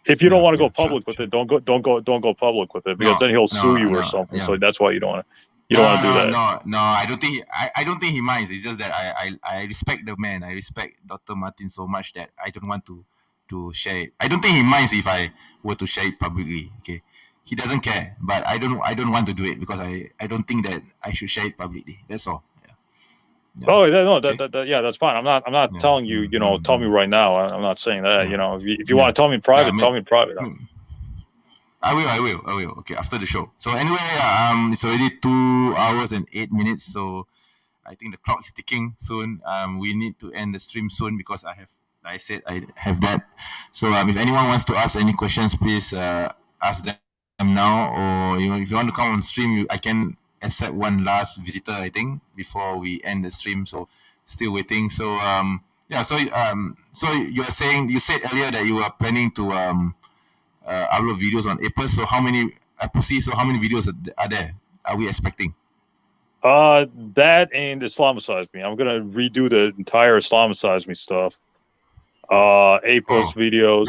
if you don't want to go public with it, don't go public with it, because then he'll sue you or something. So that's why you don't want to. You don't want to do that. No, I don't think he minds. It's just that I respect the man. I respect Dr. Martin so much that I don't want to share it. I don't think he minds if I were to share it publicly. Okay. He doesn't care, but I don't want to do it, because I don't think that I should share it publicly. That's all. Yeah. Oh no, okay. That's fine. I'm not telling you. Tell me right now. I'm not saying that. If you want to tell me in private, tell me in private. I will. Okay, after the show. So anyway, it's already 2 hours and 8 minutes. So I think the clock is ticking soon. We need to end the stream soon, because I have that. So if anyone wants to ask any questions, please ask them now, or if you want to come on stream, I can accept one last visitor, I think, before we end the stream. So still waiting. So so you said earlier that you were planning to upload videos on April. So how many videos are there? Are we expecting? That and Islamicize Me. I'm gonna redo the entire Islamicize Me stuff. April's videos.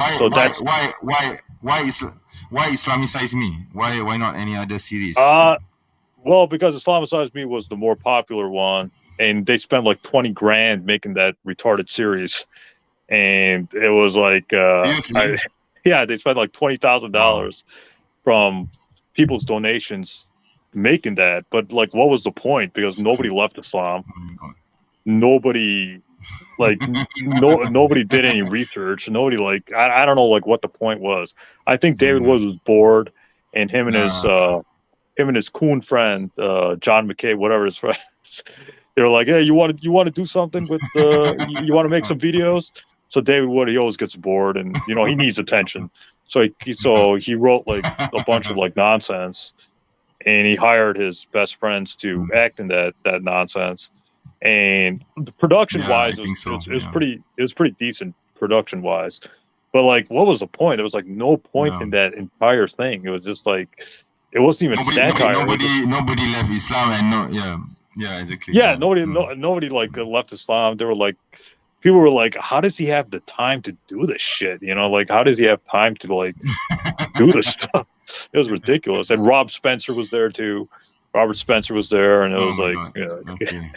Why Islamicize Me? Why not any other series? Well, because Islamicize Me was the more popular one, and they spent like $20,000 making that retarded series, and it was like, they spent like $20,000 from people's donations making that. But like, what was the point? Because nobody left Islam. Nobody nobody did any research. Nobody I don't know what the point was. I think David Wood was bored, and him and his coon friend John McKay, whatever his friends, they were like, "Hey, you want to do something with you want to make some videos?" So David Wood, he always gets bored, and he needs attention. So he wrote like a bunch of like nonsense, and he hired his best friends to act in that nonsense. And the production wise, it was pretty decent production wise. But like, what was the point? There was like no point in that entire thing. It was just like, it wasn't even satire. Nobody left Islam, and exactly. Yeah, nobody like left Islam. They were like, people were like, how does he have the time to do this shit? Like, how does he have time to like do this stuff? It was ridiculous. And Rob Spencer was there too. Robert Spencer was there, and it was like, okay.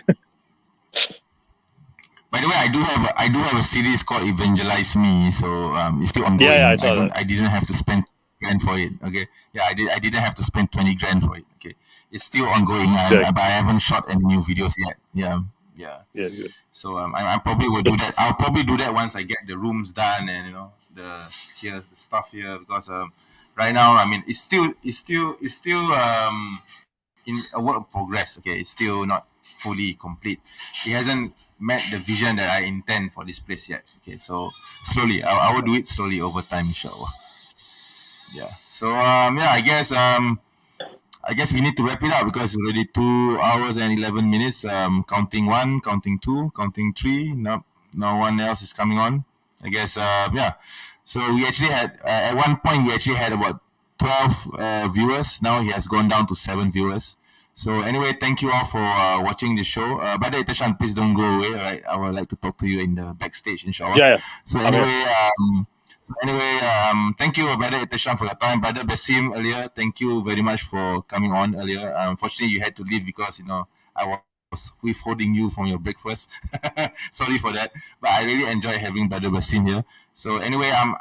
By the way, I do have a series called Evangelize Me, so it's still ongoing. Yeah, I didn't have to spend grand for it. Okay, yeah, I didn't have to spend 20 grand for it. Okay, it's still ongoing, but I haven't shot any new videos yet. Yeah. Good. So I probably will do that. I'll probably do that once I get the rooms done and the stuff here, because right now, I mean, it's still in a work in progress. Okay, it's still not fully complete. It hasn't met the vision that I intend for this place yet. Okay, so slowly, I will do it slowly over time, inshallah. Yeah. So I guess we need to wrap it up because it's already 2 hours and 11 minutes. Counting 1, counting 2, counting 3. No one else is coming on. I guess So we actually had at one point we actually had about 12 viewers. Now he has gone down to 7 viewers. So anyway, thank you all for watching the show. Brother Itashan, please don't go away. All right, I would like to talk to you in the backstage, inshallah. Yeah. So anyway, thank you, Brother Itashan, for your time. Brother Basim earlier, thank you very much for coming on earlier. Unfortunately, you had to leave because I was withholding you from your breakfast. Sorry for that, but I really enjoy having Brother Basim here. So anyway, I'm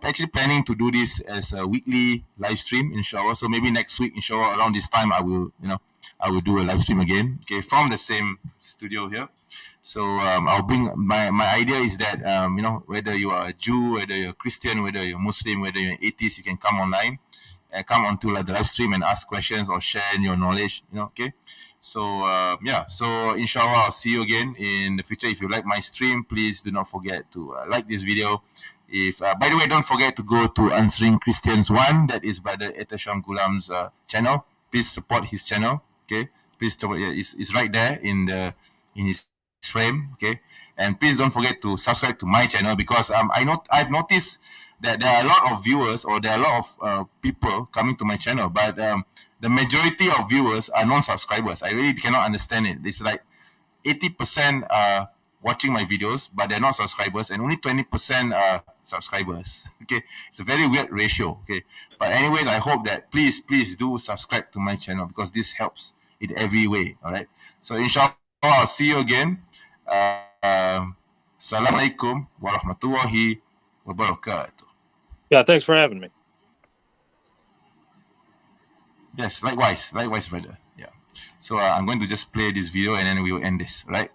actually planning to do this as a weekly live stream, inshallah. So maybe next week, inshallah, around this time, I will do a live stream again, okay, from the same studio here. So I'll bring my idea is that whether you are a Jew, whether you're a Christian, whether you're Muslim, whether you're an atheist, you can come online and come onto the live stream and ask questions or share your knowledge. Okay. So so inshallah, I'll see you again in the future. If you like my stream, please do not forget to like this video. If by the way, don't forget to go to Answering Christians 1. That is Brother Etasham Gulam's channel. Please support his channel. Okay, please it's right there in his frame. Okay, and please don't forget to subscribe to my channel, because I've noticed that there are a lot of viewers, or there are a lot of people coming to my channel, but the majority of viewers are non-subscribers. I really cannot understand it. It's like 80% are watching my videos, but they're not subscribers, and only 20% are subscribers. Okay, it's a very weird ratio. Okay, but anyways, I hope that please do subscribe to my channel, because this helps in every way. All right, so inshallah, I'll see you again. Assalamualaikum warahmatullahi wabarakatuh. Yeah, thanks for having me. Yes, likewise, brother. Yeah. So I'm going to just play this video and then we will end this, right?